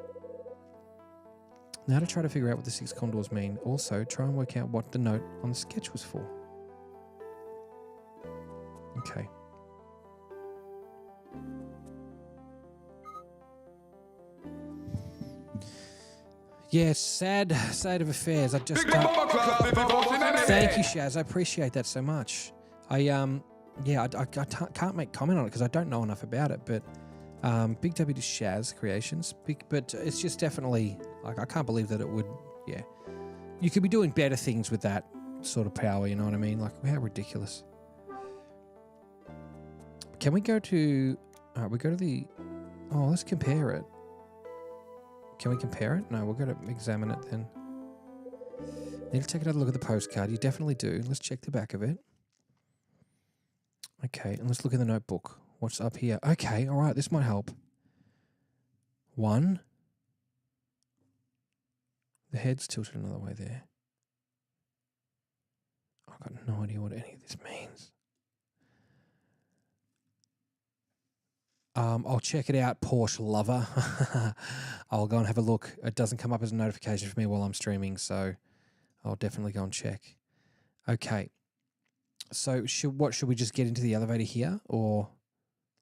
Now to try to figure out what the 6 condors mean. Also, try and work out what the note on the sketch was for. Okay. Yes, sad state of affairs. I just Big Bomber Class, if I was in any thank you, Shaz. I appreciate that so much. I can't make comment on it because I don't know enough about it, but Big W to Shaz Creations. But it's just definitely, like, I can't believe that it would, you could be doing better things with that sort of power, you know what I mean? Like, how ridiculous. Can we go to, we go to the, let's compare it. Can we compare it? No, we'll go to examine it then. Need to take another look at the postcard. You definitely do. Let's check the back of it. Okay, and let's look in the notebook. What's up here? Okay, all right, this might help. 1. The head's tilted another way there. I've got no idea what any of this means. I'll check it out, Porsche lover. I'll go and have a look. It doesn't come up as a notification for me while I'm streaming, so I'll definitely go and check. Okay. So should we just get into the elevator here, or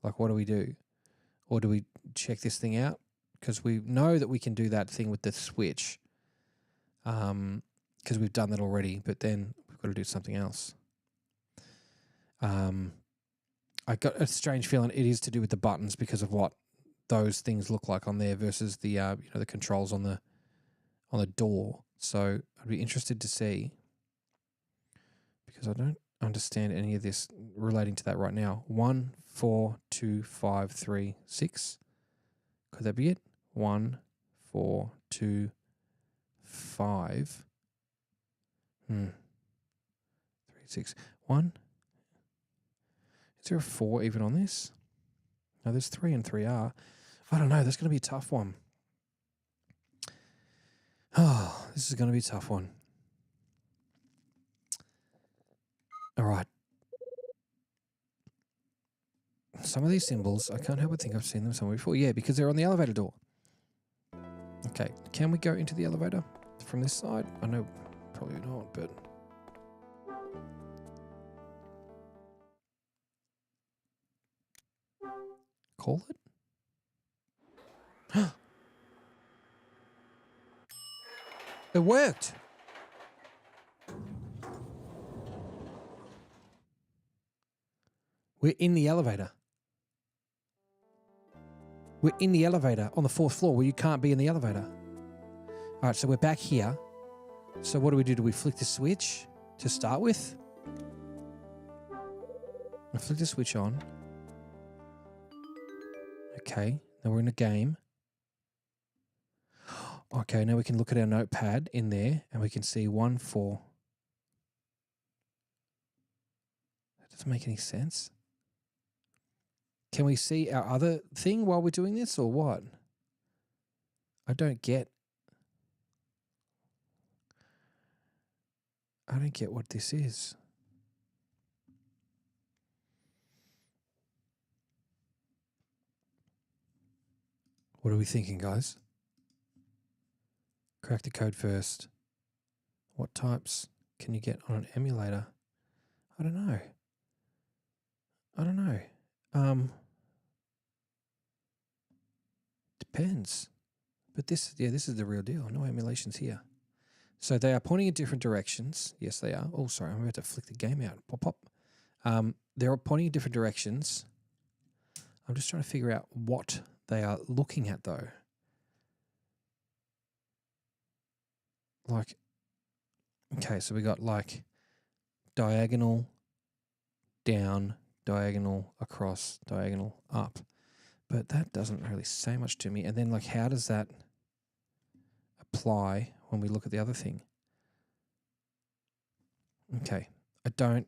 like what do we do? Or do we check this thing out? Because we know that we can do that thing with the switch. Because we've done that already, but then we've got to do something else. I got a strange feeling it is to do with the buttons because of what those things look like on there versus the the controls on the door. So I'd be interested to see, because I don't understand any of this relating to that right now. 1, 4, 2, 5, 3, 6. Could that be it? 1, 4, 2, 5. 3, 6. 1. Is there a 4 even on this? No, there's 3 and 3R. I don't know. That's going to be a tough one. Oh, this is going to be a tough one. All right. Some of these symbols, I can't help but think I've seen them somewhere before. Yeah, because they're on the elevator door. Okay, can we go into the elevator from this side? I know probably not, but... Call it? It worked! We're in the elevator. We're in the elevator on the 4th floor where you can't be in the elevator. All right, so we're back here. So what do? Do we flick the switch to start with? I flick the switch on. Okay, now we're in a game. Okay, now we can look at our notepad in there and we can see 1, 4. That doesn't make any sense. Can we see our other thing while we're doing this or what? I don't get what this is. What are we thinking, guys? Crack the code first. What types can you get on an emulator? I don't know. Depends. But this is the real deal. No emulations here. So they are pointing in different directions. Yes, they are. Oh, sorry, I'm about to flick the game out. Pop, pop. They're pointing in different directions. I'm just trying to figure out what they are looking at, though. Like, okay, so we got like diagonal, down, diagonal, across, diagonal, up. But that doesn't really say much to me. And then, like, how does that apply when we look at the other thing? Okay, I don't...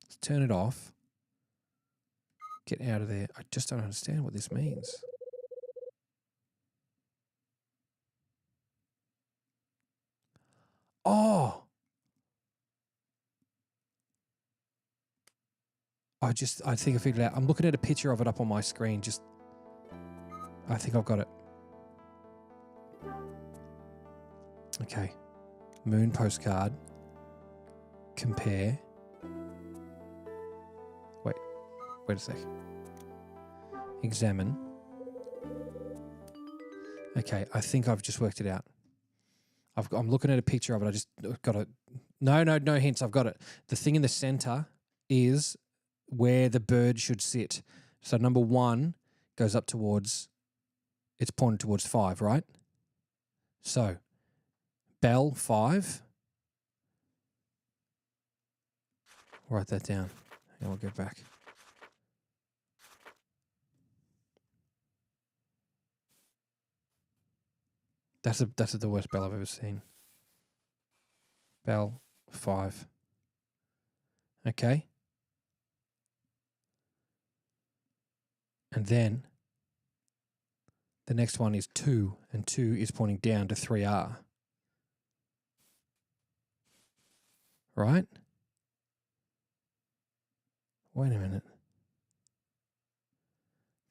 Let's turn it off. Get out of there. I just don't understand what this means. Oh! I think I figured it out. I'm looking at a picture of it up on my screen. I think I've got it. Okay. Moon postcard. Compare. Wait a sec. Examine. Okay, I think I've just worked it out. I'm looking at a picture of it. I just got it. No hints. I've got it. The thing in the center is where the bird should sit. So number 1 goes up towards, it's pointed towards 5, right? So bell 5. Write that down and we'll go back. That's the worst bell I've ever seen. Bell 5. Okay. And then the next one is 2, and 2 is pointing down to 3R. Right? Wait a minute.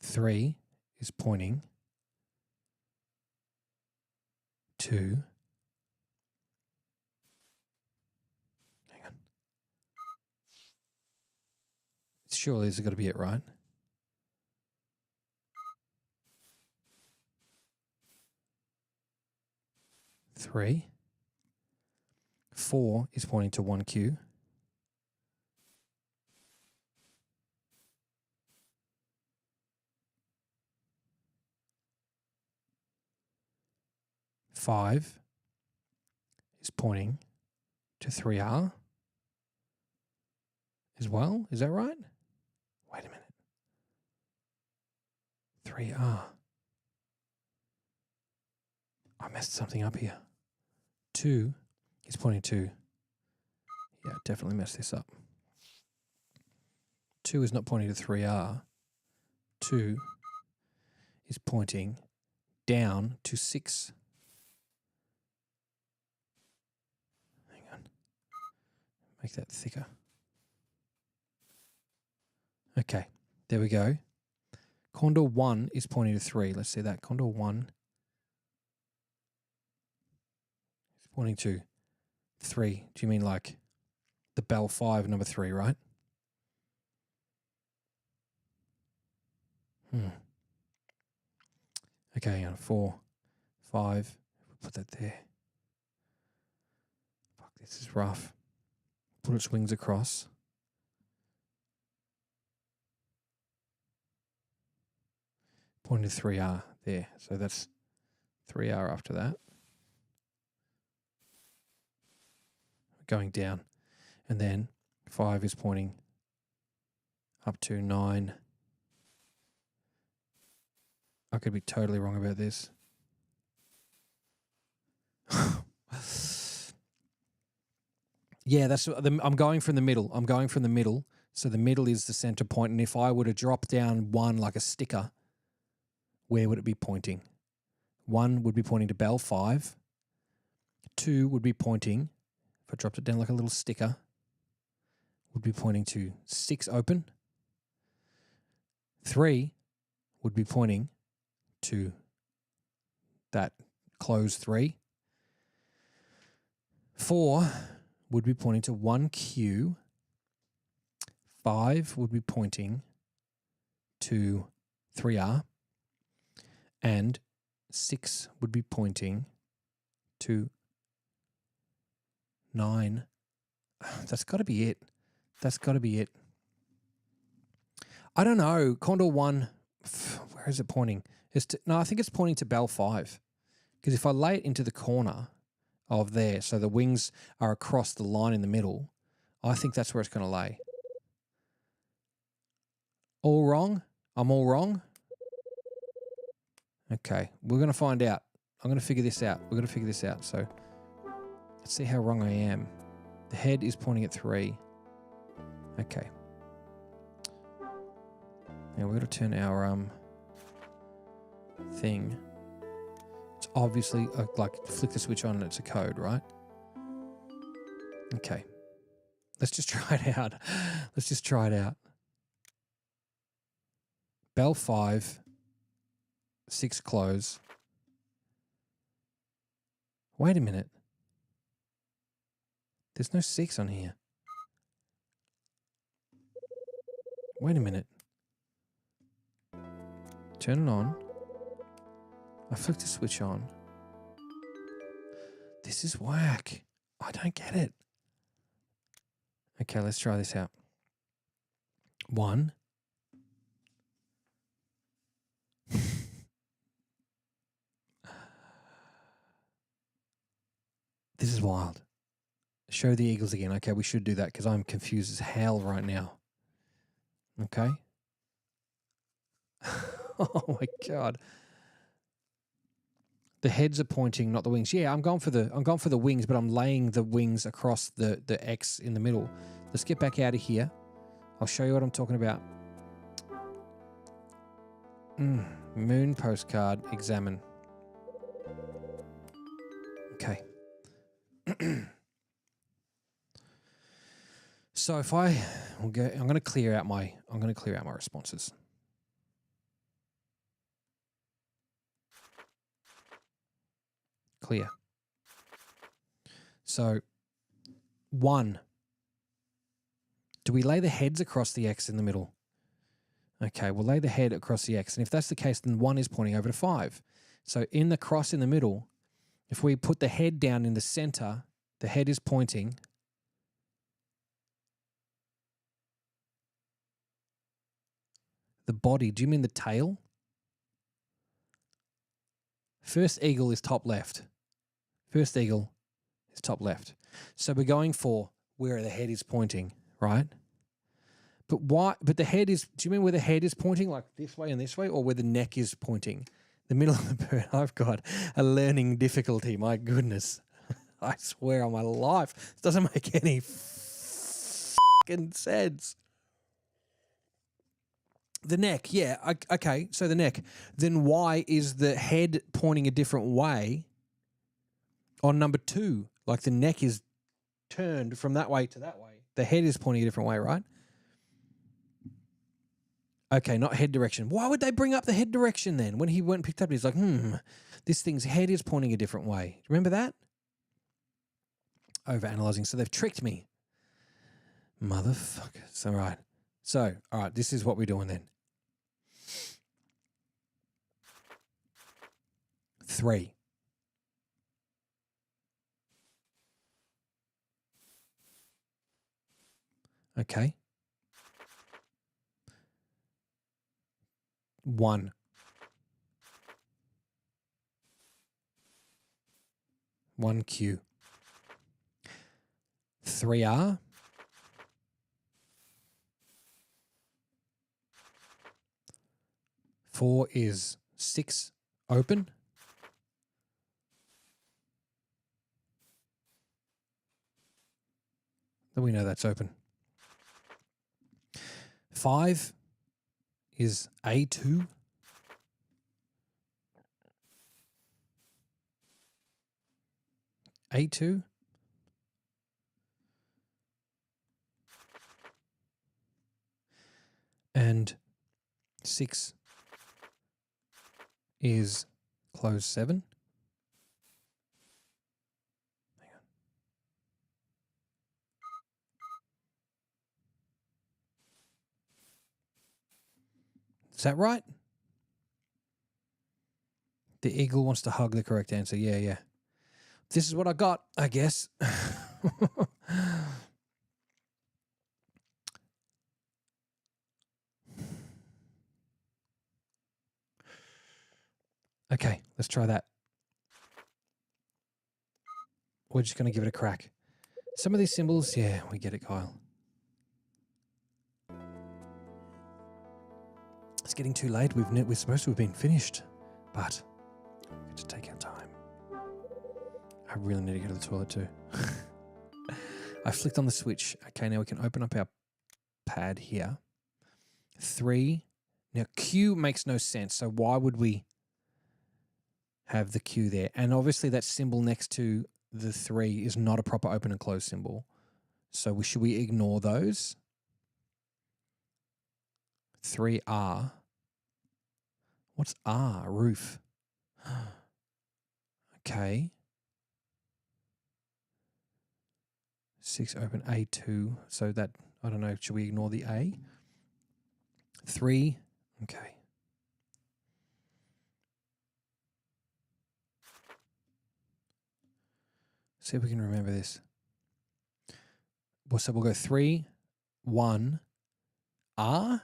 3 is pointing to... Hang on. Surely this has got to be it, right? Three. 4 is pointing to 1Q. Five is pointing to 3R as well. Is that right? Wait a minute. 3R. I messed something up here. 2 is pointing to... Yeah, definitely messed this up. 2 is not pointing to 3R. 2 is pointing down to 6. Hang on. Make that thicker. Okay, there we go. Condor 1 is pointing to 3. Let's see that. Condor 1 is pointing to 3. Do you mean like the bell 5, number 3, right? Okay, hang on. 4, 5. Put that there. Fuck, this is rough. Put its wings across. Pointing to 3R there. So that's 3R after that. Going down. And then 5 is pointing up to 9. I could be totally wrong about this. Yeah, I'm going from the middle. I'm going from the middle. So the middle is the center point. And if I were to drop down 1 like a sticker, where would it be pointing? 1 would be pointing to bell 5. 2 would be pointing, if I dropped it down like a little sticker, would be pointing to 6 open. 3 would be pointing to that close 3. 4 would be pointing to 1Q. 5 would be pointing to 3R. And 6 would be pointing to 9. That's got to be it. That's got to be it. I don't know. Condor 1, where is it pointing? No, I think it's pointing to Bell 5. Because if I lay it into the corner of there, so the wings are across the line in the middle, I think that's where it's going to lay. All wrong? I'm all wrong? Okay, we're going to find out. I'm going to figure this out. We're going to figure this out. So let's see how wrong I am. The head is pointing at 3. Okay. Now we're going to turn our thing. It's obviously like flick the switch on and it's a code, right? Okay. Let's just try it out. Let's just try it out. Bell 5, 6 close. Wait a minute. There's no 6 on here. Wait a minute. Turn it on. I flicked the switch on. This is whack. I don't get it. Okay, let's try this out. 1. This is wild. Show the eagles again. Okay, we should do that because I'm confused as hell right now. Okay. Oh my God. The heads are pointing, not the wings. Yeah, I'm going for the wings, but I'm laying the wings across the X in the middle. Let's get back out of here. I'll show you what I'm talking about. Moon postcard, examine. Okay. So if I'm going to clear out my responses. Clear. So 1. Do we lay the heads across the X in the middle? Okay, we'll lay the head across the X. And if that's the case, then 1 is pointing over to 5. So in the cross in the middle, if we put the head down in the center, the head is pointing. The body, do you mean the tail? First eagle is top left. First eagle is top left. So we're going for where the head is pointing, right? But why? But the head is, do you mean where the head is pointing, like this way and this way, or where the neck is pointing? The middle of the bird. I've got a learning difficulty, my goodness. I swear on my life. It doesn't make any fucking sense. The neck, yeah. Okay, so the neck. Then why is the head pointing a different way on number 2? Like the neck is turned from that way to that way. The head is pointing a different way, right? Okay, not head direction. Why would they bring up the head direction then? When he went and picked up, he's like, this thing's head is pointing a different way. Remember that? Overanalyzing. So they've tricked me. Motherfuckers. All right. So, all right, this is what we're doing then. 3. Okay. 1. 1Q. 3R. 4 is 6 open. Then we know that's open. 5 is A2. A2. And 6 is close 7. Hang on. Is that right? The eagle wants to hug the correct answer. Yeah, yeah. This is what I got, I guess. Okay, let's try that. We're just going to give it a crack. Some of these symbols, yeah, we get it, Kyle. It's getting too late. We're supposed to have been finished, but we get to take our time. I really need to go to the toilet too. I flicked on the switch. Okay, now we can open up our pad here. 3. Now Q makes no sense. So why would we have the Q there? And obviously that symbol next to the 3 is not a proper open and close symbol. So should we ignore those? 3R. What's R? Roof. Okay. 6 open A2. So that, I don't know, should we ignore the A? 3. Okay. See if we can remember this. Well, so we'll go 3, 1, R.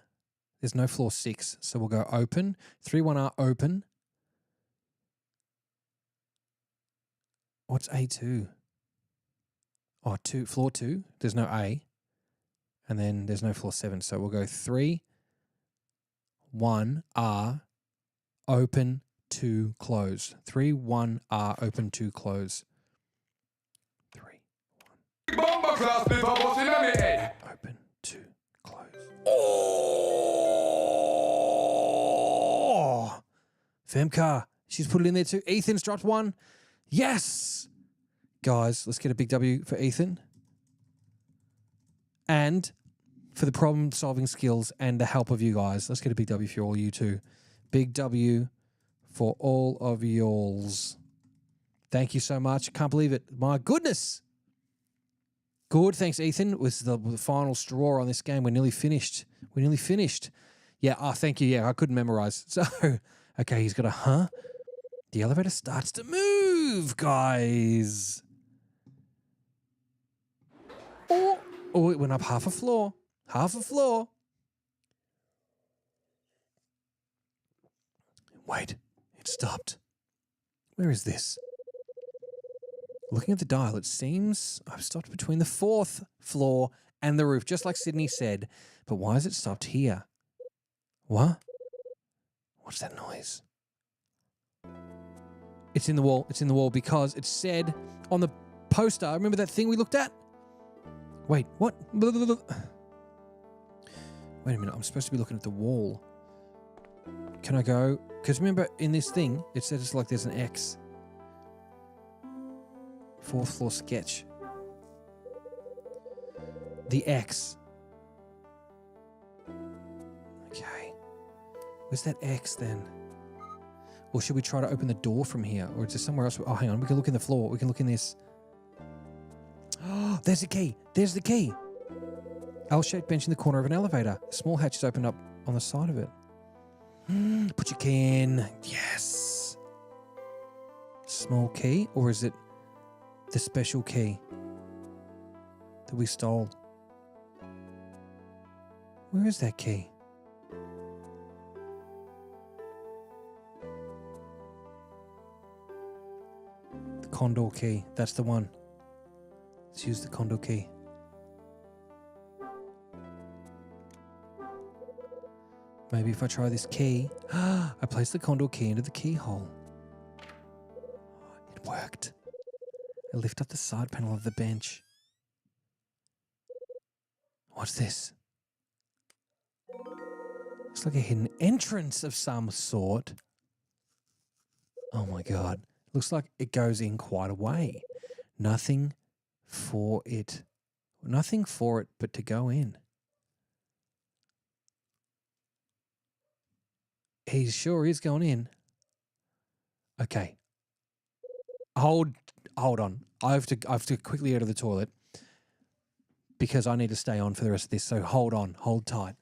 There's no floor 6, so we'll go open. 3, 1, R, open. What's A2? Oh, 2, floor 2. There's no A. And then there's no floor 7, so we'll go 3, 1, R, open, 2, close. 3, 1, R, open, 2, close. 3, Bomber class before what's in my head. open, 2, close. Oh! Femka, she's put it in there too. Ethan's dropped one. Yes! Guys, let's get a big W for Ethan. And for the problem-solving skills and the help of you guys. Let's get a big W for all you two. Big W for all of y'alls. Thank you so much. Can't believe it. My goodness. Good. Thanks, Ethan. It was the final straw on this game. We're nearly finished. Yeah. Oh, thank you. Yeah, I couldn't memorize. So, okay, he's got a huh. The elevator starts to move, guys. Oh, it went up half a floor. Wait, it stopped. Where is this? Looking at the dial, it seems I've stopped between the 4th floor and the roof, just like Sydney said. But why has it stopped here? What? What's that noise? It's in the wall because it said on the poster, remember that thing we looked at? Wait, what? Wait a minute, I'm supposed to be looking at the wall. Can I go? Because remember in this thing, it says it's like there's an X. 4th floor sketch. The X. Okay. Where's that X then? Or should we try to open the door from here? Or is there somewhere else? Oh, hang on. We can look in the floor. We can look in this. Oh, there's the key. There's the key. L-shaped bench in the corner of an elevator. A small hatch is opened up on the side of it. Put your key in. Yes. Small key? Or is it the special key that we stole? Where is that key? The condor key. That's the one. Let's use the condor key. Maybe if I try this key. I place the condor key into the keyhole. It worked. I lift up the side panel of the bench. What's this? Looks like a hidden entrance of some sort. Oh my god. Looks like it goes in quite a way. Nothing for it. Nothing for it but to go in. He sure is going in. Okay. Hold on. I have to quickly go to the toilet because I need to stay on for the rest of this. So hold on. Hold tight.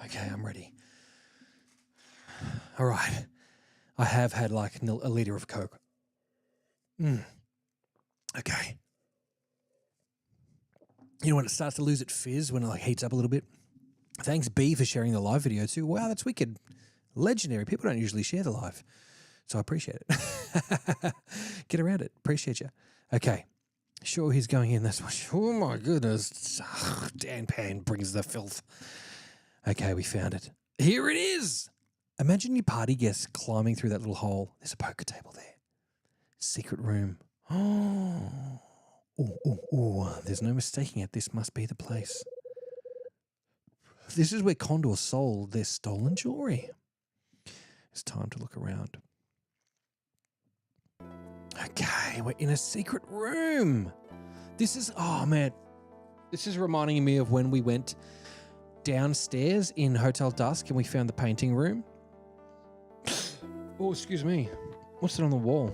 Okay, I'm ready. All right. I have had like a liter of Coke. Okay. You know when it starts to lose its fizz, when it like heats up a little bit? Thanks, B, for sharing the live video too. Wow, that's wicked. Legendary. People don't usually share the live. So I appreciate it. Get around it. Appreciate you. Okay. Sure, he's going in. That's what. Oh my goodness. Dan Pan brings the filth. Okay, we found it. Here it is. Imagine your party guests climbing through that little hole. There's a poker table there. Secret room. Oh, there's no mistaking it. This must be the place. This is where Condor sold their stolen jewelry. It's time to look around. Okay, we're in a secret room. This is, oh man, this is reminding me of when we went downstairs in Hotel Dusk and we found the painting room. Oh, excuse me. What's it on the wall?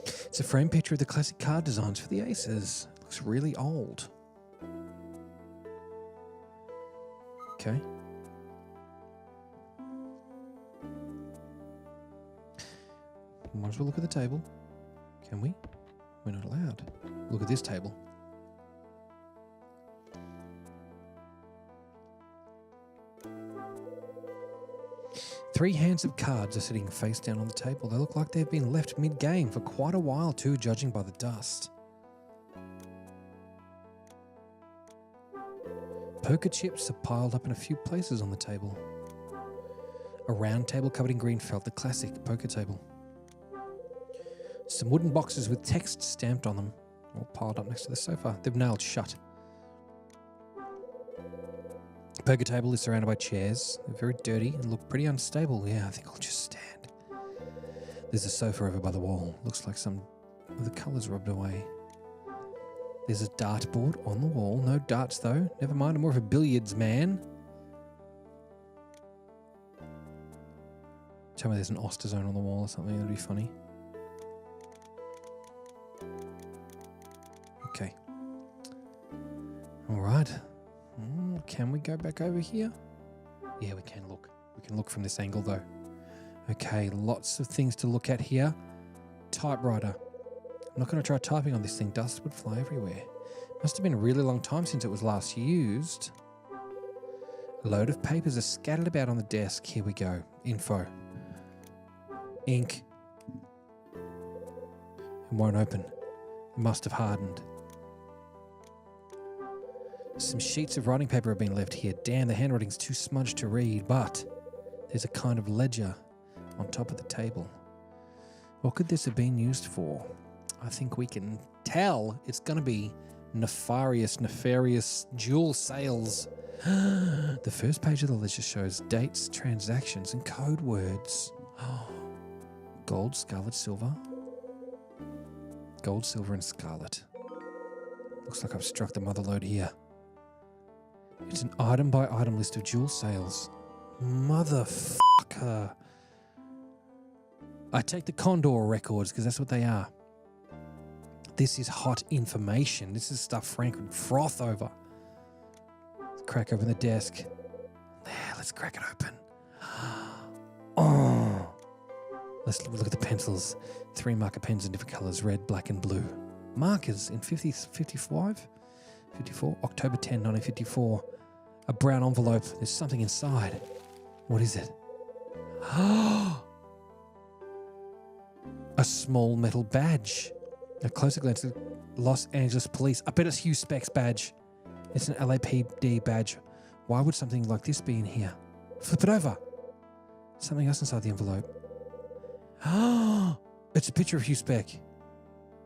It's a framed picture of the classic card designs for the Aces. Looks really old. Okay. Might as well look at the table. Can we? We're not allowed. Look at this table. Three hands of cards are sitting face down on the table. They look like they've been left mid-game for quite a while too, judging by the dust. Poker chips are piled up in a few places on the table. A round table covered in green felt, the classic poker table. Some wooden boxes with text stamped on them, all piled up next to the sofa. They've nailed shut. The poker table is surrounded by chairs. They're very dirty and look pretty unstable. Yeah, I think I'll just stand. There's a sofa over by the wall. Looks like some of the colours rubbed away. There's a dartboard on the wall. No darts though. Never mind, I'm more of a billiards man. Tell me there's an Oster zone on the wall or something. That'd be funny. Okay. All right. Can we go back over here? Yeah, we can look. We can look from this angle though. Okay, lots of things to look at here. Typewriter. I'm not going to try typing on this thing. Dust would fly everywhere. Must have been a really long time since it was last used. A load of papers are scattered about on the desk. Here we go. Info. Ink. It won't open. It must have hardened. Some sheets of writing paper have been left here. Damn, the handwriting's too smudged to read, but there's a kind of ledger on top of the table. What could this have been used for? I think we can tell it's going to be nefarious jewel sales. The first page of the ledger shows dates, transactions, and code words. Gold, scarlet, silver. Gold, silver, and scarlet. Looks like I've struck the mother lode here. It's an item-by-item list of jewel sales. Motherfucker. I take the Condor records because that's what they are. This is hot information. This is stuff Frank would froth over. Let's crack open the desk. There, let's crack it open. Oh. Let's look at the pencils. 3 marker pens in different colours, red, black and blue. Markers in 54, October 10, 1954. A brown envelope. There's something inside. What is it? A small metal badge. A closer glance at Los Angeles Police. I bet it's Hugh Speck's badge. It's an LAPD badge. Why would something like this be in here? Flip it over. Something else inside the envelope. It's a picture of Hugh Speck.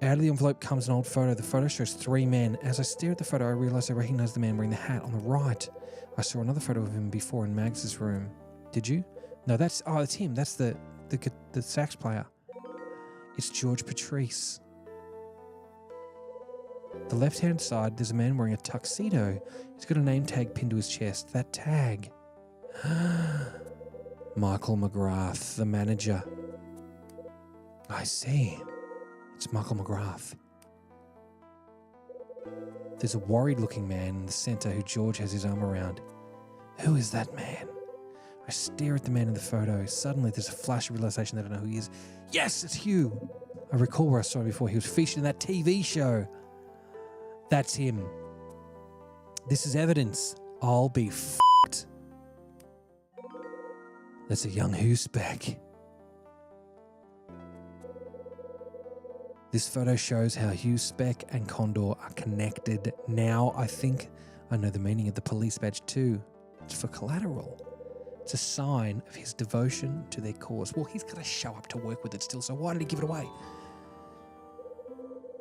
Out of the envelope comes an old photo. The photo shows 3 men. As I stare at the photo, I realise I recognise the man wearing the hat on the right. I saw another photo of him before in Mags's room. Did you? No, that's him. That's the sax player. It's George Patrice. The left-hand side, there's a man wearing a tuxedo. He's got a name tag pinned to his chest. That tag. Michael McGrath, the manager. I see. It's Michael McGrath. There's a worried-looking man in the centre who George has his arm around. Who is that man? I stare at the man in the photo. Suddenly, there's a flash of realisation that I know who he is. Yes, it's Hugh. I recall where I saw him before. He was featured in that TV show. That's him. This is evidence. I'll be f***ed. That's a young Hugh Speck. This photo shows how Hugh Speck and Condor are connected. Now I think I know the meaning of the police badge too. It's for collateral. It's a sign of his devotion to their cause. Well, he's got to show up to work with it still, so why did he give it away?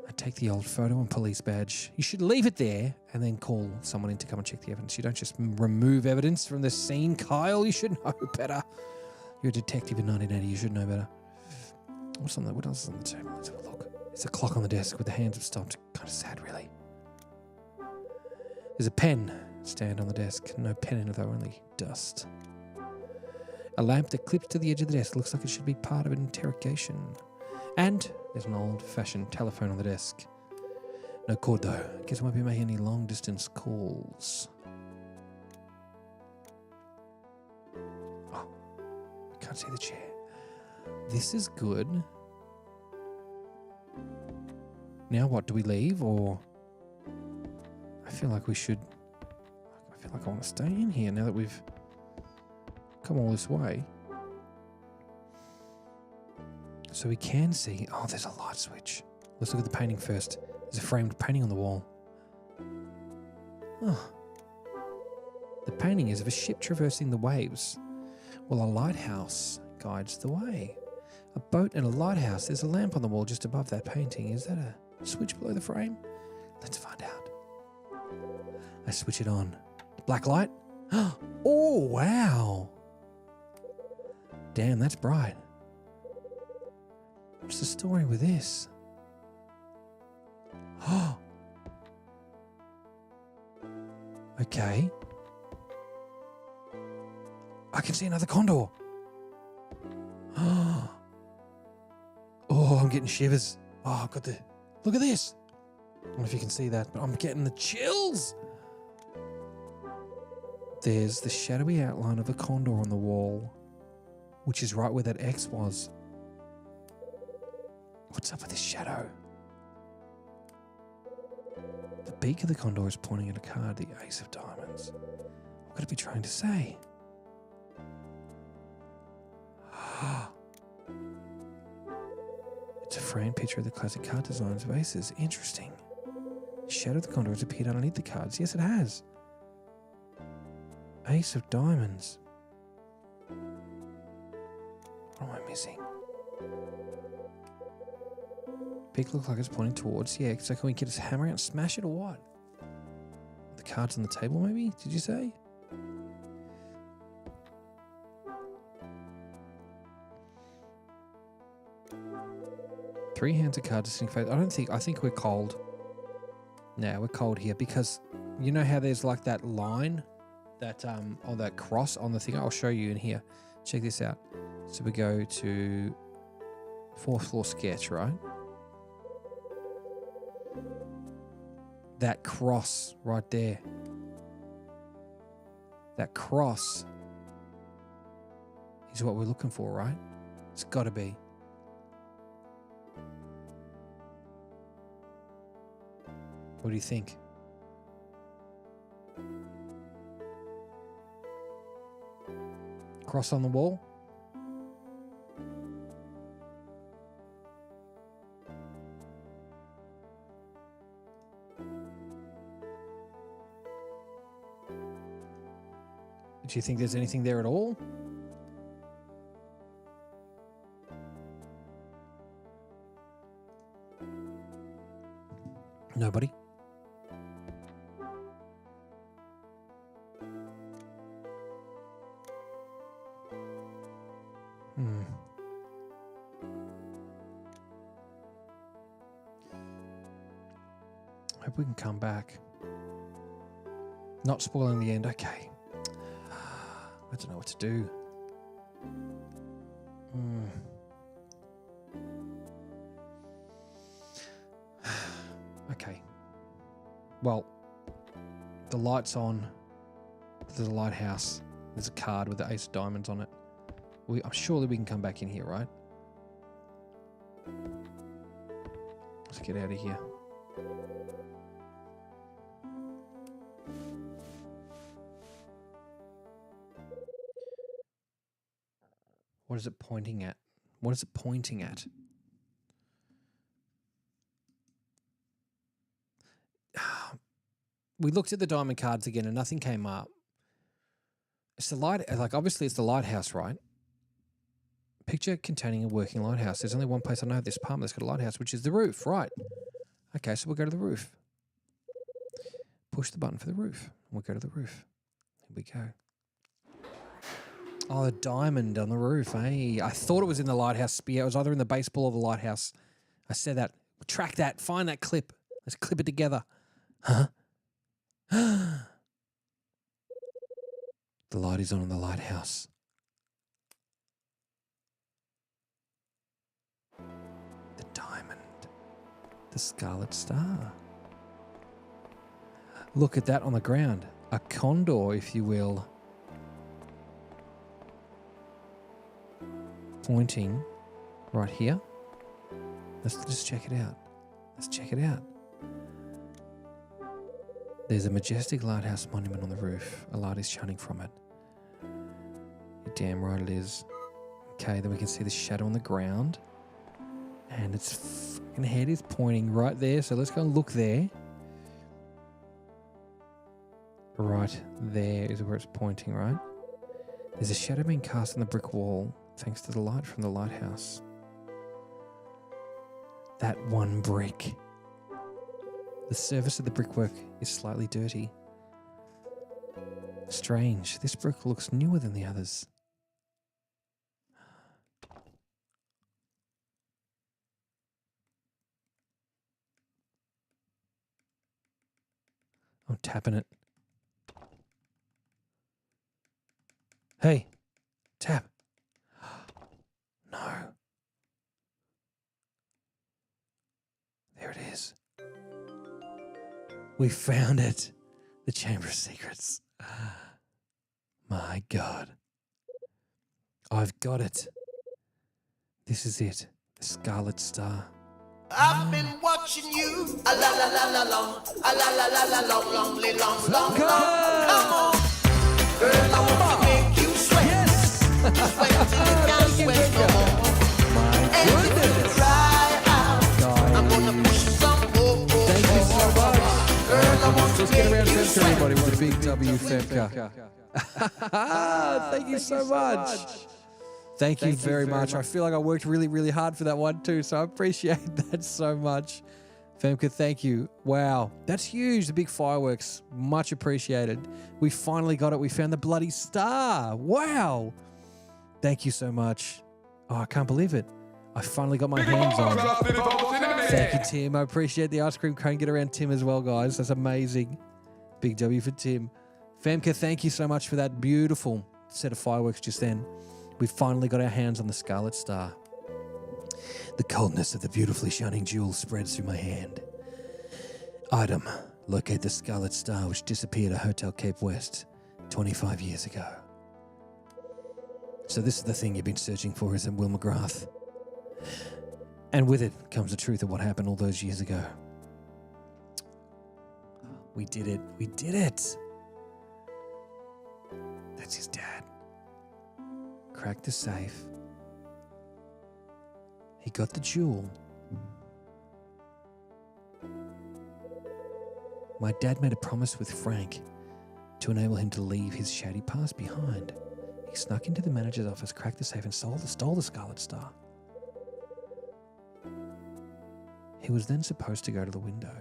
I take the old photo and police badge. You should leave it there and then call someone in to come and check the evidence. You don't just remove evidence from the scene, Kyle. You should know better. You're a detective in 1980. You should know better. What else is on the table? Let's have a look. There's a clock on the desk with the hands have stopped. Kind of sad, really. There's a pen stand on the desk. No pen in it, though, only dust. A lamp that clips to the edge of the desk. Looks like it should be part of an interrogation. And there's an old-fashioned telephone on the desk. No cord, though. Guess I won't be making any long-distance calls. Oh, I can't see the chair. This is good. Now what, do we leave, or... I feel like we should... I feel like I want to stay in here now that we've come all this way. So we can see... Oh, there's a light switch. Let's look at the painting first. There's a framed painting on the wall. Oh. The painting is of a ship traversing the waves, while a lighthouse guides the way. A boat and a lighthouse. There's a lamp on the wall just above that painting. Is that a switch below the frame? Let's find out. I switch it on. Black light? Oh, wow. Damn, that's bright. What's the story with this? Oh. Okay. I can see another condor. Oh, I'm getting shivers. Oh, I've got the... Look at this. I don't know if you can see that, but I'm getting the chills. There's the shadowy outline of a condor on the wall, which is right where that X was. What's up with this shadow? The beak of the condor is pointing at a card, the Ace of Diamonds. What could it be trying to say? It's a framed picture of the classic card designs of aces. Interesting. The shadow of the condor has appeared underneath the cards. Yes, it has. Ace of Diamonds. What am I missing? Beak looks like it's pointing towards. Yeah, so can we get his hammer out and smash it or what? The cards on the table, maybe? Did you say? Three hands of cards sitting face. I think we're cold. No, we're cold here because you know how there's like that line that cross on the thing. I'll show you in here. Check this out. So we go to 4th floor sketch, right? That cross right there. That cross is what we're looking for, right? It's got to be. What do you think? Cross on the wall? Do you think there's anything there at all? Nobody? Hope we can come back. Not spoiling the end. Okay. I don't know what to do. Okay. Well, the light's on. There's a lighthouse. There's a card with the ace of diamonds on it. I'm sure that we can come back in here, right? Let's get out of here. What is it pointing at? What is it pointing at? We looked at the diamond cards again and nothing came up. It's the light, like obviously it's the lighthouse, right? Picture containing a working lighthouse. There's only one place I know of this apartment that's got a lighthouse, which is the roof, right? Okay, so we'll go to the roof. Push the button for the roof. We'll go to the roof. Here we go. Oh, the diamond on the roof, eh? I thought it was in the lighthouse spear. It was either in the baseball or the lighthouse. I said that. Track that. Find that clip. Let's clip it together. Huh? The light is on in the lighthouse. The diamond. The scarlet star. Look at that on the ground. A condor, if you will. Pointing right here. Let's just check it out. Let's check it out. There's a majestic lighthouse monument on the roof. A light is shining from it. You're damn right it is. Okay, then we can see the shadow on the ground. And its fucking head is pointing right there. So let's go and look there. Right there is where it's pointing, right? There's a shadow being cast on the brick wall thanks to the light from the lighthouse. That one brick. The surface of the brickwork is slightly dirty. Strange, this brick looks newer than the others. I'm tapping it. Hey, tap. No. There it is. We found it. The Chamber of Secrets. My God. I've got it. This is it. The Scarlet Star. I've been watching you. A la la la la long. A la la la la long, long, long, long, long. Come on. Girl, I want to make you sweat. Yes. Sweat till you can't sweat no more. My And if you goodness. cry out, Guys. I'm gonna push some more. Thank you so much. Girl, I want to Let's get around make you to sweat. everybody with a big W Femka. Thank you so much. Thank you very much. I feel like I worked really, really hard for that one too, so I appreciate that so much. Femka, thank you. Wow, that's huge. The big fireworks, much appreciated. We finally got it. We found the bloody star. Wow. Thank you so much. Oh, I can't believe it. I finally got my hands on it. Thank you, Tim. I appreciate the ice cream cone. Get around Tim as well, guys. That's amazing. Big W for Tim. Femke, thank you so much for that beautiful set of fireworks just then. We finally got our hands on the Scarlet Star. The coldness of the beautifully shining jewel spreads through my hand. Item, locate the Scarlet Star which disappeared at Hotel Cape West 25 years ago. So this is the thing you've been searching for, isn't it, Will McGrath? And with it comes the truth of what happened all those years ago. We did it. We did it. That's his dad. Cracked the safe. He got the jewel. My dad made a promise with Frank to enable him to leave his shady past behind. He snuck into the manager's office, cracked the safe, and stole the Scarlet Star. He was then supposed to go to the window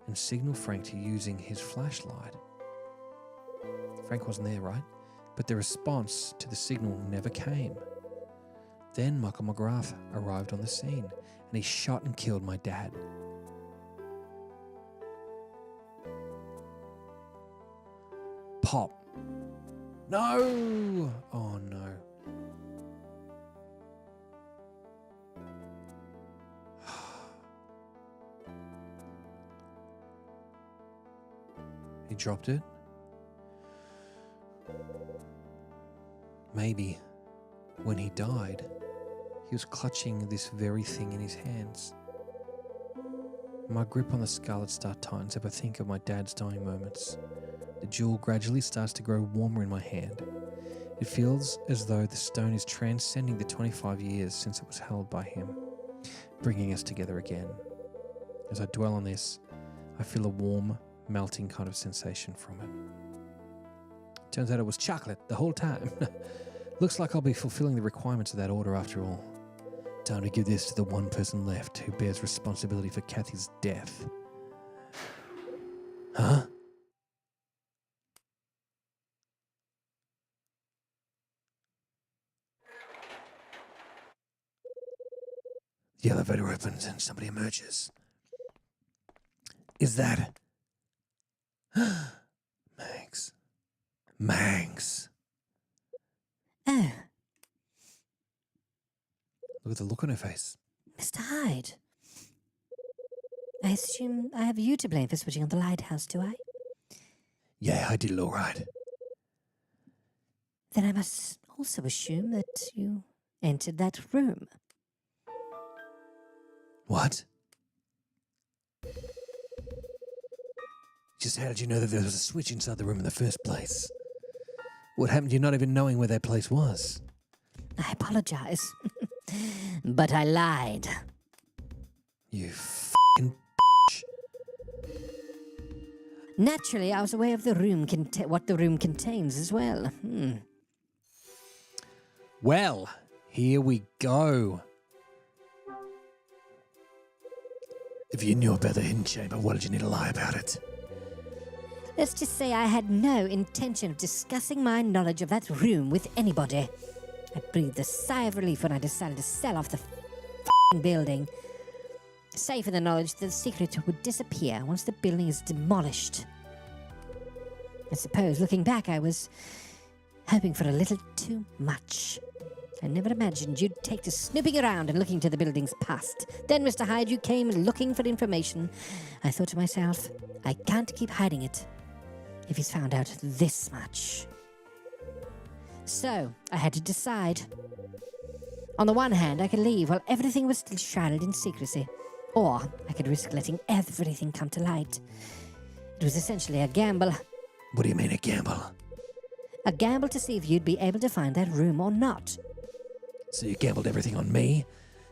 and signal Frank to using his flashlight. Frank wasn't there, right? But the response to the signal never came. Then Michael McGrath arrived on the scene and he shot and killed my dad. Pop. No! Oh no. He dropped it. Maybe when he died, he was clutching this very thing in his hands. My grip on the Scarlet Star tightens as I think of my dad's dying moments. The jewel gradually starts to grow warmer in my hand. It feels as though the stone is transcending the 25 years since it was held by him, bringing us together again. As I dwell on this, I feel a warm, melting kind of sensation from it. Turns out it was chocolate the whole time. Looks like I'll be fulfilling the requirements of that order after all. Time to give this to the one person left who bears responsibility for Kathy's death. Huh? The elevator opens and somebody emerges. Is that... Mags. Mags. Oh, Look at the look on her face. Mr. Hyde. I assume I have you to blame for switching on the lighthouse, do I? Yeah, I did it all right. Then I must also assume that you entered that room. What? Just how did you know that there was a switch inside the room in the first place? What happened to you not even knowing where that place was? I apologize, but I lied. You f***ing bitch. Naturally, I was aware of the room what the room contains as well. Well, here we go. If you knew about the hidden chamber, why did you need to lie about it? Let's just say I had no intention of discussing my knowledge of that room with anybody. I breathed a sigh of relief when I decided to sell off the f***ing building. Safe in the knowledge that the secret would disappear once the building is demolished. I suppose, looking back, I was hoping for a little too much. I never imagined you'd take to snooping around and looking into the building's past. Then, Mr. Hyde, you came looking for information. I thought to myself, I can't keep hiding it if he's found out this much. So, I had to decide. On the one hand, I could leave while everything was still shrouded in secrecy. Or I could risk letting everything come to light. It was essentially a gamble. What do you mean a gamble? A gamble to see if you'd be able to find that room or not. So you gambled everything on me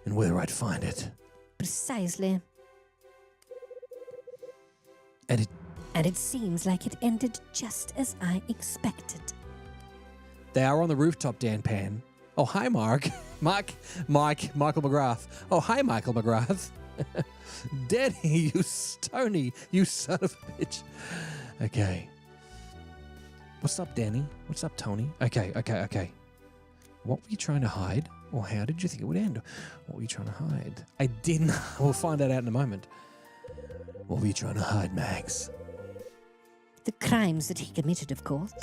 and whether I'd find it. Precisely. And it seems like it ended just as I expected. they are on the rooftop, Dan Pan. Oh, hi, Mark. Michael McGrath. Oh, hi, Michael McGrath. Denny, you stony, you son of a bitch. Okay. What's up, Danny? What's up, Tony? Okay. What were you trying to hide? Or how did you think it would end? What were you trying to hide? I didn't. We'll find that out in a moment. What were you trying to hide, Max? The crimes that he committed, of course.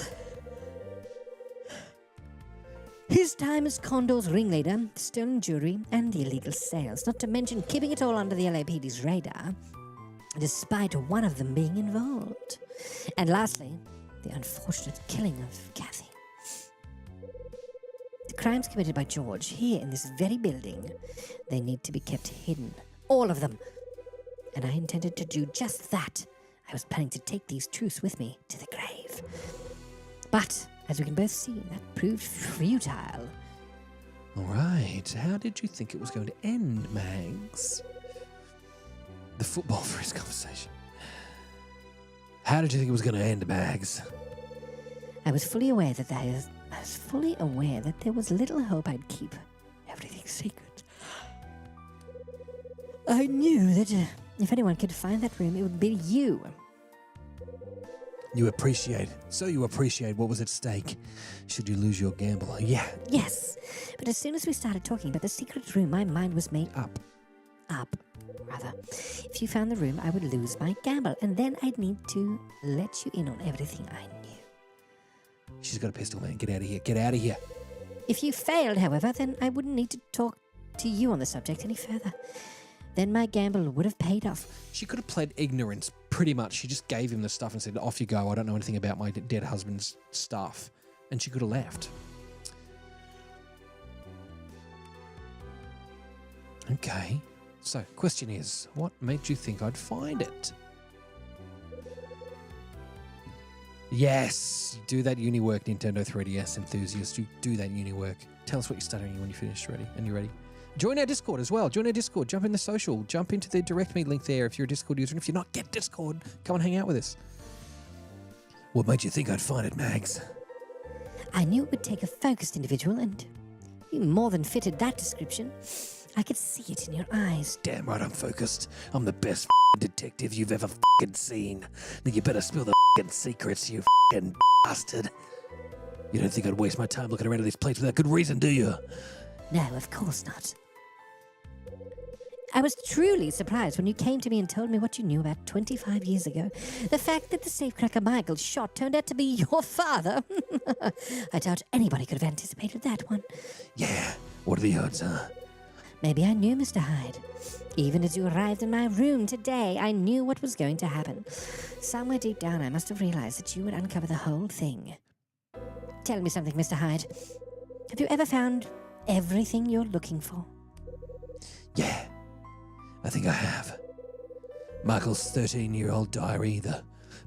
His time as Condor's ringleader, the stolen jewelry, and the illegal sales, not to mention keeping it all under the LAPD's radar, despite one of them being involved. And lastly, the unfortunate killing of Kathy. The crimes committed by George here in this very building, they need to be kept hidden. All of them. And I intended to do just that. I was planning to take these truths with me to the grave. But, as we can both see, that proved futile. All right. How did you think it was going to end, Mags? The football for his conversation. How did you think it was going to end, Mags? I was fully aware that there was little hope I'd keep everything secret. I knew that if anyone could find that room, it would be you. You appreciate what was at stake should you lose your gamble. Yeah. Yes, but as soon as we started talking about the secret room, my mind was made up. If you found the room, I would lose my gamble, and then I'd need to let you in on everything I knew. She's got a pistol, man. Get out of here. Get out of here. If you failed, however, then I wouldn't need to talk to you on the subject any further. Then my gamble would have paid off. She could have played ignorance, pretty much. She just gave him the stuff and said, off you go. I don't know anything about my dead husband's stuff. And she could have left. Okay. So, question is, what made you think I'd find it? Yes, do that uni work, Nintendo 3DS enthusiast. You do that uni work. Tell us what you're studying when you finish ready. And you're ready. Join our Discord as well. Join our Discord. Jump in the social. Jump into the direct me link there if you're a Discord user. And if you're not, get Discord. Come and hang out with us. What made you think I'd find it, Mags? I knew it would take a focused individual, and you more than fitted that description. I could see it in your eyes. Damn right I'm focused. I'm the best detective you've ever seen. Now you better spill the secrets, you bastard. You don't think I'd waste my time looking around at this place without good reason, do you? No, of course not. I was truly surprised when you came to me and told me what you knew about 25 years ago. The fact that the safecracker Michael shot turned out to be your father. I doubt anybody could have anticipated that one. Yeah, what are the odds, huh? Maybe I knew, Mr. Hyde. Even as you arrived in my room today, I knew what was going to happen. Somewhere deep down, I must have realized that you would uncover the whole thing. Tell me something, Mr. Hyde. Have you ever found everything you're looking for? Yeah, I think I have. Michael's 13-year-old diary, the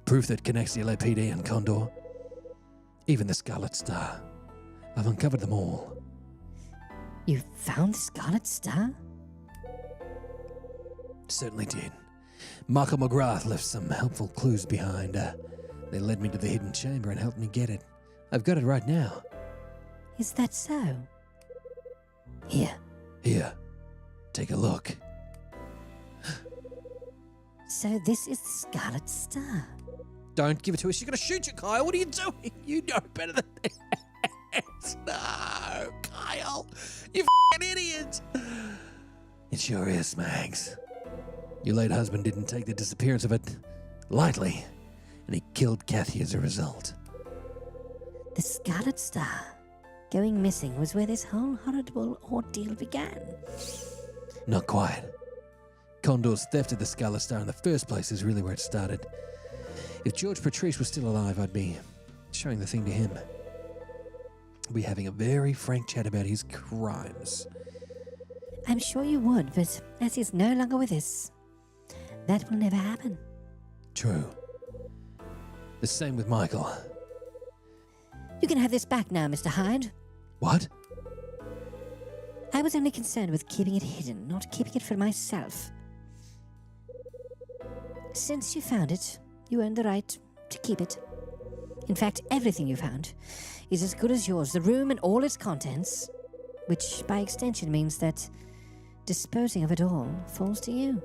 proof that connects the LAPD and Condor. Even the Scarlet Star. I've uncovered them all. You found the Scarlet Star? Certainly did. Michael McGrath left some helpful clues behind. They led me to the hidden chamber and helped me get it. I've got it right now. Is that so? Here. Here. Take a look. So this is the Scarlet Star. Don't give it to her. She's going to shoot you, Kyle. What are you doing? You know better than this. No, Kyle. You f***ing idiot. It sure is, Mags. Your late husband didn't take the disappearance of it lightly, and he killed Kathy as a result. The Scarlet Star going missing was where this whole horrible ordeal began. Not quite. Condor's theft of the Scarlet Star in the first place is really where it started. If George Patrice was still alive, I'd be showing the thing to him. We'd be having a very frank chat about his crimes. I'm sure you would, but as he's no longer with us, that will never happen. True. The same with Michael. You can have this back now, Mr. Hyde. What? I was only concerned with keeping it hidden, not keeping it for myself. Since you found it, you earned the right to keep it. In fact, everything you found is as good as yours, the room and all its contents, which by extension means that disposing of it all falls to you.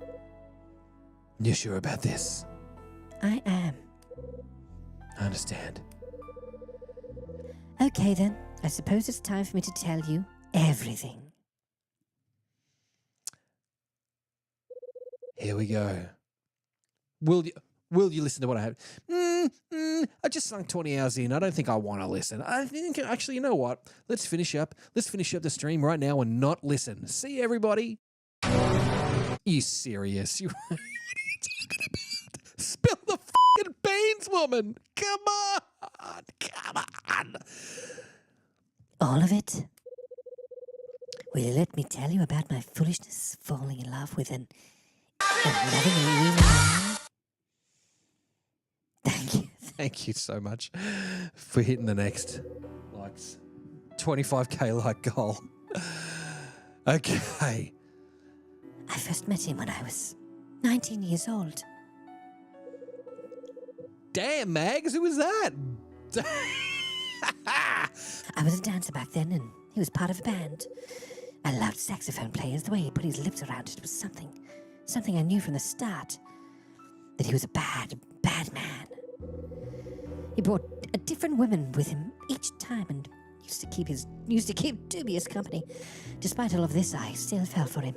You're sure about this? I am. I understand. Okay then, I suppose it's time for me to tell you everything. Here we go. Will you listen to what I have? just sunk 20 hours in. I don't think I want to listen. I think, actually, you know what? Let's finish up the stream right now and not listen. See you, everybody. You serious? What are you talking about? Spill the fucking beans, woman. Come on. All of it? Will you let me tell you about my foolishness falling in love with an loving evil man? Thank you. Thank you so much for hitting the next 25k like goal. Okay. I first met him when I was 19 years old. Damn, Mags, who was that? I was a dancer back then, and he was part of a band. I loved saxophone players. The way he put his lips around it was something I knew from the start. That he was a bad man. He brought a different woman with him each time, and used to keep dubious company. Despite all of this, I still fell for him.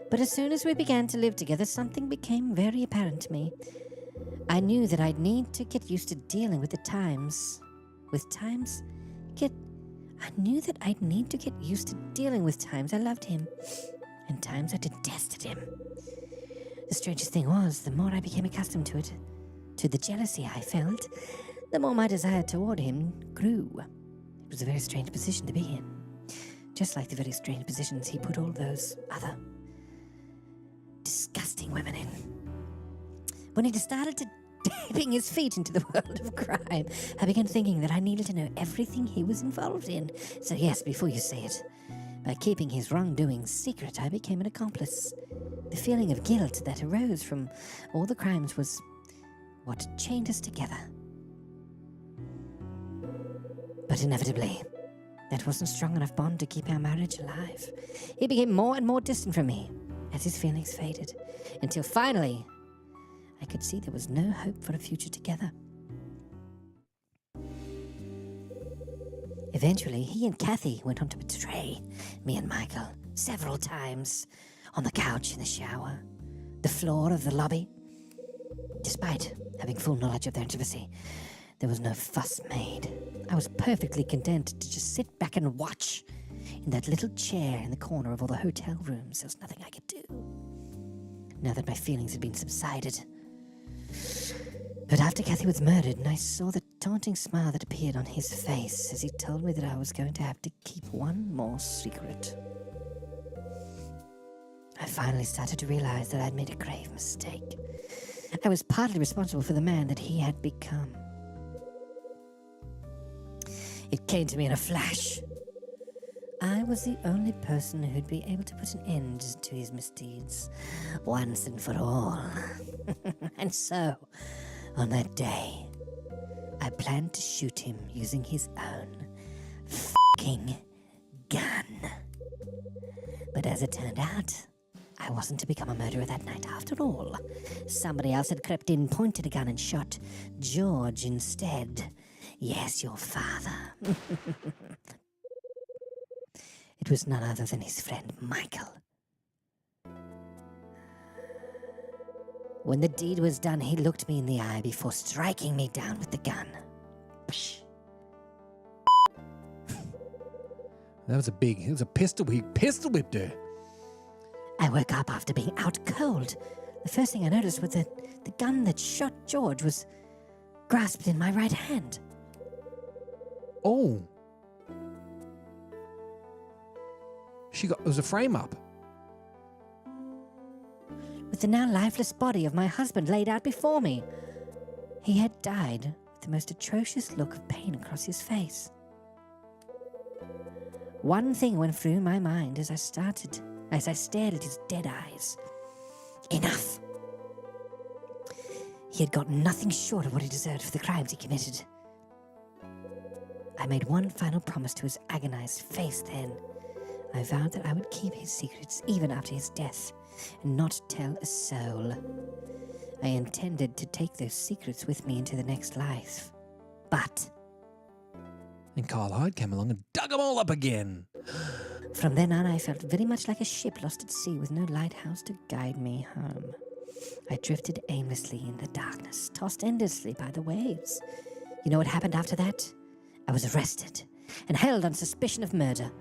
But as soon as we began to live together, something became very apparent to me. I knew that I'd need to get used to dealing with the times. I knew that I'd need to get used to dealing with times I loved him and times I detested him. The strangest thing was, the more I became accustomed to it, to the jealousy I felt, the more my desire toward him grew. It was a very strange position to be in, just like the very strange positions he put all those other disgusting women in. When he started dipping his feet into the world of crime, I began thinking that I needed to know everything he was involved in. So yes, before you say it, by keeping his wrongdoings secret, I became an accomplice. The feeling of guilt that arose from all the crimes was what chained us together. But inevitably, that wasn't a strong enough bond to keep our marriage alive. He became more and more distant from me as his feelings faded, until finally, I could see there was no hope for a future together. Eventually, he and Kathy went on to betray me and Michael several times, on the couch in the shower, the floor of the lobby. Despite having full knowledge of their intimacy, there was no fuss made. I was perfectly content to just sit back and watch in that little chair in the corner of all the hotel rooms. There was nothing I could do, now that my feelings had been subsided. But after Kathy was murdered, and I saw the taunting smile that appeared on his face as he told me that I was going to have to keep one more secret, I finally started to realize that I'd made a grave mistake. I was partly responsible for the man that he had become. It came to me in a flash. I was the only person who'd be able to put an end to his misdeeds once and for all. And so, on that day, I planned to shoot him using his own f***ing gun. But as it turned out, I wasn't to become a murderer that night after all. Somebody else had crept in, pointed a gun and shot George instead. Yes, your father. It was none other than his friend Michael. When the deed was done, he looked me in the eye before striking me down with the gun. Psh. That was a pistol whipped her. I woke up after being out cold. The first thing I noticed was that the gun that shot George was grasped in my right hand. Oh. It was a frame up. With the now lifeless body of my husband laid out before me. He had died with the most atrocious look of pain across his face. One thing went through my mind as I stared at his dead eyes. Enough. He had gotten nothing short of what he deserved for the crimes he committed. I made one final promise to his agonized face then. I vowed that I would keep his secrets even after his death, and not tell a soul. I intended to take those secrets with me into the next life. But... And Kyle Hyde came along and dug them all up again. From then on, I felt very much like a ship lost at sea with no lighthouse to guide me home. I drifted aimlessly in the darkness, tossed endlessly by the waves. You know what happened after that? I was arrested and held on suspicion of murder.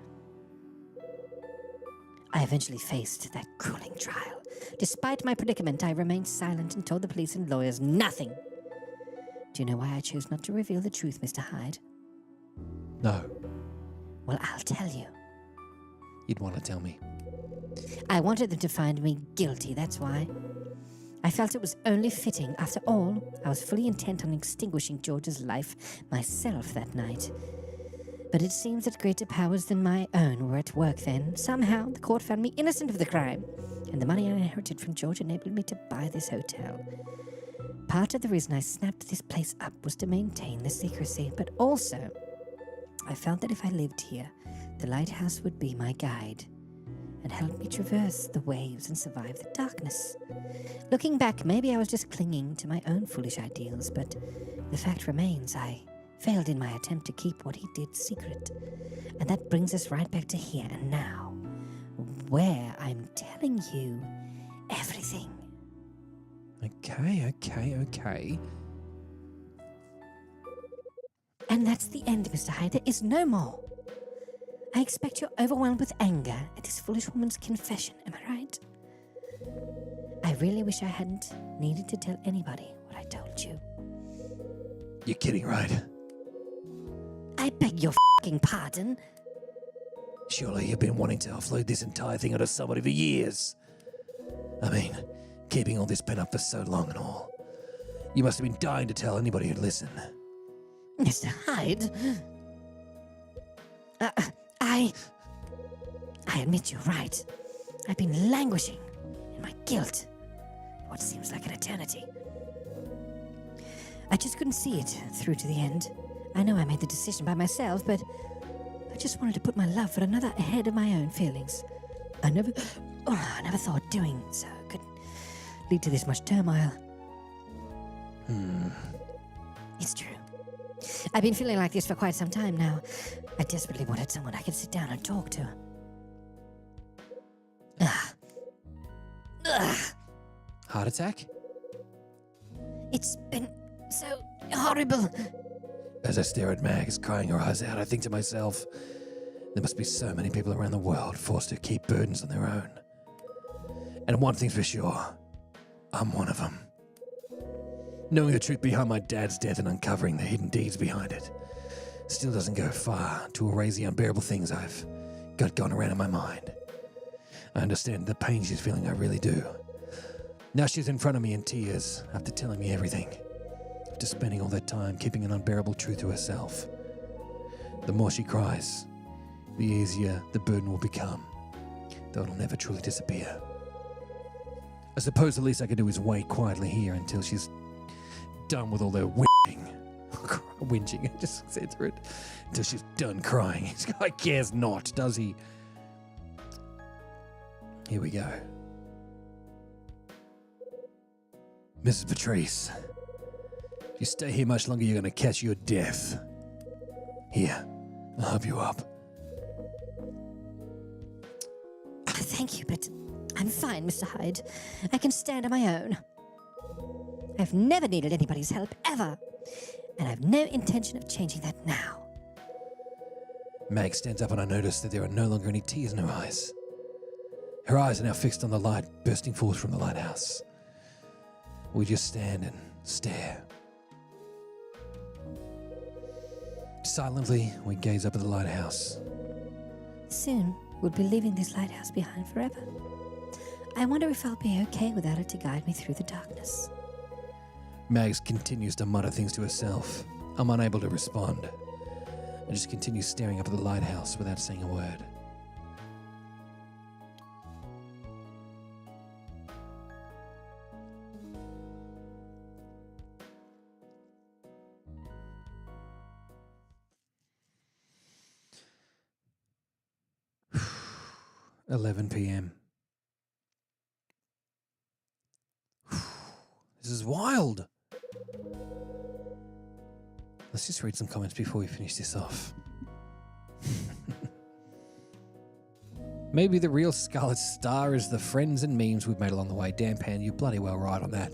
I eventually faced that grueling trial. Despite my predicament, I remained silent and told the police and lawyers nothing. Do you know why I chose not to reveal the truth, Mr. Hyde? No, Well, I'll tell you. you'd want to tell me. I wanted them to find me guilty, that's why. I felt it was only fitting. After all, I was fully intent on extinguishing George's life myself that night. But it seems that greater powers than my own were at work then. Somehow, the court found me innocent of the crime, and the money I inherited from George enabled me to buy this hotel. Part of the reason I snapped this place up was to maintain the secrecy, but also, I felt that if I lived here, the lighthouse would be my guide and help me traverse the waves and survive the darkness. Looking back, maybe I was just clinging to my own foolish ideals, but the fact remains I failed in my attempt to keep what he did secret. And that brings us right back to here and now, where I'm telling you everything. Okay. And that's the end, Mr. Hyde. There is no more. I expect you're overwhelmed with anger at this foolish woman's confession, am I right? I really wish I hadn't needed to tell anybody what I told you. You're kidding, right? I beg your f***ing pardon. Surely you've been wanting to offload this entire thing onto somebody for years. I mean, keeping all this pent up for so long and all. You must have been dying to tell anybody who'd listen. Mr. Hyde? I admit you're right. I've been languishing in my guilt for what seems like an eternity. I just couldn't see it through to the end. I know I made the decision by myself, but I just wanted to put my love for another ahead of my own feelings. I never thought doing so could lead to this much turmoil. It's true. I've been feeling like this for quite some time now. I desperately wanted someone I could sit down and talk to. Heart attack? It's been so horrible. As I stare at Mags, crying her eyes out, I think to myself, there must be so many people around the world forced to keep burdens on their own. And one thing's for sure, I'm one of them. Knowing the truth behind my dad's death and uncovering the hidden deeds behind it still doesn't go far to erase the unbearable things I've got going around in my mind. I understand the pain she's feeling, I really do. Now she's in front of me in tears after telling me everything. After spending all that time keeping an unbearable truth to herself. The more she cries, the easier the burden will become, though it'll never truly disappear. I suppose the least I can do is wait quietly here until she's done with all their whinging, I just said through it, until she's done crying. This guy cares not, does he? Here we go. Mrs. Patrice, if you stay here much longer, you're going to catch your death. Here, I'll help you up. Thank you, but I'm fine, Mr. Hyde. I can stand on my own. I've never needed anybody's help, ever. And I've no intention of changing that now. Mag stands up and I notice that there are no longer any tears in her eyes. Her eyes are now fixed on the light bursting forth from the lighthouse. We just stand and stare. Silently, we gaze up at the lighthouse. Soon, we'll be leaving this lighthouse behind forever. I wonder if I'll be okay without it to guide me through the darkness. Mags continues to mutter things to herself. I'm unable to respond. I just continue staring up at the lighthouse without saying a word. $11 p.m. This is wild. Let's just read some comments before we finish this off. Maybe the real Scarlet Star is the friends and memes we've made along the way. Damn, Pan, you're bloody well right on that.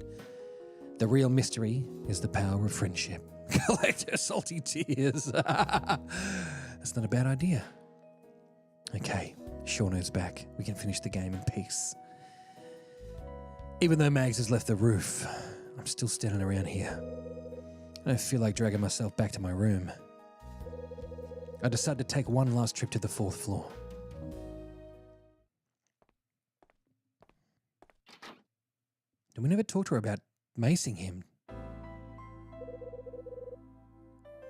The real mystery is the power of friendship. Collect her salty tears. That's not a bad idea. Okay, Shauno's back. We can finish the game in peace. Even though Mags has left the roof, I'm still standing around here. I don't feel like dragging myself back to my room. I decided to take one last trip to the 4th floor. Did we never talk to her about macing him?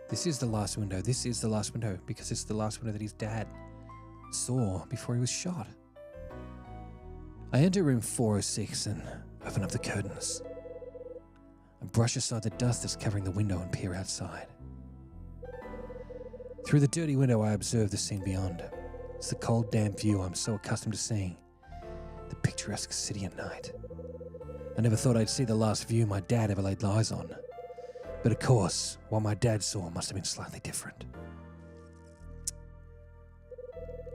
This is the last window. This is the last window because it's the last window that his dad saw before he was shot. I enter room 406 and open up the curtains. I brush aside the dust that's covering the window and peer outside. Through the dirty window, I observe the scene beyond. It's the cold, damp view I'm so accustomed to seeing. The picturesque city at night. I never thought I'd see the last view my dad ever laid eyes on. But of course, what my dad saw must have been slightly different.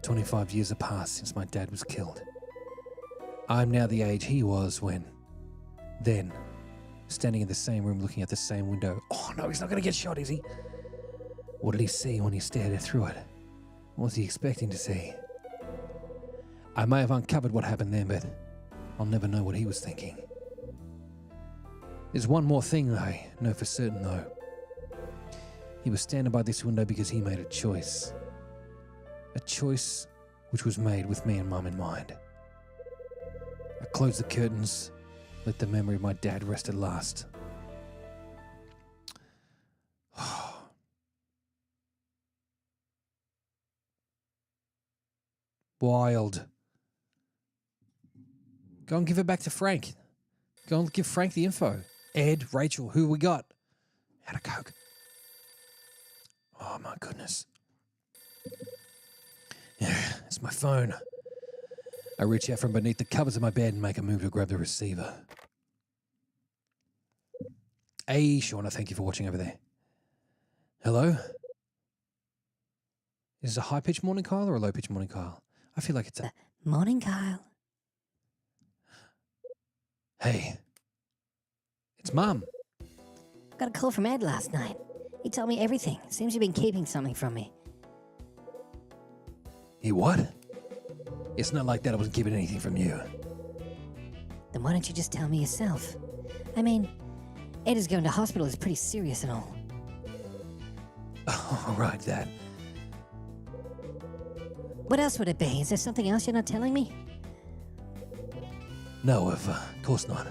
25 years have passed since my dad was killed. I'm now the age he was when. Then, standing in the same room looking at the same window. Oh no, he's not going to get shot, is he? What did he see when he stared through it? What was he expecting to see? I may have uncovered what happened then, but I'll never know what he was thinking. There's one more thing I know for certain, though. He was standing by this window because he made a choice. A choice which was made with me and Mum in mind. I closed the curtains, let the memory of my dad rest at last. Wild. Go and give it back to Frank. Go and give Frank the info. Ed, Rachel, who we got? Had a Coke. Oh my goodness. Yeah, it's my phone. I reach out from beneath the covers of my bed and make a move to grab the receiver. Hey, Shauna, thank you for watching over there. Hello? Is this a high-pitched morning call or a low-pitched morning call? I feel like it's a... Morning, Kyle. Hey. It's Mum. Got a call from Ed last night. He told me everything. Seems you've been keeping something from me. He what? It's not like that. I wasn't keeping anything from you. Then why don't you just tell me yourself? I mean, Ed is going to hospital. It's pretty serious and all. Oh, right, that. What else would it be? Is there something else you're not telling me? No, of course not.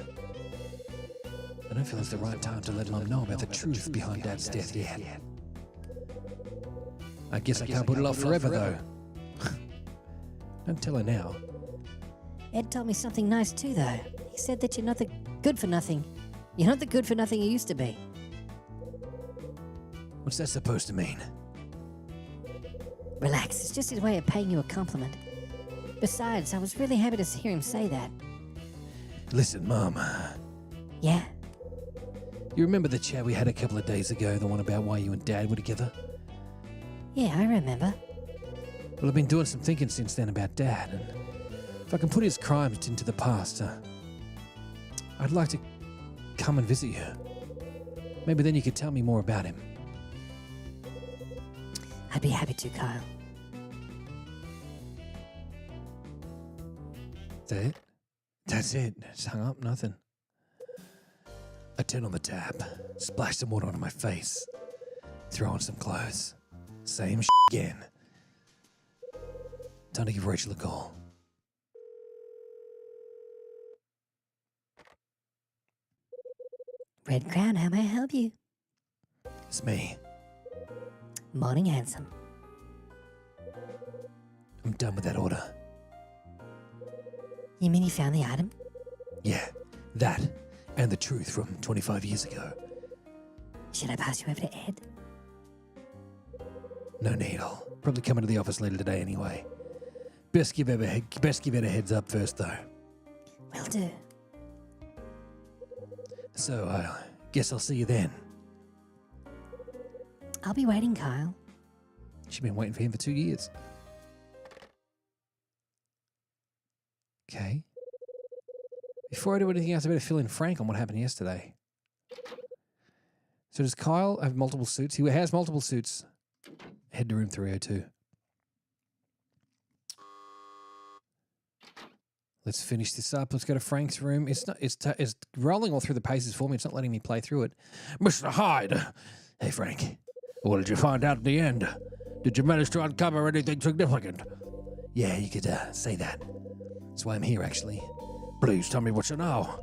I don't feel it's the right time to let Mum know about the truth behind Dad's death yet. I guess I can't put it off forever, though. Don't tell her now. Ed told me something nice too, though. He said that you're not the good for nothing. You're not the good for nothing you used to be. What's that supposed to mean? Relax, it's just his way of paying you a compliment. Besides, I was really happy to hear him say that. Listen, Mum. Yeah? You remember the chat we had a couple of days ago, the one about why you and Dad were together? Yeah, I remember. Well, I've been doing some thinking since then about Dad, and if I can put his crimes into the past, I'd like to come and visit you. Maybe then you could tell me more about him. I'd be happy to, Kyle. Is that it? That's it. Just hung up, nothing. I turn on the tap, splash some water onto my face, throw on some clothes. Same again. Time to give Rachel a call. Red Crown, how may I help you? It's me. Morning, handsome. I'm done with that order. You mean you found the item? Yeah, that and the truth from 25 years ago. Should I pass you over to Ed? No need. I'll probably come into the office later today anyway. Best give Ed a heads up first, though. Will do. So, I guess I'll see you then. I'll be waiting, Kyle. She's been waiting for him for 2 years. Okay. Before I do anything else, I better fill in Frank on what happened yesterday. So does Kyle have multiple suits? He has multiple suits. Head to room 302. Let's finish this up. Let's go to Frank's room. It's rolling all through the paces for me. It's not letting me play through it. Mr. Hyde. Hey, Frank. What did you find out in the end? Did you manage to uncover anything significant? Yeah, you could say that. That's why I'm here, actually. Please tell me what you know.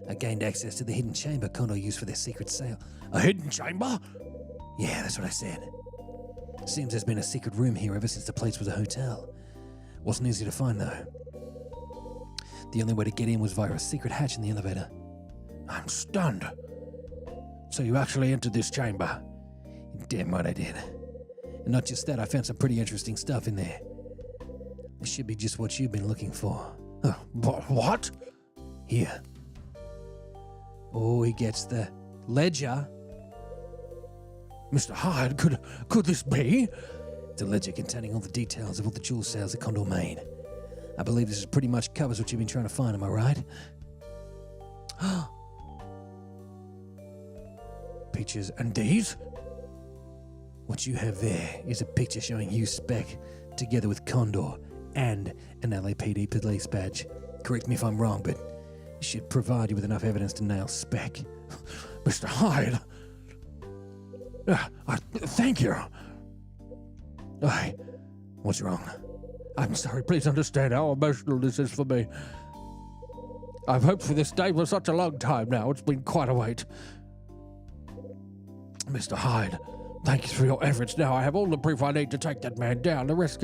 I gained access to the hidden chamber Kono used for their secret sale. A hidden chamber? Yeah, that's what I said. Seems there's been a secret room here ever since the place was a hotel. Wasn't easy to find, though. The only way to get in was via a secret hatch in the elevator. I'm stunned. So you actually entered this chamber? Damn right I did. And not just that, I found some pretty interesting stuff in there. This should be just what you've been looking for. What? Here. Oh, he gets the ledger. Mr. Hyde, could this be? It's a ledger containing all the details of all the jewel sales that Condor made. I believe this pretty much covers what you've been trying to find, am I right? Pictures. And these? What you have there is a picture showing you Spec together with Condor and an LAPD police badge. Correct me if I'm wrong, but it should provide you with enough evidence to nail Spec. Mr. Hyde! Thank you! What's wrong? I'm sorry, please understand how emotional this is for me. I've hoped for this day for such a long time now. It's been quite a wait. Mr. Hyde, thank you for your efforts. Now I have all the proof I need to take that man down. The rest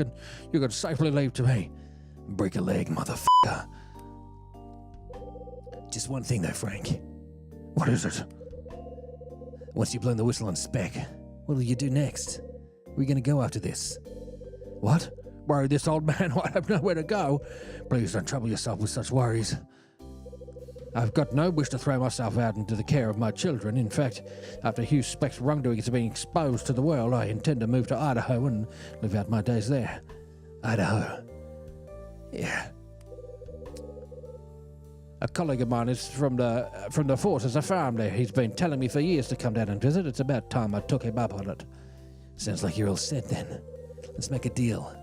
you can safely leave to me. Break a leg, motherfucker. Just one thing though, Frank. What is it? Once you've blown the whistle on Spec, what will you do next? Where are you going to go after this? What? Worry this old man might have nowhere to go. Please don't trouble yourself with such worries. I've got no wish to throw myself out into the care of my children. In fact, after Hugh Speck's wrongdoing is being exposed to the world, I intend to move to Idaho and live out my days there. Idaho. Yeah. A colleague of mine is from the forces. I found there. He's been telling me for years to come down and visit. It's about time I took him up on it. Sounds like you're all set then. Let's make a deal.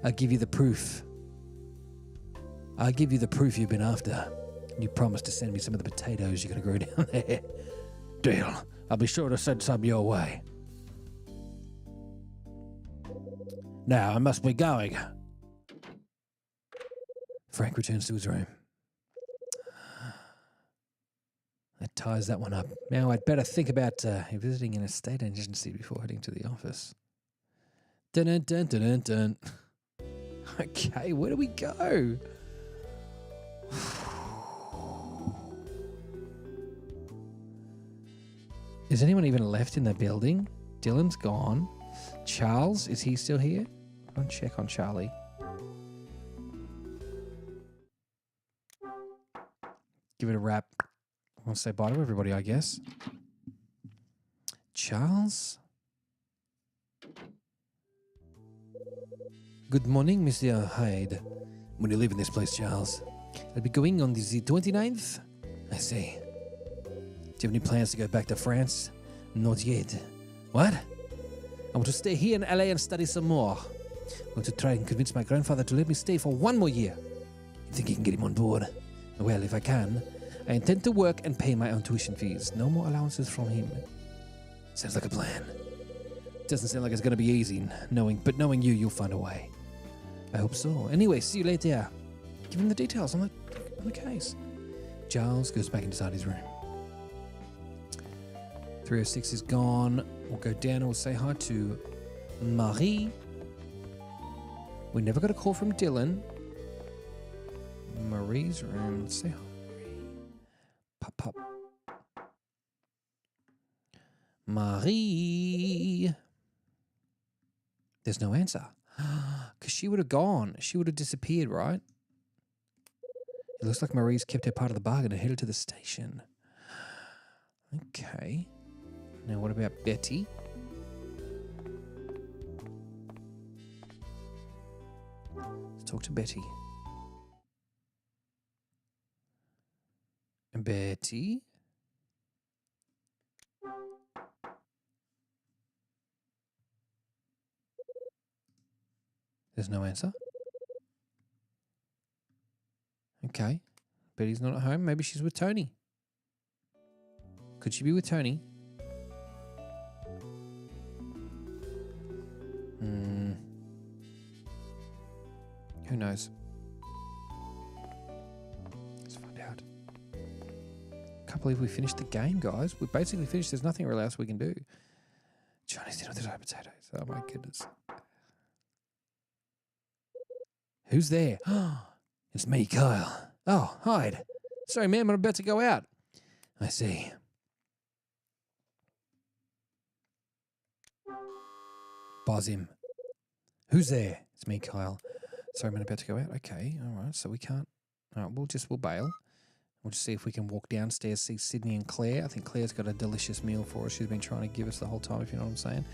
I'll give you the proof. I'll give you the proof you've been after. You promised to send me some of the potatoes you're going to grow down there. Deal. I'll be sure to send some your way. Now, I must be going. Frank returns to his room. That ties that one up. Now, I'd better think about visiting an estate agency before heading to the office. Dun dun dun dun dun dun. Okay, where do we go? Is anyone even left in the building? Dylan's gone. Charles, is he still here? Go and check on Charlie. Give it a wrap. I want to say bye to everybody, I guess. Charles? Good morning, Mr. Hyde. When you leaving this place, Charles? I'll be going on the 29th. I see. Do you have any plans to go back to France? Not yet. What? I want to stay here in LA and study some more. I'm going to try and convince my grandfather to let me stay for one more year. You think you can get him on board? Well, if I can, I intend to work and pay my own tuition fees. No more allowances from him. Sounds like a plan. Doesn't sound like it's going to be easy, but knowing you, you'll find a way. I hope so. Anyway, see you later. Give him the details on the case. Charles goes back inside his room. 306 is gone. We'll go down and we'll say hi to Marie. We never got a call from Dylan. Marie's room. Let's say hi. Pop, pop. Marie. There's no answer. Because she would have gone. She would have disappeared, right? It looks like Marie's kept her part of the bargain and headed to the station. Okay. Now what about Betty? Let's talk to Betty. Betty? There's no answer. Okay. Betty's not at home. Maybe she's with Tony. Could she be with Tony? Who knows? Let's find out. Can't believe we finished the game, guys. We basically finished. There's nothing really else we can do. Chinese dinner with the potatoes. Oh my goodness. Who's there? It's me, Kyle. Oh, hide. Sorry, ma'am, I'm about to go out. I see. Buzz him. Who's there? It's me, Kyle. Sorry, I'm about to go out. Okay, all right. So we can't. All right, we'll bail. We'll just see if we can walk downstairs, see Sydney and Claire. I think Claire's got a delicious meal for us. She's been trying to give us the whole time, if you know what I'm saying.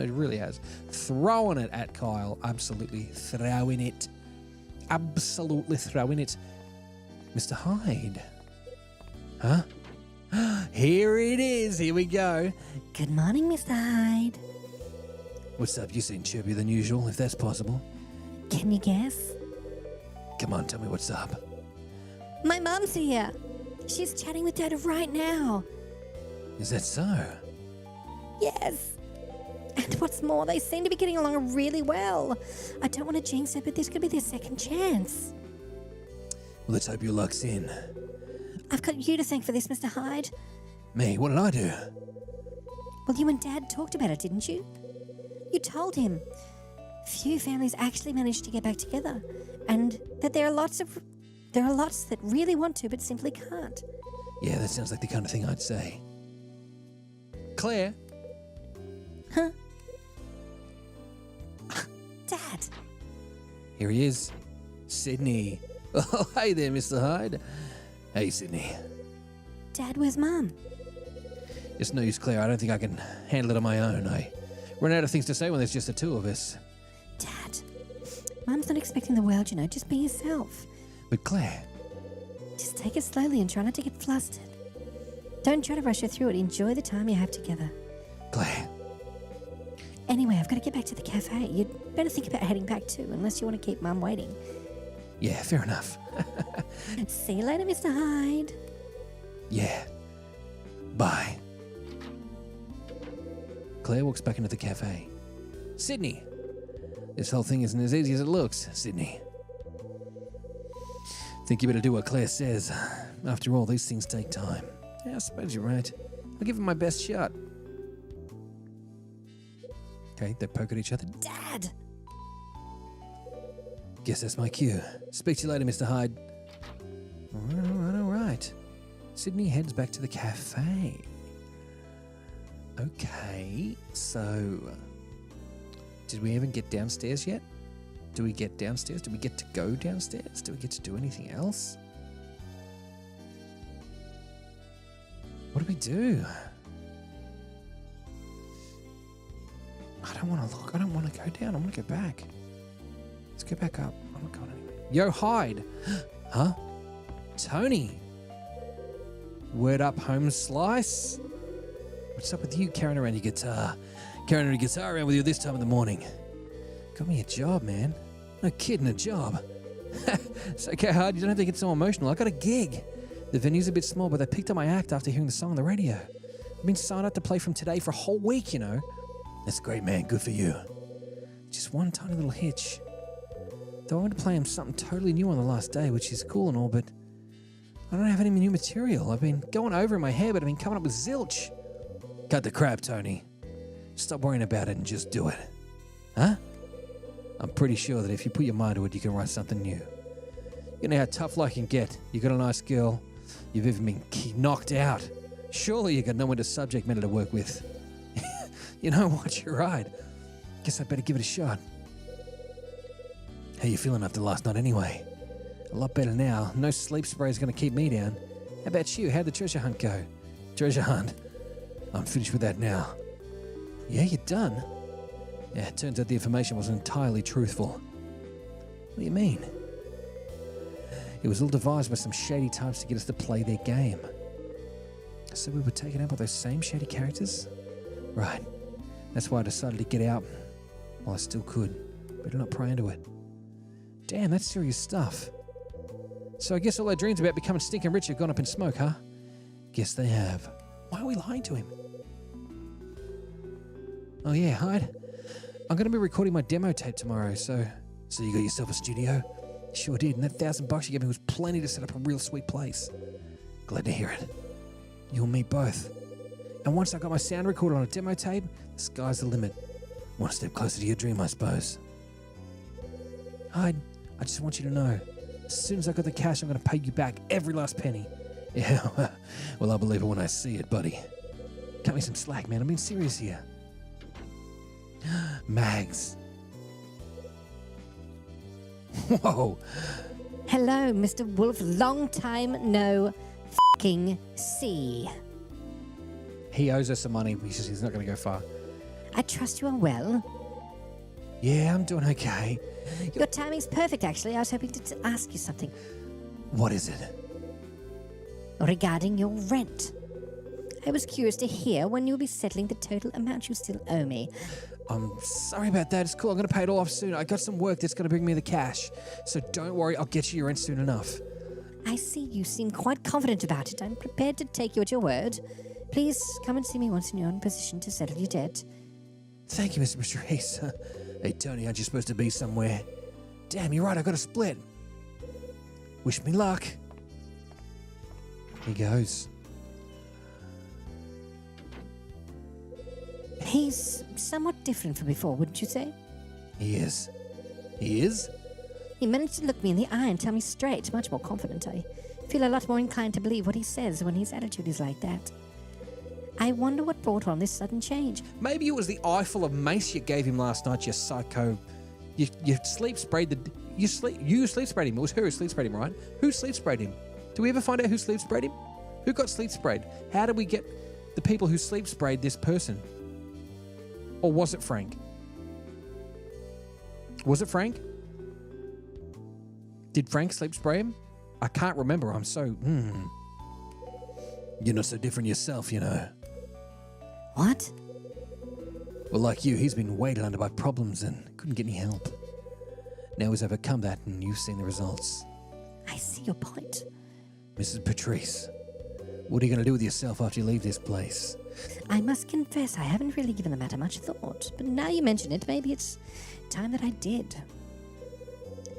It really has. Throwing it at Kyle. Absolutely throwing it. Absolutely throwing it. Mr. Hyde. Huh? Here it is. Here we go. Good morning, Mr. Hyde. What's up? You seem chirpier than usual, if that's possible. Can you guess? Come on, tell me what's up. My mum's here. She's chatting with Dad right now. Is that so? Yes. And what's more, they seem to be getting along really well. I don't want to jinx it, but this could be their second chance. Well, let's hope your luck's in. I've got you to thank for this, Mr. Hyde. Me? What did I do? Well, you and Dad talked about it, didn't you? You told him. Few families actually manage to get back together, and that there are lots that really want to but simply can't. Yeah, that sounds like the kind of thing I'd say. Claire? Huh? Dad. Here he is. Sydney. Oh, hey there, Mr. Hyde. Hey, Sydney. Dad, where's Mum? It's no use, Claire. I don't think I can handle it on my own. I run out of things to say when there's just the two of us. Dad, Mum's not expecting the world, you know. Just be yourself. But Claire... Just take it slowly and try not to get flustered. Don't try to rush her through it. Enjoy the time you have together. Claire... Anyway, I've got to get back to the cafe. You'd better think about heading back too, unless you want to keep Mum waiting. Yeah, fair enough. See you later, Mr. Hyde. Yeah. Bye. Claire walks back into the cafe. Sydney! This whole thing isn't as easy as it looks, Sydney. Think you better do what Claire says. After all, these things take time. Yeah, I suppose you're right. I'll give it my best shot. Okay, they poke at each other. Dad! Guess that's my cue. Speak to you later, Mr. Hyde. All right. Sydney heads back to the cafe. Okay, so... Did we even get downstairs yet? Do we get downstairs? Do we get to go downstairs? Do we get to do anything else? What do we do? I don't want to look. I don't want to go down. I want to go back. Let's go back up. I'm not going anywhere. Yo, Hyde. Huh? Tony. Word up, home slice. What's up with you carrying around your guitar? Carrying a guitar around with you this time of the morning. Got me a job, man. No kidding, a job. It's okay, Hyde. You don't have to get so emotional. I got a gig. The venue's a bit small, but they picked up my act after hearing the song on the radio. I've been signed up to play from today for a whole week, you know. That's great, man. Good for you. Just one tiny little hitch. Though I want to play him something totally new on the last day, which is cool and all, but I don't have any new material. I've been going over in my head, but I've been coming up with zilch. Cut the crap, Tony. Stop worrying about it and just do it. Huh? I'm pretty sure that if you put your mind to it, you can write something new. You know how tough life can get. You got a nice girl. You've even been knocked out. Surely you got no one to subject matter to work with. You know what? You're right. Guess I better give it a shot. How you feeling after last night anyway? A lot better now. No sleep spray is going to keep me down. How about you? How'd the treasure hunt go? Treasure hunt? I'm finished with that now. Yeah, you're done? Yeah, it turns out the information wasn't entirely truthful. What do you mean? It was all devised by some shady types to get us to play their game. So we were taken out by those same shady characters? Right. That's why I decided to get out while I still could. Better not pry into it. Damn, that's serious stuff. So I guess all our dreams about becoming stinking rich have gone up in smoke, huh? Guess they have. Why are we lying to him? Oh yeah, Hyde. I'm going to be recording my demo tape tomorrow, so you got yourself a studio? Sure did, and that $1,000 you gave me was plenty to set up a real sweet place. Glad to hear it. You and me both. And once I got my sound recorded on a demo tape, the sky's the limit. One step closer to your dream, I suppose. Hyde, I just want you to know, as soon as I got the cash, I'm going to pay you back every last penny. Yeah, well, I'll believe it when I see it, buddy. Cut me some slack, man. I'm being serious here. Mags. Whoa. Hello, Mr. Wolf. Long time no f***ing see. He owes us some money. He's not going to go far. I trust you are well. Yeah, I'm doing okay. Your timing's perfect, actually. I was hoping to ask you something What is it? regarding your rent. I was curious to hear when you'll be settling the total amount you still owe me. I'm sorry about that. It's cool. I'm going to pay it all off soon. I got some work that's going to bring me the cash. So don't worry. I'll get you your rent soon enough. I see you seem quite confident about it. I'm prepared to take you at your word. Please come and see me once you're in position to settle your debt. Thank you, Mr. Reese. Hey, Tony, aren't you supposed to be somewhere? Damn, you're right. I got a split. Wish me luck. He goes. He's somewhat different from before, wouldn't you say? He is. He is? He managed to look me in the eye and tell me straight, much more confident. I feel a lot more inclined to believe what he says when his attitude is like that. I wonder what brought on this sudden change. Maybe it was the eyeful of mace you gave him last night, you psycho. You sleep sprayed the... You sleep sprayed him. It was her who sleep sprayed him, right? Who sleep sprayed him? Do we ever find out who sleep sprayed him? Who got sleep sprayed? How did we get the people who sleep sprayed this person? Or was it Frank? Was it Frank? Did Frank sleep spray him? I can't remember. I'm so... You're not so different yourself, you know. What? Well, like you, he's been weighted under by problems and couldn't get any help. Now he's overcome that and you've seen the results. I see your point. Mrs. Patrice, what are you going to do with yourself after you leave this place? I must confess I haven't really given the matter much thought, but now you mention it, maybe it's time that I did.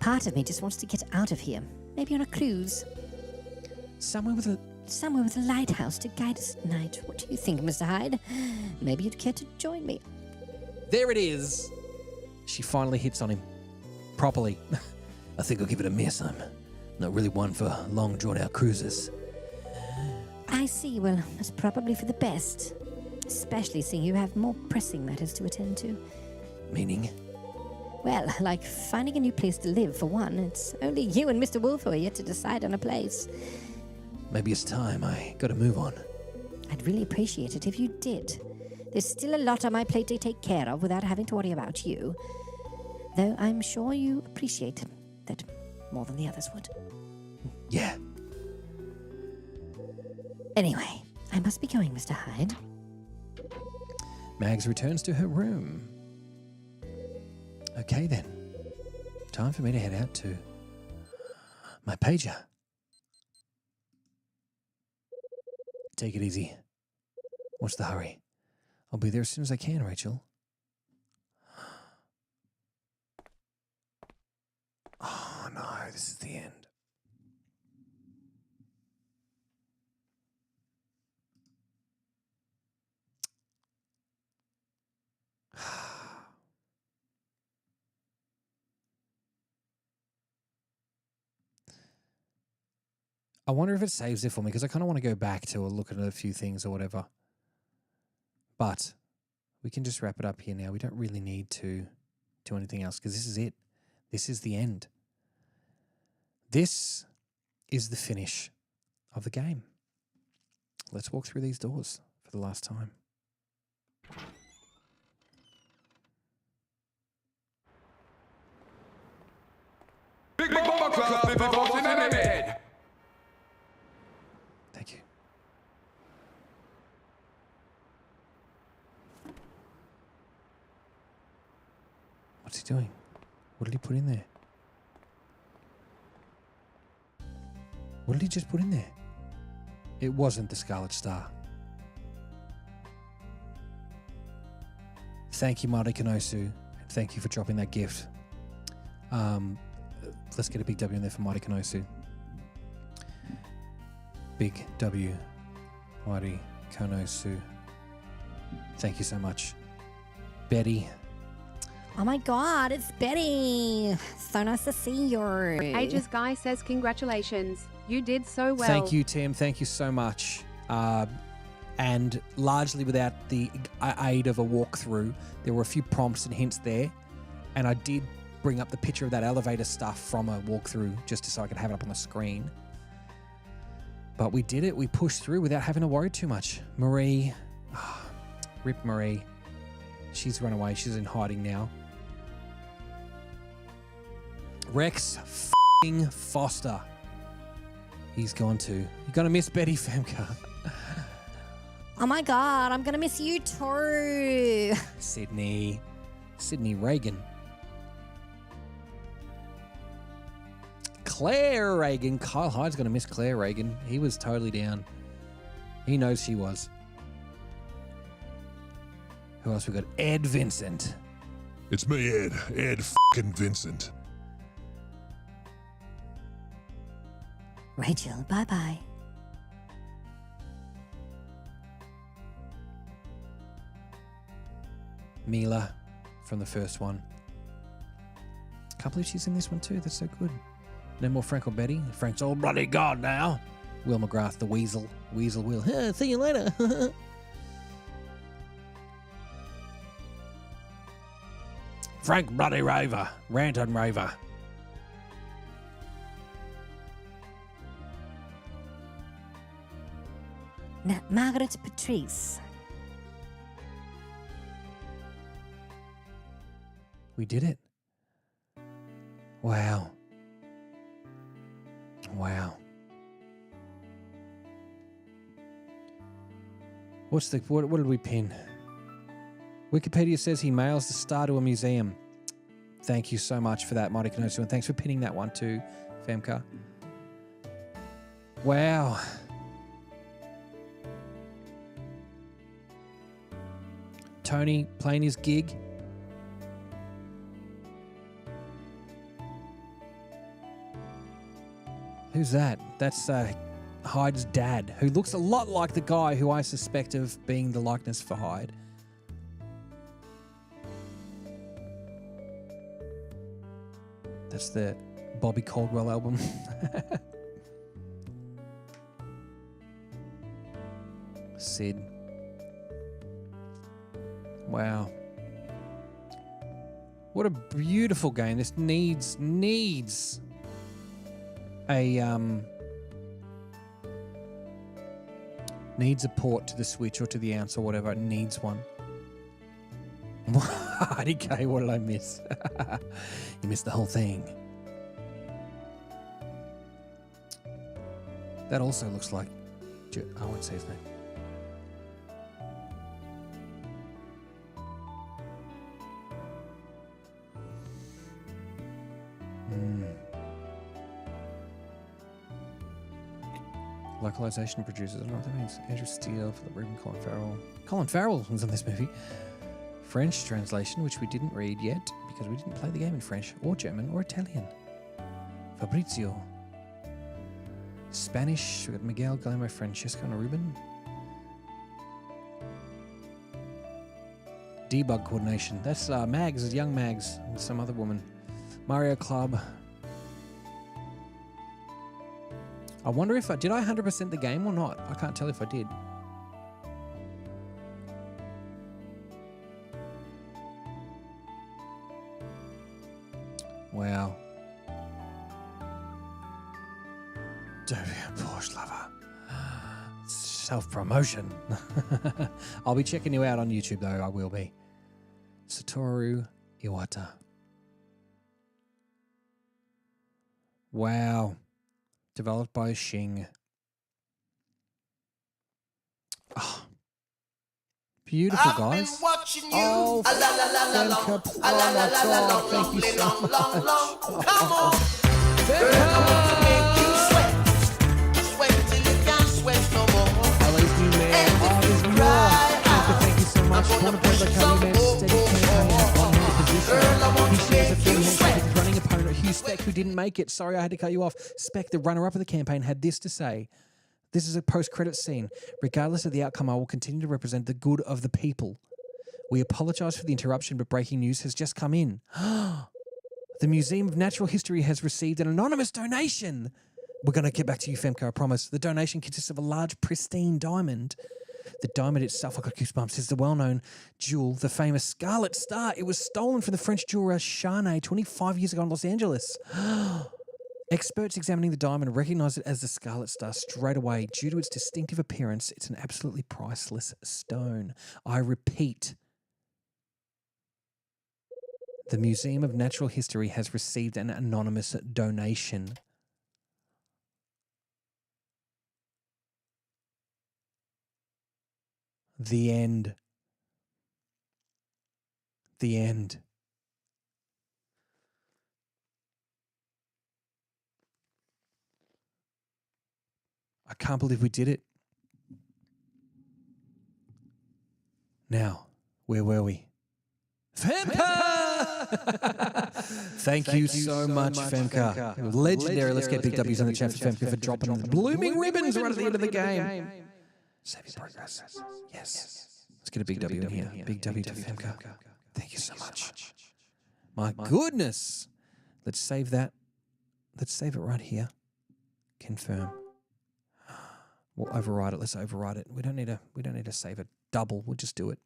Part of me just wants to get out of here, maybe on a cruise. Somewhere with a lighthouse to guide us at night. What do you think, Mr. Hyde? Maybe you'd care to join me. There it is. She finally hits on him. Properly. I think I'll give it a miss. I'm not really one for long, drawn-out cruises. I see. Well, that's probably for the best. Especially seeing you have more pressing matters to attend to. Meaning? Well, like finding a new place to live, for one. It's only you and Mr. Wolf who are yet to decide on a place. Maybe it's time I got to move on. I'd really appreciate it if you did. There's still a lot on my plate to take care of without having to worry about you. Though I'm sure you appreciate that more than the others would. Yeah. Anyway, I must be going, Mr. Hyde. Mags returns to her room. Okay then. Time for me to head out to my pager. Take it easy. What's the hurry? I'll be there as soon as I can, Rachel. Oh no, this is the end. I wonder if it saves it for me because I kind of want to go back to or look at a few things or whatever. But we can just wrap it up here now. We don't really need to do anything else because this is it. This is the end. This is the finish of the game. Let's walk through these doors for the last time. Big bomber class, big boss in the head. What's he doing? What did he put in there? What did he just put in there? It wasn't the Scarlet Star. Thank you, Marty Kanosu. Thank you for dropping that gift. Let's get a big W in there for Marty Kanosu. Big W, Marty Kanosu. Thank you so much. Betty. Oh my God, it's Betty. So nice to see you. Ages Guy says congratulations. You did so well. Thank you, Tim. Thank you so much. And largely without the aid of a walkthrough, there were a few prompts and hints there. And I did bring up the picture of that elevator stuff from a walkthrough just so I could have it up on the screen. But we did it. We pushed through without having to worry too much. Marie. Rip Marie. She's run away. She's in hiding now. Rex f***ing Foster. He's gone too. You're going to miss Betty Femka. Oh my God, I'm going to miss you too. Sydney Reagan. Claire Reagan. Kyle Hyde's going to miss Claire Reagan. He was totally down. He knows she was. Who else we got? Ed Vincent. It's me, Ed. Ed f***ing Vincent. Rachel, bye-bye. Mila from the first one. Can't believe she's in this one too. That's so good. No more Frank or Betty. Frank's all bloody god now. Will McGrath, the Weasel. Weasel Will. See you later. Frank bloody Raver. Rant and Raver. Now, Margaret Patrice. We did it. Wow. Wow. What did we pin? Wikipedia says he mails the star to a museum. Thank you so much for that, Marty Kanosu, and thanks for pinning that one too, Femka. Wow. Tony playing his gig. Who's that? That's Hyde's dad, who looks a lot like the guy who I suspect of being the likeness for Hyde. That's the Bobby Caldwell album. Sid. Wow. What a beautiful game. This needs a port to the Switch or to the Ounce or whatever. It needs one. IDK, what did I miss? You missed the whole thing. That also looks like... I won't say his name. Localization producers. I don't know what that means. Andrew Steele, Philip Rubin, Colin Farrell. Colin Farrell was in this movie. French translation, which we didn't read yet because we didn't play the game in French or German or Italian. Fabrizio. Spanish. We got Miguel, Guillermo, Francesco, and Ruben. Debug coordination. That's Mags, young Mags, and some other woman. Mario Club. I wonder if did I 100% the game or not? I can't tell if I did. Wow. Don't be a Porsche lover. Self-promotion. I'll be checking you out on YouTube though, I will be. Satoru Iwata. Wow. Developed by Xing. Oh, Beautiful, I've been guys. watching you. Oh, A la la la la long. Femka. A la la la la long, Thank long, you so long, much. long, long. Come on. Girl, I want to make you sweat. Sweat till you can't sweat no more. LA's new man. And Oh, if there's you more. cry Femka, thank you so much. I'm gonna Wanna play push like some Honey Man, steady campaign at one-handed position. Girl, I want He to shares a make few you handshake sweat. with his running opponent, Hugh Speck, who didn't make it. Sorry, I had to cut you off. Speck, the runner-up of the campaign, had this to say. This is a post-credit scene. Regardless of the outcome, I will continue to represent the good of the people. We apologise for the interruption, but breaking news has just come in. The Museum of Natural History has received an anonymous donation. We're going to get back to you, Femka, I promise. The donation consists of a large, pristine diamond. The diamond itself, I got goosebumps, is the well-known jewel, the famous Scarlet Star. It was stolen from the French jeweler Charnay 25 years ago in Los Angeles. Experts examining the diamond recognise it as the Scarlet Star straight away. Due to its distinctive appearance, it's an absolutely priceless stone. I repeat, the Museum of Natural History has received an anonymous donation. The end. The end. I can't believe we did it. Now, where were we? Femka! Thank you so much, Femka. It was legendary. Let's get big W's in the chat for Femka for dropping the blooming ribbons right at the end of the game. Save your progress. Yes. Let's get a big W in here. Big W to Femka. Thank you so much. My goodness. Let's save that. Let's save it right here. Confirm. We'll override it. Let's override it. We don't need to save it double. We'll just do it.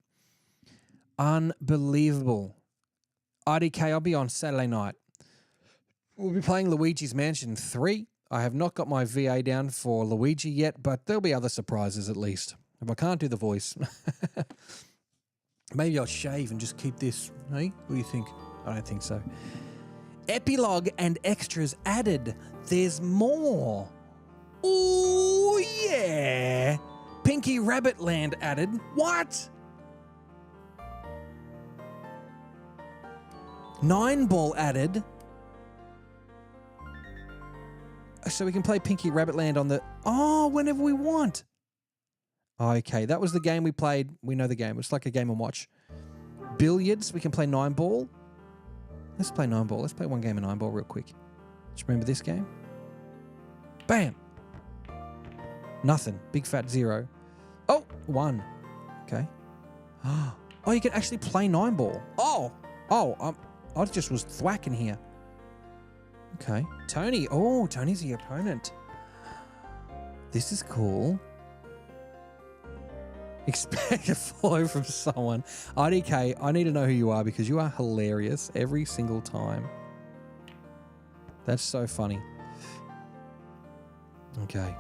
Unbelievable. IDK, I'll be on Saturday night. We'll be playing Luigi's Mansion 3. I have not got my VA down for Luigi yet, but there'll be other surprises at least. If I can't do the voice, maybe I'll shave and just keep this. Hey, what do you think? I don't think so. Epilogue and extras added. There's more. Ooh, yeah. Pinky Rabbit Land added. What? 9-ball added. So we can play Pinky Rabbit Land on the... Oh, whenever we want. Okay, that was the game we played. We know the game. It's like a Game & Watch. Billiards, we can play 9-ball. Let's play 9-ball. Let's play one game of 9-ball real quick. Do you remember this game? Bam. Nothing. Big fat 0. Oh, 1. Okay. Oh, you can actually play 9-ball. I just was thwacking here. Okay. Tony. Oh, Tony's the opponent. This is cool. Expect a follow from someone. IDK, I need to know who you are because you are hilarious every single time. That's so funny. Okay.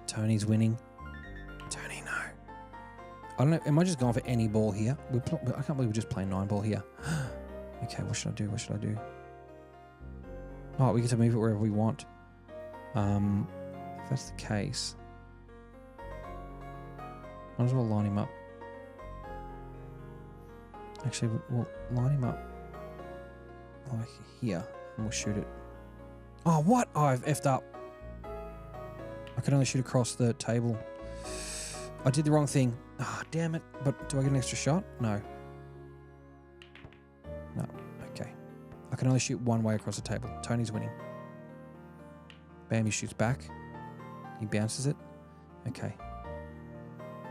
Tony's winning. Tony, no. I don't know. Am I just going for any ball here? I can't believe we're just playing 9-ball here. Okay, what should I do? What should I do? Oh, we get to move it wherever we want. If that's the case, might as well line him up. Actually, we'll line him up like here, and we'll shoot it. Oh, what? Oh, I've effed up. I can only shoot across the table. I did the wrong thing. Ah, damn it. But do I get an extra shot? No. No. Okay. I can only shoot one way across the table. Tony's winning. Bam, he shoots back. He bounces it. Okay.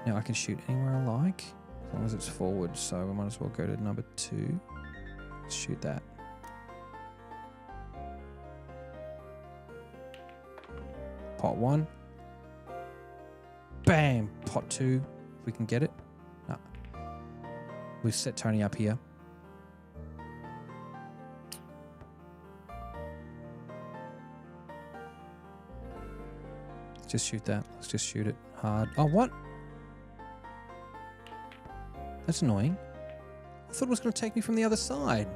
Now I can shoot anywhere I like, as long as it's forward. So we might as well go to number 2. Let's shoot that. Pot 1. Bam! Pot 2. If we can get it. No. We've set Tony up here. Just shoot that. Let's just shoot it hard. Oh, what? That's annoying. I thought it was going to take me from the other side.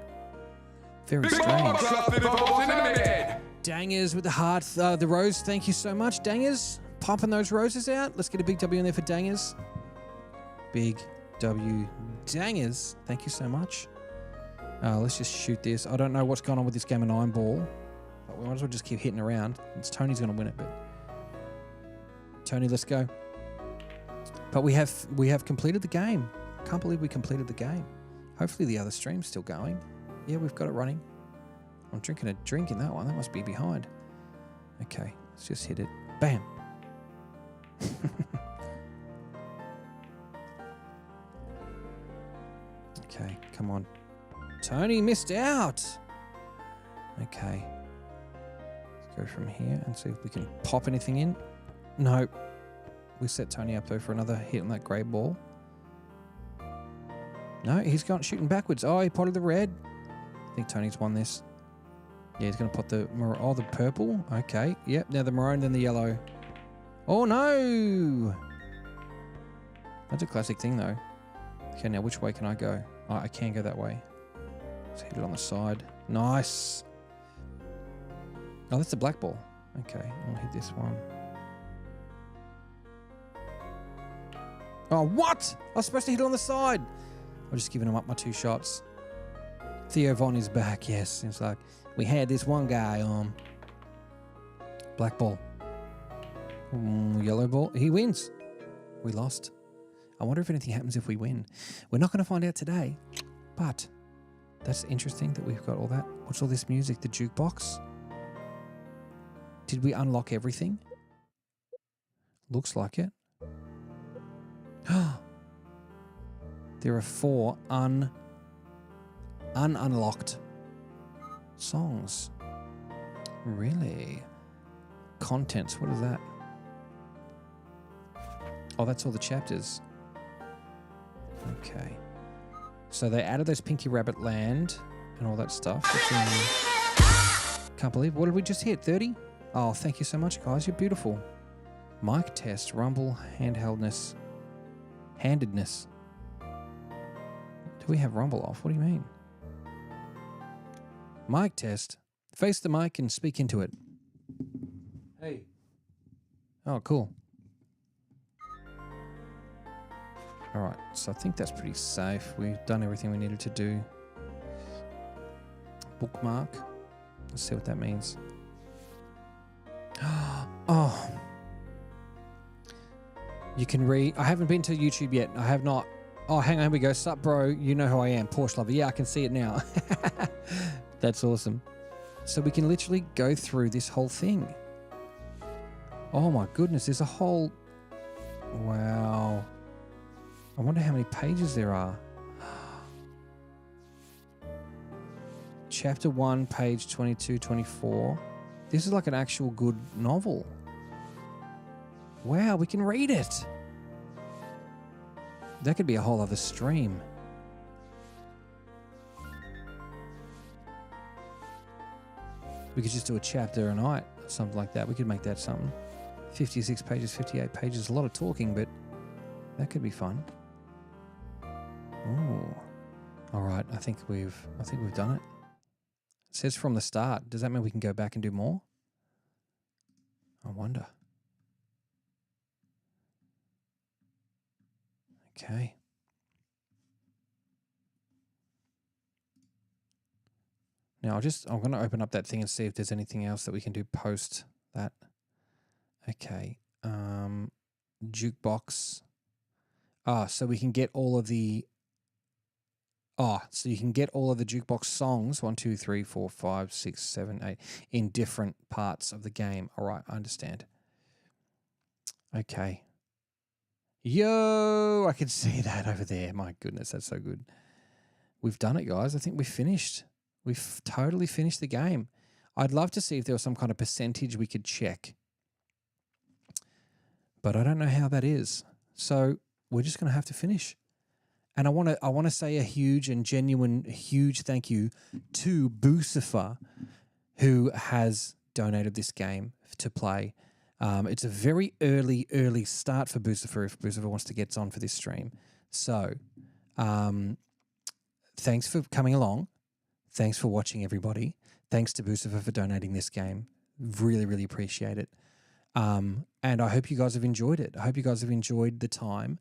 Very Big strange. bomb class if I was in the mid. Dangers with the heart. The rose, thank you so much. Dangers, pumping those roses out. Let's get a big W in there for Dangers. Big W Dangers. Thank you so much. Let's just shoot this. I don't know what's going on with this game of 9 ball. But we might as well just keep hitting around. Tony's going to win it, but Tony, let's go. But we have completed the game. Can't believe we completed the game. Hopefully the other stream's still going. Yeah, we've got it running. I'm drinking a drink in that one. That must be behind. Okay, let's just hit it. Bam. Okay, come on. Tony missed out. Okay. Let's go from here and see if we can pop anything in. No. We set Tony up though for another hit on that grey ball. No, he's gone shooting backwards. Oh, he potted the red. I think Tony's won this. Yeah, he's going to pot the the purple. Okay, yep. Now the maroon, then the yellow. Oh no! That's a classic thing though. Okay, now which way can I go? Oh, I can go that way. Let's hit it on the side. Nice. Oh, that's the black ball. Okay, I'll hit this one. Oh, what? I was supposed to hit it on the side. I'm just giving him up my 2 shots. Theo Von is back, yes. It's like, we had this one guy on. Black ball. Yellow ball. He wins. We lost. I wonder if anything happens if we win. We're not going to find out today, but that's interesting that we've got all that. What's all this music? The jukebox? Did we unlock everything? Looks like it. There are 4 unlocked songs. Really? Contents, what is that? Oh, that's all the chapters. Okay. So they added those Pinky Rabbit Land and all that stuff. Can't believe, what did we just hit? 30? Oh, thank you so much, guys. You're beautiful. Mic test, rumble, handheldness. Handedness. Do we have rumble off? What do you mean? Mic test. Face the mic and speak into it. Hey. Oh, cool. All right, so I think that's pretty safe. We've done everything we needed to do. Bookmark. Let's see what that means. Oh. You can read. I haven't been to YouTube yet. I have not. Oh, hang on. Here we go. Sup, bro. You know who I am. Porsche lover. Yeah, I can see it now. That's awesome. So we can literally go through this whole thing. Oh my goodness. There's a whole... Wow. I wonder how many pages there are. Chapter 1, page 22, 24. This is like an actual good novel. Wow, we can read it. That could be a whole other stream. We could just do a chapter a night, something like that. We could make that something. 56 pages, 58 pages, a lot of talking, but that could be fun. Oh, all right. I think we've done it. It says from the start. Does that mean we can go back and do more? I wonder. Okay. Now I'm going to open up that thing and see if there's anything else that we can do post that. Okay. Jukebox. So we can get all of the... so you can get all of the jukebox songs, 1, 2, 3, 4, 5, 6, 7, 8, in different parts of the game. All right, I understand. Okay. Yo, I can see that over there. My goodness, that's so good. We've done it, guys. I think we've finished. We've totally finished the game. I'd love to see if there was some kind of percentage we could check. But I don't know how that is. So we're just going to have to finish. And I want to say a huge and genuine huge thank you to Boocifer, who has donated this game to play. It's a very early start for Boocifer if Boocifer wants to get on for this stream. So thanks for coming along. Thanks for watching, everybody. Thanks to Boocifer for donating this game. Really, really appreciate it. And I hope you guys have enjoyed it. I hope you guys have enjoyed the time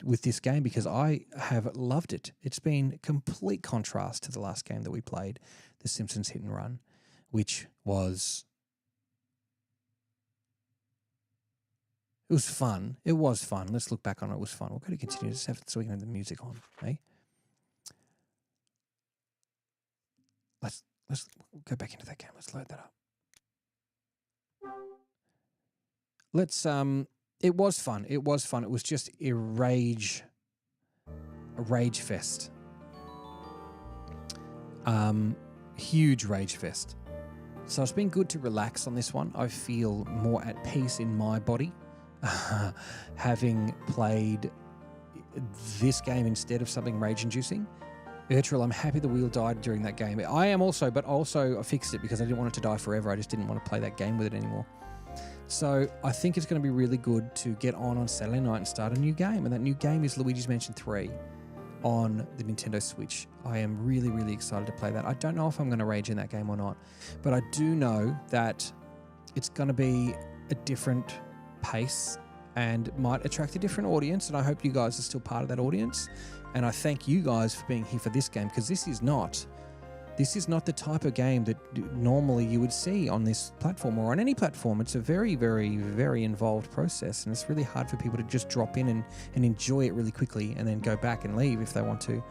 with this game, because I have loved it. It's been complete contrast to the last game that we played, The Simpsons Hit and Run, which was... It was fun. It was fun. Let's look back on it. It was fun. We're going to continue. Just have so we can have the music on, eh? Let's go back into that game. Let's load that up. It was fun. It was fun. It was just a rage fest. Huge rage fest. So it's been good to relax on this one. I feel more at peace in my body, having played this game instead of something rage-inducing. Ertril, I'm happy the wheel died during that game. I am also, but also I fixed it because I didn't want it to die forever. I just didn't want to play that game with it anymore. So I think it's going to be really good to get on Saturday night and start a new game. And that new game is Luigi's Mansion 3 on the Nintendo Switch. I am really, really excited to play that. I don't know if I'm going to rage in that game or not, but I do know that it's going to be a different pace and might attract a different audience. And I hope you guys are still part of that audience. And I thank you guys for being here for this game, because this is not the type of game that normally you would see on this platform or on any platform. It's a very, very, very involved process, and it's really hard for people to just drop in and enjoy it really quickly and then go back and leave if they want to.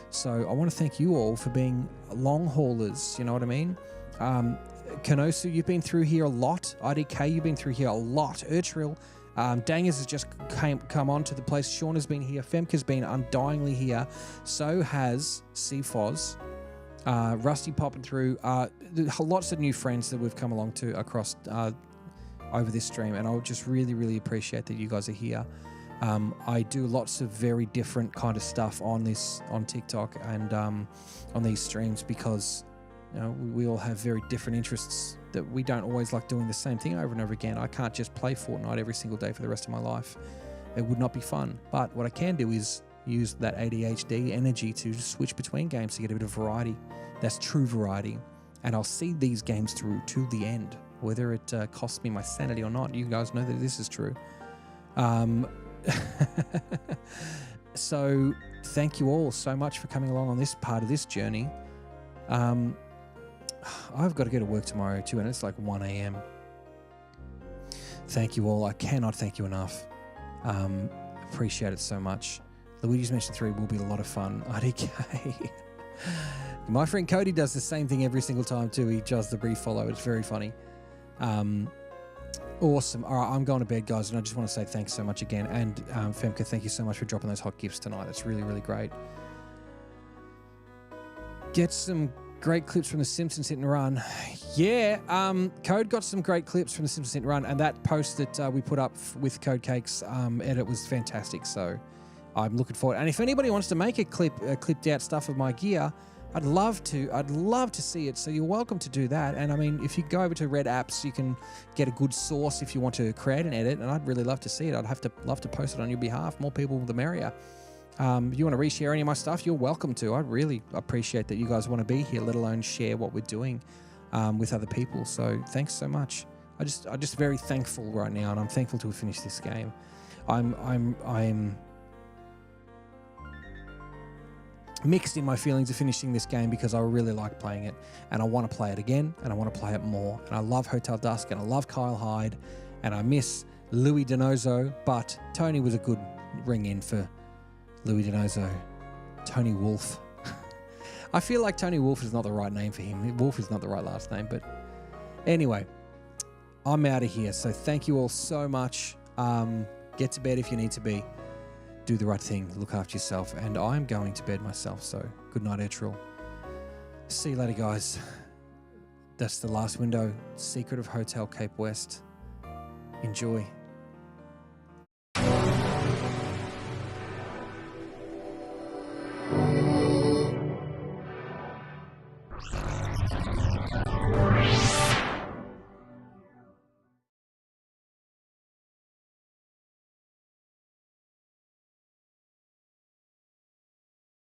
So I want to thank you all for being long haulers, you know what I mean? Kanosu, you've been through here a lot. IDK, you've been through here a lot. Ertril, Dangers has just come on to the place. Sean has been here. Femke's been undyingly here. So has CFOS. Rusty popping through. Lots of new friends that we've come along to across over this stream, and I would just really, really appreciate that you guys are here. I do lots of very different kind of stuff on TikTok and on these streams, because you know, we all have very different interests that we don't always like doing the same thing over and over again. I can't just play Fortnite every single day for the rest of my life. It would not be fun. But what I can do is use that ADHD energy to switch between games to get a bit of variety. That's true variety. And I'll see these games through to the end, whether it costs me my sanity or not. You guys know that this is true. So thank you all so much for coming along on this part of this journey. I've got to go to work tomorrow too, and it's like 1 a.m. Thank you all. I cannot thank you enough. Appreciate it so much. Luigi's Mansion 3 will be a lot of fun. IDK. My friend Cody does the same thing every single time too. He does the brief follow. It's very funny. Awesome. All right, I'm going to bed, guys, and I just want to say thanks so much again. And Femke, thank you so much for dropping those hot gifts tonight. That's really, really great. Get some great clips from The Simpsons Hit and Run. Yeah, Code got some great clips from The Simpsons Hit and Run, and that post that we put up with Code Cake's edit was fantastic. So I'm looking forward. And if anybody wants to make a clipped out stuff of my gear, I'd love to see it. So you're welcome to do that. And I mean, if you go over to Red Apps, you can get a good source if you want to create an edit. And I'd really love to see it. I'd love to post it on your behalf. More people, the merrier. If you want to reshare any of my stuff, you're welcome to. I really appreciate that you guys want to be here, let alone share what we're doing with other people. So thanks so much. I'm just very thankful right now, and I'm thankful to have finished this game. I'm mixed in my feelings of finishing this game, because I really like playing it, and I want to play it again, and I want to play it more. And I love Hotel Dusk, and I love Kyle Hyde, and I miss Louis Donoso, but Tony was a good ring in for Louis Donoso. Tony Wolf. I feel like Tony Wolf is not the right name for him. Wolf is not the right last name, but anyway, I'm out of here. So thank you all so much. Get to bed if you need to be. Do the right thing. Look after yourself. And I'm going to bed myself. So good night, Ertril. See you later, guys. That's the last window. Secret of Hotel Cape West. Enjoy.